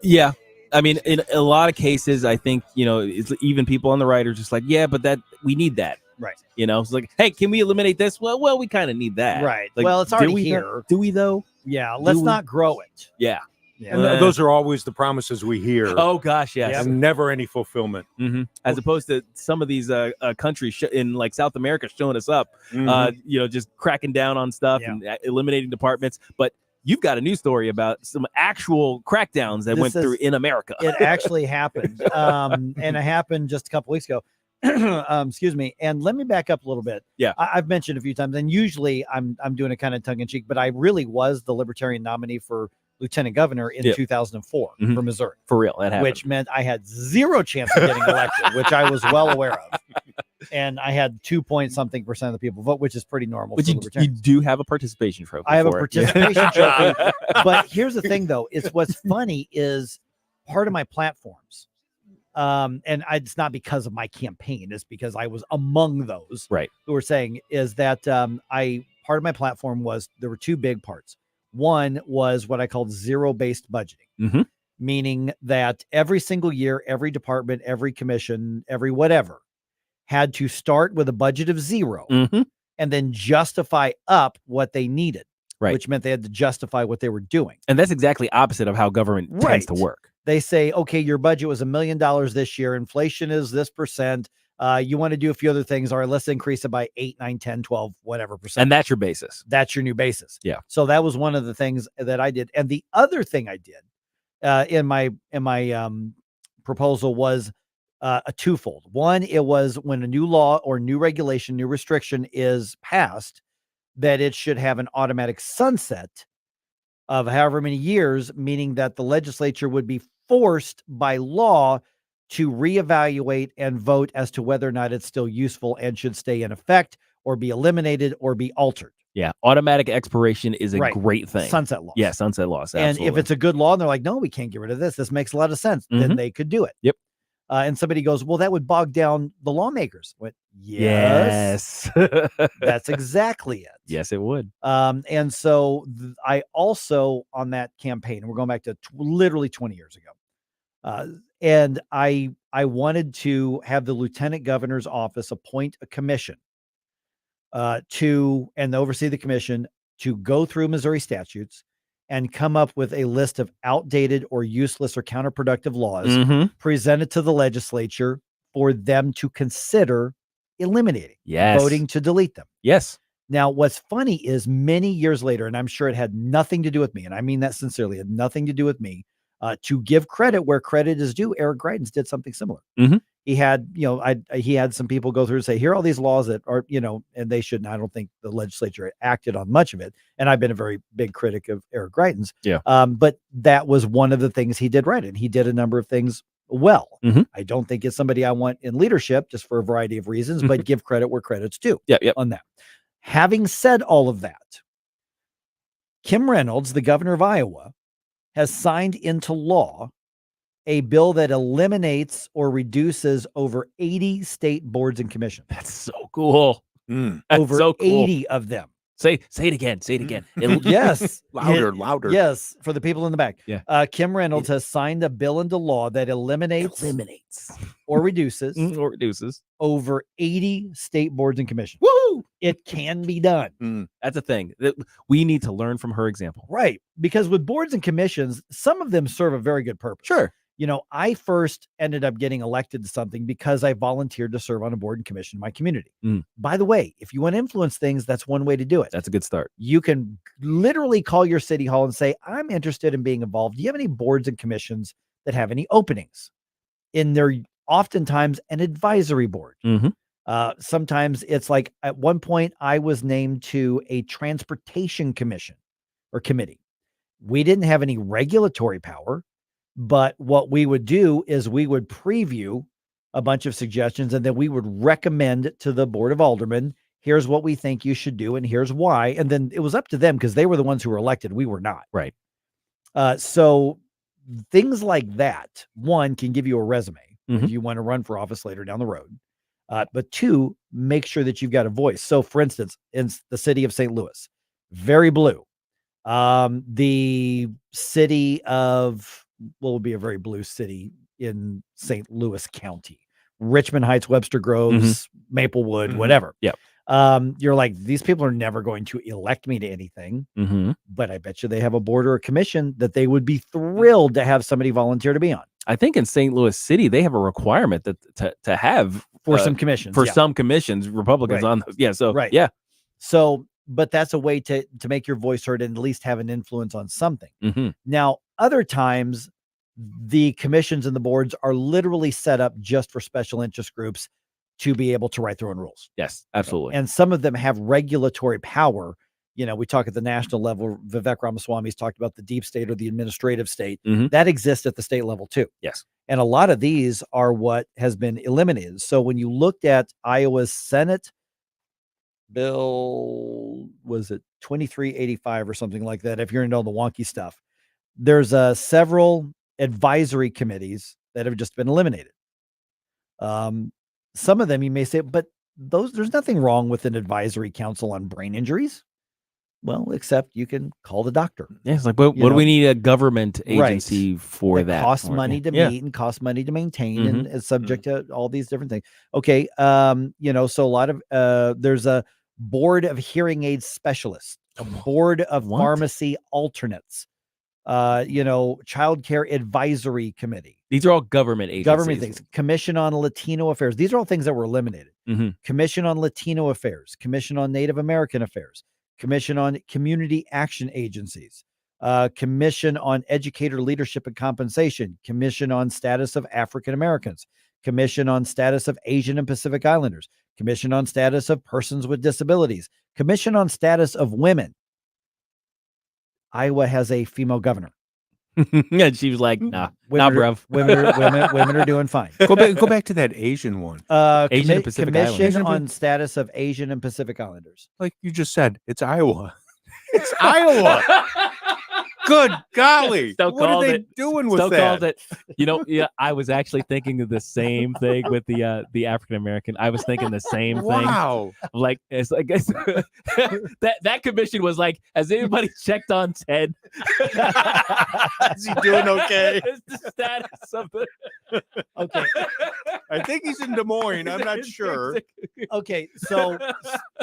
Yeah. I mean, in a lot of cases, I think, it's even people on the right are just like, yeah, but that we need that.
Right.
It's like, hey, can we eliminate this? Well, we kind of need that.
Right.
Like,
well, it's already here.
Do we though?
Yeah. Let's not grow it.
Yeah.
Yeah.
And those are always the promises we hear.
Oh gosh, yes.
And never any fulfillment.
As opposed to some of these countries in like South America showing us up, just cracking down on stuff and eliminating departments. But you've got a news story about some actual crackdowns that went through in America.
It actually happened. And it happened just a couple weeks ago. Excuse me. And let me back up a little bit.
Yeah.
I've mentioned a few times, and usually I'm doing it kind of tongue in cheek, but I really was the Libertarian nominee for lieutenant governor in 2004 for Missouri.
For real. That happened.
Which meant I had zero chance of getting elected, which I was well aware of. And I had 2.something% of the people vote, which is pretty normal.
But you do have a participation trophy.
I have a participation trophy. But here's the thing, though. It's what's funny is part of my platforms. And it's not because of my campaign. It's because I was among those who were saying is that part of my platform was there were two big parts. One was what I called zero-based budgeting, meaning that every single year, every department, every commission, every whatever had to start with a budget of zero and then justify up what they needed, which meant they had to justify what they were doing.
And that's exactly opposite of how government tends to work.
They say, okay, your budget was $1 million this year. Inflation is this percent. You want to do a few other things. All right, let's increase it by 8, 9, 10, 12, whatever percent.
And that's your basis.
That's your new basis.
Yeah.
So that was one of the things that I did. And the other thing I did in my proposal was a twofold. One, it was when a new law or new regulation, new restriction is passed, that it should have an automatic sunset of however many years, meaning that the legislature would be forced by law to reevaluate and vote as to whether or not it's still useful and should stay in effect or be eliminated or be altered.
Yeah. Automatic expiration is a great thing.
Sunset laws.
Yeah. Sunset laws.
And if it's a good law and they're like, no, we can't get rid of this. This makes a lot of sense. Then they could do it.
Yep.
And somebody goes, well, that would bog down the lawmakers. What?
Yes.
That's exactly it.
Yes, it would.
And so I also on that campaign, we're going back to literally 20 years ago. And I wanted to have the lieutenant governor's office appoint a commission to oversee the commission to go through Missouri statutes and come up with a list of outdated or useless or counterproductive laws presented to the legislature for them to consider eliminating, voting to delete them.
Yes.
Now, what's funny is many years later, and I'm sure it had nothing to do with me, and I mean that sincerely, it had nothing to do with me, to give credit where credit is due, Eric Greitens did something similar. He had, he had some people go through and say, here are all these laws that are, and they shouldn't. I don't think the legislature acted on much of it. And I've been a very big critic of Eric Greitens.
Yeah.
But that was one of the things he did right. And he did a number of things well. I don't think it's somebody I want in leadership just for a variety of reasons, but give credit where credit's due on that. Having said all of that, Kim Reynolds, the governor of Iowa, has signed into law a bill that eliminates or reduces over 80 state boards and commissions.
That's so cool.
Over
so cool.
80 of them.
Say it again. Say it again.
Yes.
Louder.
Yes. For the people in the back.
Yeah.
Kim Reynolds has signed a bill into law that eliminates or reduces over 80 state boards and commissions.
Woo!
It can be done.
That's a thing that we need to learn from her example.
Right. Because with boards and commissions, some of them serve a very good purpose.
Sure.
I first ended up getting elected to something because I volunteered to serve on a board and commission in my community. By the way, if you want to influence things, that's one way to do it.
That's a good start.
You can literally call your city hall and say, I'm interested in being involved. Do you have any boards and commissions that have any openings? In there, oftentimes an advisory board. Sometimes it's like at one point I was named to a transportation commission or committee. We didn't have any regulatory power. But what we would do is we would preview a bunch of suggestions and then we would recommend to the Board of Aldermen, here's what we think you should do and here's why. And then it was up to them because they were the ones who were elected. We were not.
Right.
So things like that, one, can give you a resume if you want to run for office later down the road. But two, make sure that you've got a voice. So for instance, in the city of St. Louis, very blue. The city of will be a very blue city in St. Louis County, Richmond Heights, Webster Groves, Maplewood, whatever.
Yep.
You're like, these people are never going to elect me to anything,
Mm-hmm.
but I bet you they have a board or a commission that they would be thrilled to have somebody volunteer to be on.
I think in St. Louis City, they have a requirement that to have
For some commissions,
For
yeah.
some commissions, Republicans
Right.
on those. Yeah. So,
Right.
yeah.
So, but that's a way to make your voice heard and at least have an influence on something.
Mm-hmm.
Now, other times, the commissions and the boards are literally set up just for special interest groups to be able to write their own rules.
Yes, absolutely.
And some of them have regulatory power. You know, we talk at the national level. Vivek Ramaswamy's talked about the deep state or the administrative state.
Mm-hmm.
That exists at the state level too.
Yes.
And a lot of these are what has been eliminated. So when you looked at Iowa's Senate bill, was it 2385 or something like that? If you're into all the wonky stuff, there's several advisory committees that have just been eliminated. Some of them you may say, but there's nothing wrong with an advisory council on brain injuries. Well, except you can call the doctor.
Yeah, it's like, what do we need a government agency for that?
Costs money to meet and costs money to maintain, and is subject to all these different things. Okay, so a lot of there's a board of hearing aid specialists, a board of pharmacy alternates, child care advisory committee.
These are all government agencies.
Government things. Commission on Latino Affairs. These are all things that were eliminated.
Mm-hmm.
Commission on Latino Affairs. Commission on Native American Affairs. Commission on Community Action Agencies. Commission on Educator Leadership and Compensation. Commission on Status of African Americans. Commission on Status of Asian and Pacific Islanders. Commission on Status of Persons with Disabilities. Commission on Status of Women. Iowa has a female governor.
And she was like, nah, bruv.
Women are doing fine.
Go back to that Asian one.
Asian and Pacific
Commission
Islanders.
on Status of Asian and Pacific Islanders.
Like you just said, it's Iowa. It's Iowa. Good golly. What are they doing with that?
Called it. I was actually thinking of the same thing with the African American. I was thinking the same thing.
Wow.
Like it's like that commission was like, has anybody checked on Ted?
Is he doing okay?
It's the status of it.
Okay.
I think he's in Des Moines. I'm not sure.
Okay, so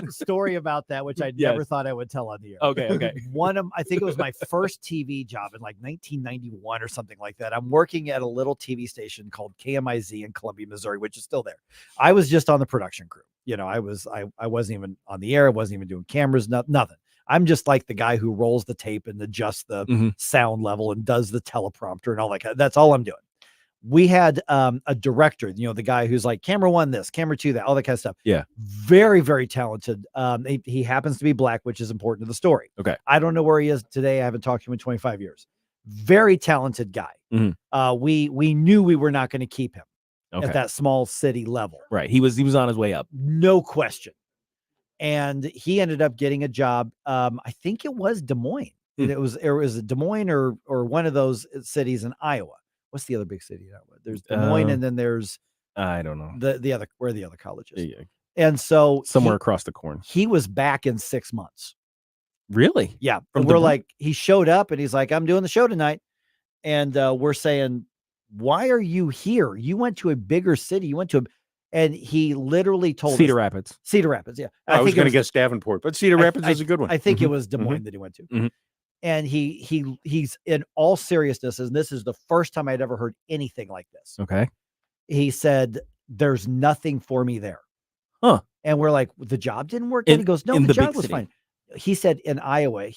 story about that, which I never thought I would tell on the air.
Okay.
I think it was my first TV job in like 1991 or something like that. I'm working at a little TV station called KMIZ in Columbia, Missouri, which is still there. I was just on the production crew. I wasn't even on the air. I wasn't even doing cameras, nothing. I'm just like the guy who rolls the tape and adjusts the sound level and does the teleprompter and all that. That's all I'm doing. We had a director, the guy who's like camera one, this, camera two, that, all that kind of stuff.
Yeah.
Very, very talented. He happens to be black, which is important to the story.
Okay.
I don't know where he is today. I haven't talked to him in 25 years. Very talented guy.
Mm-hmm.
We knew we were not going to keep him
Okay.
at that small city level.
Right. He was on his way up.
No question. And he ended up getting a job. I think it was Des Moines. It was Des Moines or one of those cities in Iowa. What's the other big city? There's Des Moines, and then there's
I don't know
the other where the other college is.
Yeah.
And so
somewhere across the corn.
He was back in 6 months.
Really?
Yeah. We're like, he showed up and he's like, I'm doing the show tonight. And we're saying, why are you here? You went to a bigger city. And he literally told
Cedar Rapids.
Cedar Rapids. Yeah.
I was going to guess Davenport, but Cedar Rapids is a good one.
I think it was Des Moines that he went to. And he's in all seriousness, and this is the first time I'd ever heard anything like this.
Okay.
He said, there's nothing for me there.
Huh.
And we're like, the job didn't work. And he goes, no, the job was fine. He said in Iowa,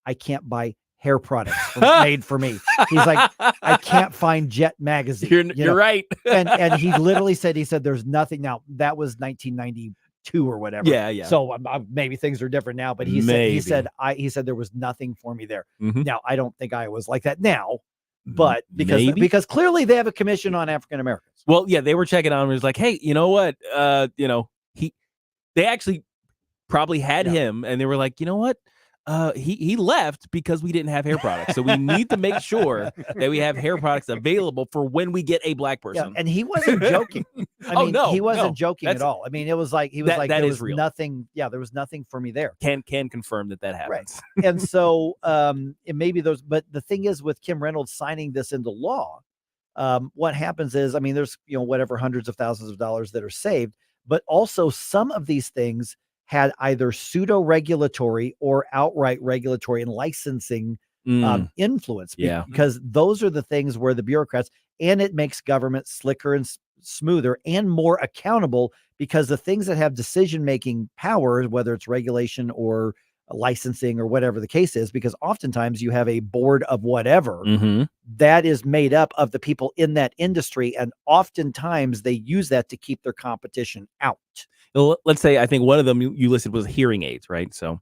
I can't buy hair products made for me. He's like, I can't find Jet magazine.
You're right.
and he literally said, there's nothing. Now that was 1992 or whatever.
Yeah.
So maybe things are different now, but he said there was nothing for me there. Now, I don't think I was like that now, but because clearly they have a commission on African Americans.
Well, yeah, they were checking on him. It was like, hey, you know what? They actually probably had him, and they were like, you know what? He left because we didn't have hair products. So we need to make sure that we have hair products available for when we get a black person.
Yeah, and he wasn't joking. He wasn't joking at all. I mean, it was like, there was real. Nothing. Yeah, there was nothing for me there.
Can confirm that happens.
Right. And so, it maybe but the thing is with Kim Reynolds signing this into law, what happens is, there's, hundreds of thousands of dollars that are saved, but also some of these things had either pseudo-regulatory or outright regulatory and licensing influence. Because those are the things where the bureaucrats, and it makes government slicker and smoother and more accountable, because the things that have decision-making power, whether it's regulation or licensing or whatever the case is, because oftentimes you have a board of whatever that is made up of the people in that industry. And oftentimes they use that to keep their competition out.
Well, let's say, I think one of them you listed was hearing aids, right? So,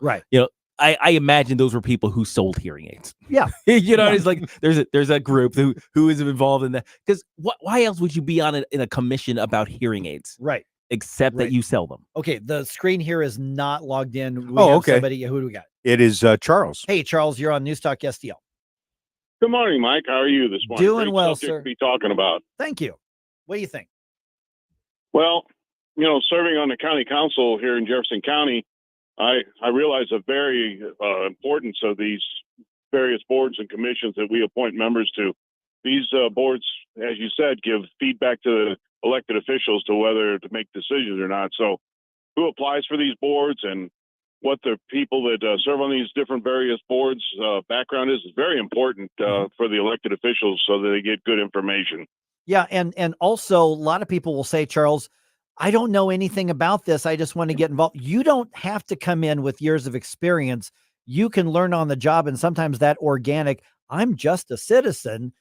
I imagine those were people who sold hearing aids.
Yeah.
It's like there's a group who is involved in that. Because why else would you be on in a commission about hearing aids?
Right.
Except that you sell them.
Okay. The screen here is not logged in.
Okay.
Somebody, who do we got?
It is Charles.
Hey, Charles, you're on News Talk STL.
Good morning, Mike. How are you this morning?
Doing
Great
well,
subject
sir.
to be talking about.
Thank you. What do you think?
Well, serving on the county council here in Jefferson County, I realize the very importance of these various boards and commissions that we appoint members to. These boards, as you said, give feedback to the elected officials to whether to make decisions or not. So who applies for these boards and what the people that serve on these different various boards background is very important for the elected officials so that they get good information.
Yeah. And also a lot of people will say, Charles, I don't know anything about this. I just want to get involved. You don't have to come in with years of experience. You can learn on the job. And sometimes that organic, I'm just a citizen,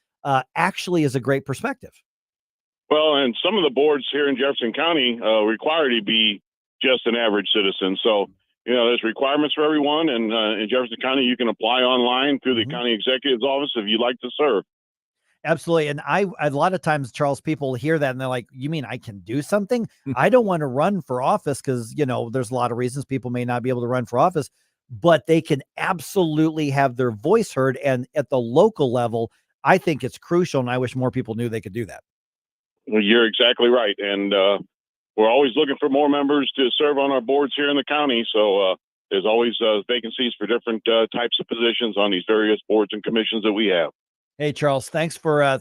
actually is a great perspective.
Well, and some of the boards here in Jefferson County require you to be just an average citizzen. So, there's requirements for everyone. And in Jefferson County, you can apply online through the county executive's office if you'd like to serve.
Absolutely. And a lot of times, Charles, people hear that and they're like, you mean I can do something? I don't want to run for office because, there's a lot of reasons people may not be able to run for office, but they can absolutely have their voice heard. And at the local level, I think it's crucial. And I wish more people knew they could do that.
Well, you're exactly right. And we're always looking for more members to serve on our boards here in the county. So there's always vacancies for different types of positions on these various boards and commissions that we have.
Hey, Charles, thanks for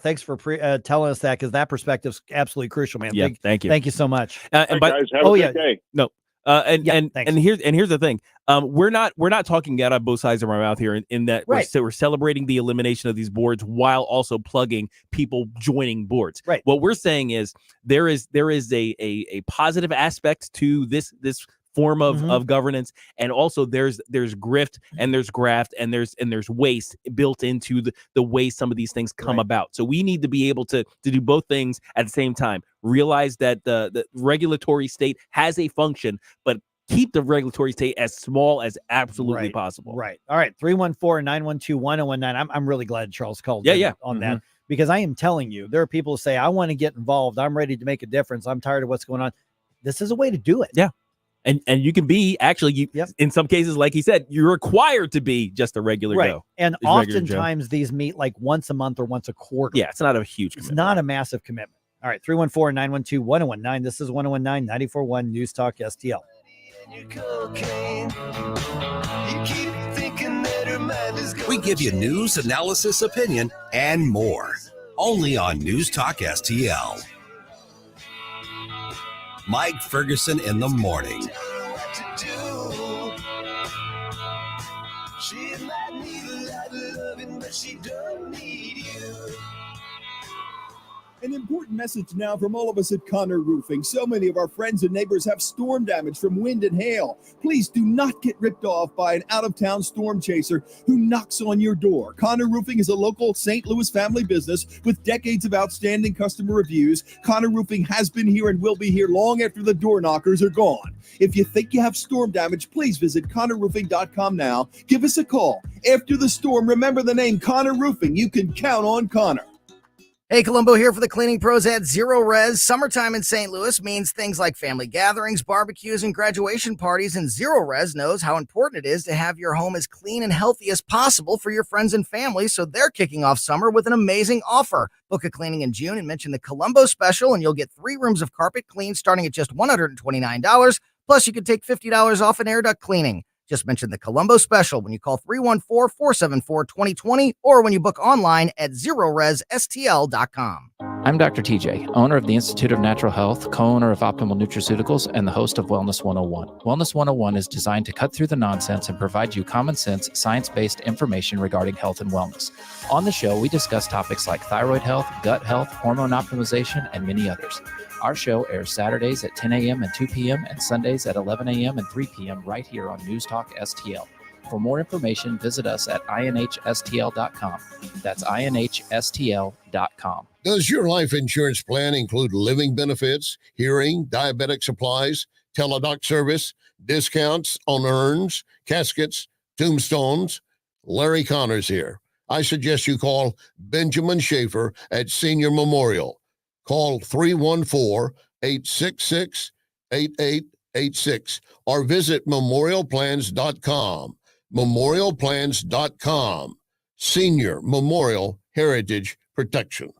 telling us that, because that perspective's absolutely crucial, man.
Yeah, thank you.
Thank you so much.
Guys, have a good day.
No. And here's the thing. We're not talking out of both sides of our mouth here in that we're celebrating the elimination of these boards while also plugging people joining boards.
Right.
What we're saying is there is a positive aspect to this form of governance, and also there's grift and there's graft and there's waste built into the way some of these things come about. So we need to be able to do both things at the same time. Realize that the regulatory state has a function, but keep the regulatory state as small as absolutely possible.
Right. All right. 314-912-1019. I'm really glad Charles called on that, because I am telling you, there are people who say, I want to get involved. I'm ready to make a difference. I'm tired of what's going on. This is a way to do it.
Yeah. And you can be in some cases, like he said, you're required to be just a regular Joe.
And oftentimes these meet like once a month or once a quarter.
Yeah, it's not a huge commitment.
It's not a massive commitment. All right, 314-912-1019. This is 1019 94.1 News Talk STL.
We give you news, analysis, opinion, and more. Only on News Talk STL. Mike Ferguson in the morning.
She might need a lot of loving, but she don't need you.
An important message now from all of us at Connor Roofing. So many of our friends and neighbors have storm damage from wind and hail. Please do not get ripped off by an out-of-town storm chaser who knocks on your door. Connor Roofing is a local St. Louis family business with decades of outstanding customer reviews. Connor Roofing has been here and will be here long after the door knockers are gone. If you think you have storm damage, please visit ConnorRoofing.com now. Give us a call. After the storm, remember the name Connor Roofing. You can count on Connor.
Hey, Columbo here for the cleaning pros at Zero Res. Summertime in St. Louis means things like family gatherings, barbecues, and graduation parties, and Zero Res knows how important it is to have your home as clean and healthy as possible for your friends and family, so they're kicking off summer with an amazing offer. Book a cleaning in June and mention the Columbo special, and you'll get 3 rooms of carpet cleaned starting at just $129. Plus, you can take $50 off an air duct cleaning. Just mention the Columbo special when you call 314-474-2020 or when you book online at ZeroResSTL.com.
I'm Dr. TJ, owner of the Institute of Natural Health, co-owner of Optimal Nutraceuticals, and the host of Wellness 101. Wellness 101 is designed to cut through the nonsense and provide you common sense, science-based information regarding health and wellness. On the show, we discuss topics like thyroid health, gut health, hormone optimization, and many others. Our show airs Saturdays at 10 a.m. and 2 p.m. and Sundays at 11 a.m. and 3 p.m. right here on News Talk STL. For more information, visit us at inhstl.com. That's inhstl.com.
Does your life insurance plan include living benefits, hearing, diabetic supplies, teledoc service, discounts on urns, caskets, tombstones? Larry Connors here. I suggest you call Benjamin Schaefer at Senior Memorial. Call 314-866-8886 or visit memorialplans.com. Memorialplans.com. Senior Memorial Heritage Protection.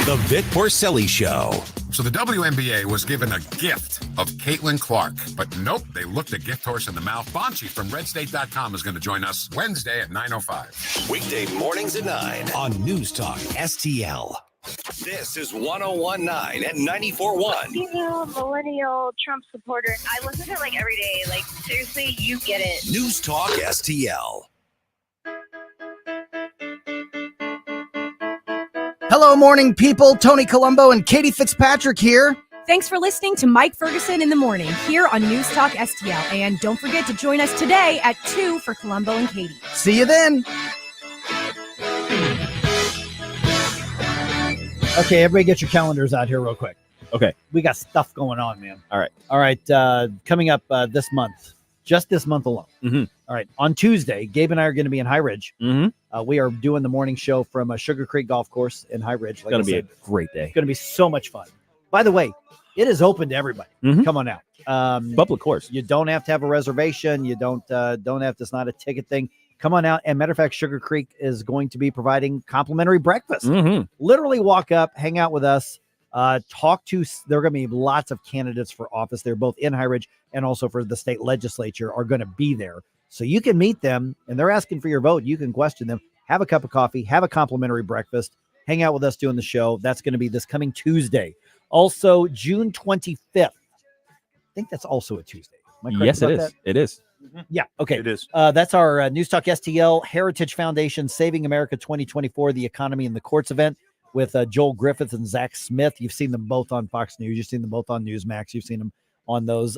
The Vic Porcelli Show.
So the WNBA was given a gift of Caitlin Clark, but nope, they looked a gift horse in the mouth. Bonchi from RedState.com is going to join us Wednesday at 9:05.
Weekday mornings at 9 on News Talk STL. This is 101.9 and 94.1.
Female millennial Trump supporter. I listen to it like every day. Like, seriously, you get it.
News Talk STL.
Hello, morning people. Tony Colombo and Katie Fitzpatrick here.
Thanks for listening to Mike Ferguson in the morning here on News Talk STL. And don't forget to join us today at 2 for Colombo and Katie.
See you then.
Okay, everybody get your calendars out here real quick.
Okay.
We got stuff going on, man.
All right.
All right. Coming up this month, just this month alone.
Mm-hmm.
All right. On Tuesday, Gabe and I are going to be in High Ridge.
Mm-hmm.
We are doing the morning show from Sugar Creek Golf Course in High Ridge.
It's going to be a great day.
It's going to be so much fun. By the way, it is open to everybody.
Mm-hmm.
Come on out.
Public course.
You don't have to have a reservation. You don't have to. It's not a ticket thing. Come on out. And matter of fact, Sugar Creek is going to be providing complimentary breakfast.
Mm-hmm.
Literally walk up, hang out with us, talk to. There are going to be lots of candidates for office. They're both in High Ridge and also for the state legislature are going to be there. So you can meet them and they're asking for your vote. You can question them, have a cup of coffee, have a complimentary breakfast, hang out with us doing the show. That's going to be this coming Tuesday. Also, June 25th. I think that's also a Tuesday. Am I correct
Yes,
about
it is.
that?
It is.
Yeah. Okay.
It is.
That's our News Talk STL Heritage Foundation Saving America 2024, the Economy and the Courts event with Joel Griffith and Zach Smith. You've seen them both on Fox News. You've seen them both on Newsmax. You've seen them on those.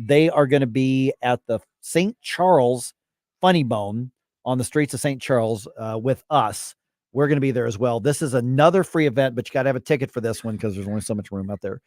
They are going to be at the St. Charles Funny Bone on the streets of St. Charles with us. We're going to be there as well. This is another free event, but you got to have a ticket for this one because there's only so much room out there.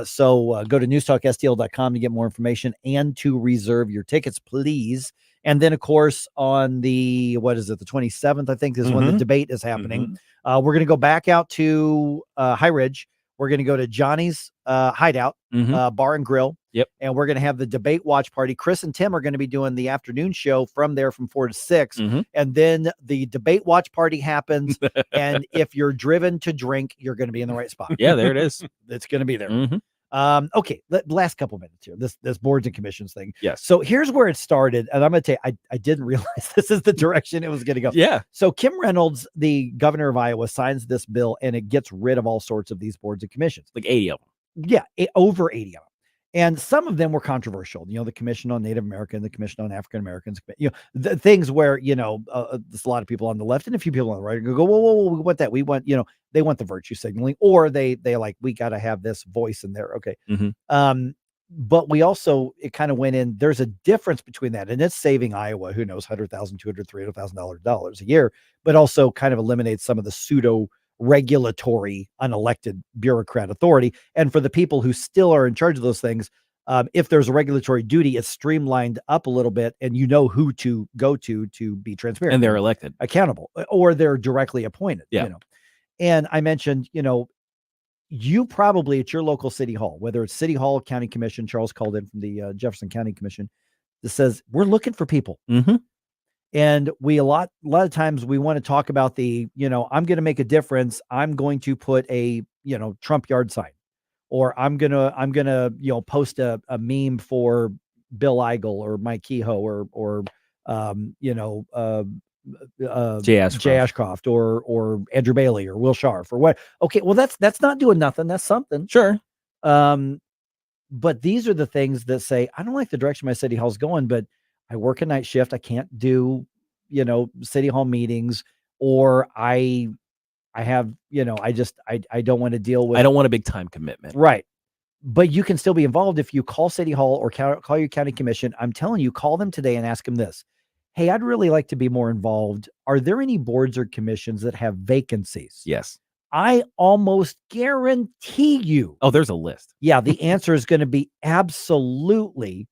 So go to newstalkstl.com to get more information and to reserve your tickets, please. And then, of course, on the 27th, I think is when the debate is happening. We're going to go back out to High Ridge. We're going to go to Johnny's Hideout Bar and Grill.
Yep.
And we're going to have the debate watch party. Chris and Tim are going to be doing the afternoon show from there from 4 to 6. And then the debate watch party happens. And if you're driven to drink, you're going to be in the right spot.
Yeah, there it is.
It's going to be there. Okay. Last couple minutes here. This boards and commissions thing.
Yes.
So here's where it started. And I'm going to tell you, I didn't realize this is the direction it was going to go.
Yeah.
So Kim Reynolds, the governor of Iowa, signs this bill and it gets rid of all sorts of these boards and commissions.
Like 80 of them.
Yeah. Over 80 of them. And some of them were controversial, the Commission on Native American, the Commission on African Americans, the things where, there's a lot of people on the left and a few people on the right go, whoa, we want that. We want, they want the virtue signaling, or they like, we got to have this voice in there. Okay. But we also, it kind of went in, there's a difference between that and it's saving Iowa, who knows, $100,000, $200,000, $300,000 a year, but also kind of eliminates some of the pseudo regulatory unelected bureaucrat authority. And for the people who still are in charge of those things, if there's a regulatory duty, it's streamlined up a little bit and who to go to be transparent.
And they're elected.
Accountable, or they're directly appointed.
Yeah.
And I mentioned, you probably at your local city hall, whether it's City Hall, County Commission, Charles called in from the Jefferson County Commission, that says, we're looking for people. And we a lot of times we want to talk about the, I'm going to make a difference. I'm going to put a, Trump yard sign, or I'm going to, post a meme for Bill Eigel or Mike Kehoe or Jay Ashcroft or Andrew Bailey or Will Scharf or what. Okay, well that's not doing nothing. That's something.
Sure.
But these are the things that say, I don't like the direction my city hall's going, but I work a night shift. I can't do, city hall meetings, or I have, I don't want to deal with.
I don't want a big time commitment.
Right. But you can still be involved if you call City Hall or call your county commission. I'm telling you, call them today and ask them this. Hey, I'd really like to be more involved. Are there any boards or commissions that have vacancies?
Yes.
I almost guarantee you.
Oh, there's a list.
Yeah, the answer is going to be absolutely.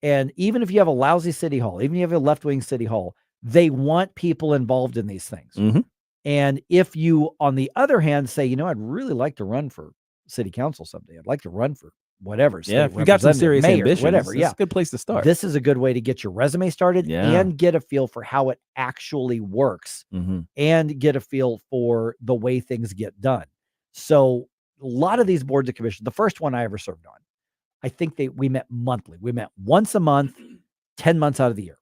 And even if you have a lousy city hall, even if you have a left-wing city hall, they want people involved in these things.
Mm-hmm.
And if you, on the other hand, say, I'd really like to run for city council someday. I'd like to run for whatever.
Yeah, if you got some serious ambitions,
whatever.
It's a good place to start.
This is a good way to get your resume started and get a feel for how it actually works and get a feel for the way things get done. So a lot of these boards of commissions, the first one I ever served on, I think we met monthly. We met once a month, 10 months out of the year.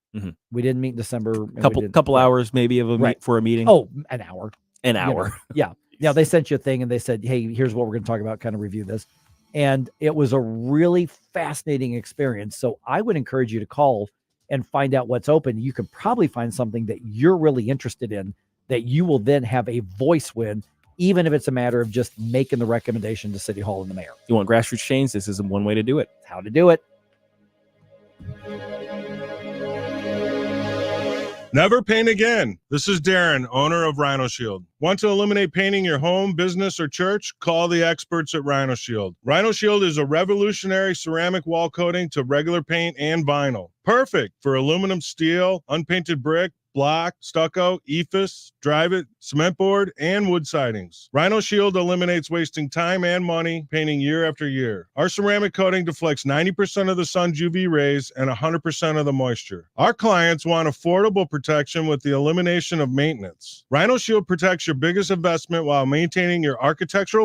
We didn't meet in December.
Couple hours maybe for a meeting.
Oh, an hour.
An hour.
Yeah. Yeah. They sent you a thing and they said, hey, here's what we're going to talk about. Kind of review this. And it was a really fascinating experience. So I would encourage you to call and find out what's open. You could probably find something that you're really interested in that you will then have a voice with, even if it's a matter of just making the recommendation to City Hall and the mayor.
You want grassroots change? This is one way to do it.
How to do it.
Never paint again. This is Darren, owner of Rhino Shield. Want to eliminate painting your home, business, or church? Call the experts at Rhino Shield. Rhino Shield is a revolutionary ceramic wall coating to regular paint and vinyl. Perfect for aluminum, steel, unpainted brick, block, stucco, EIFS, drive-it, cement board, and wood sidings. Rhino Shield eliminates wasting time and money painting year after year. Our ceramic coating deflects 90% of the sun's UV rays and 100% of the moisture. Our clients want affordable protection with the elimination of maintenance. Rhino Shield protects your biggest investment while maintaining your architectural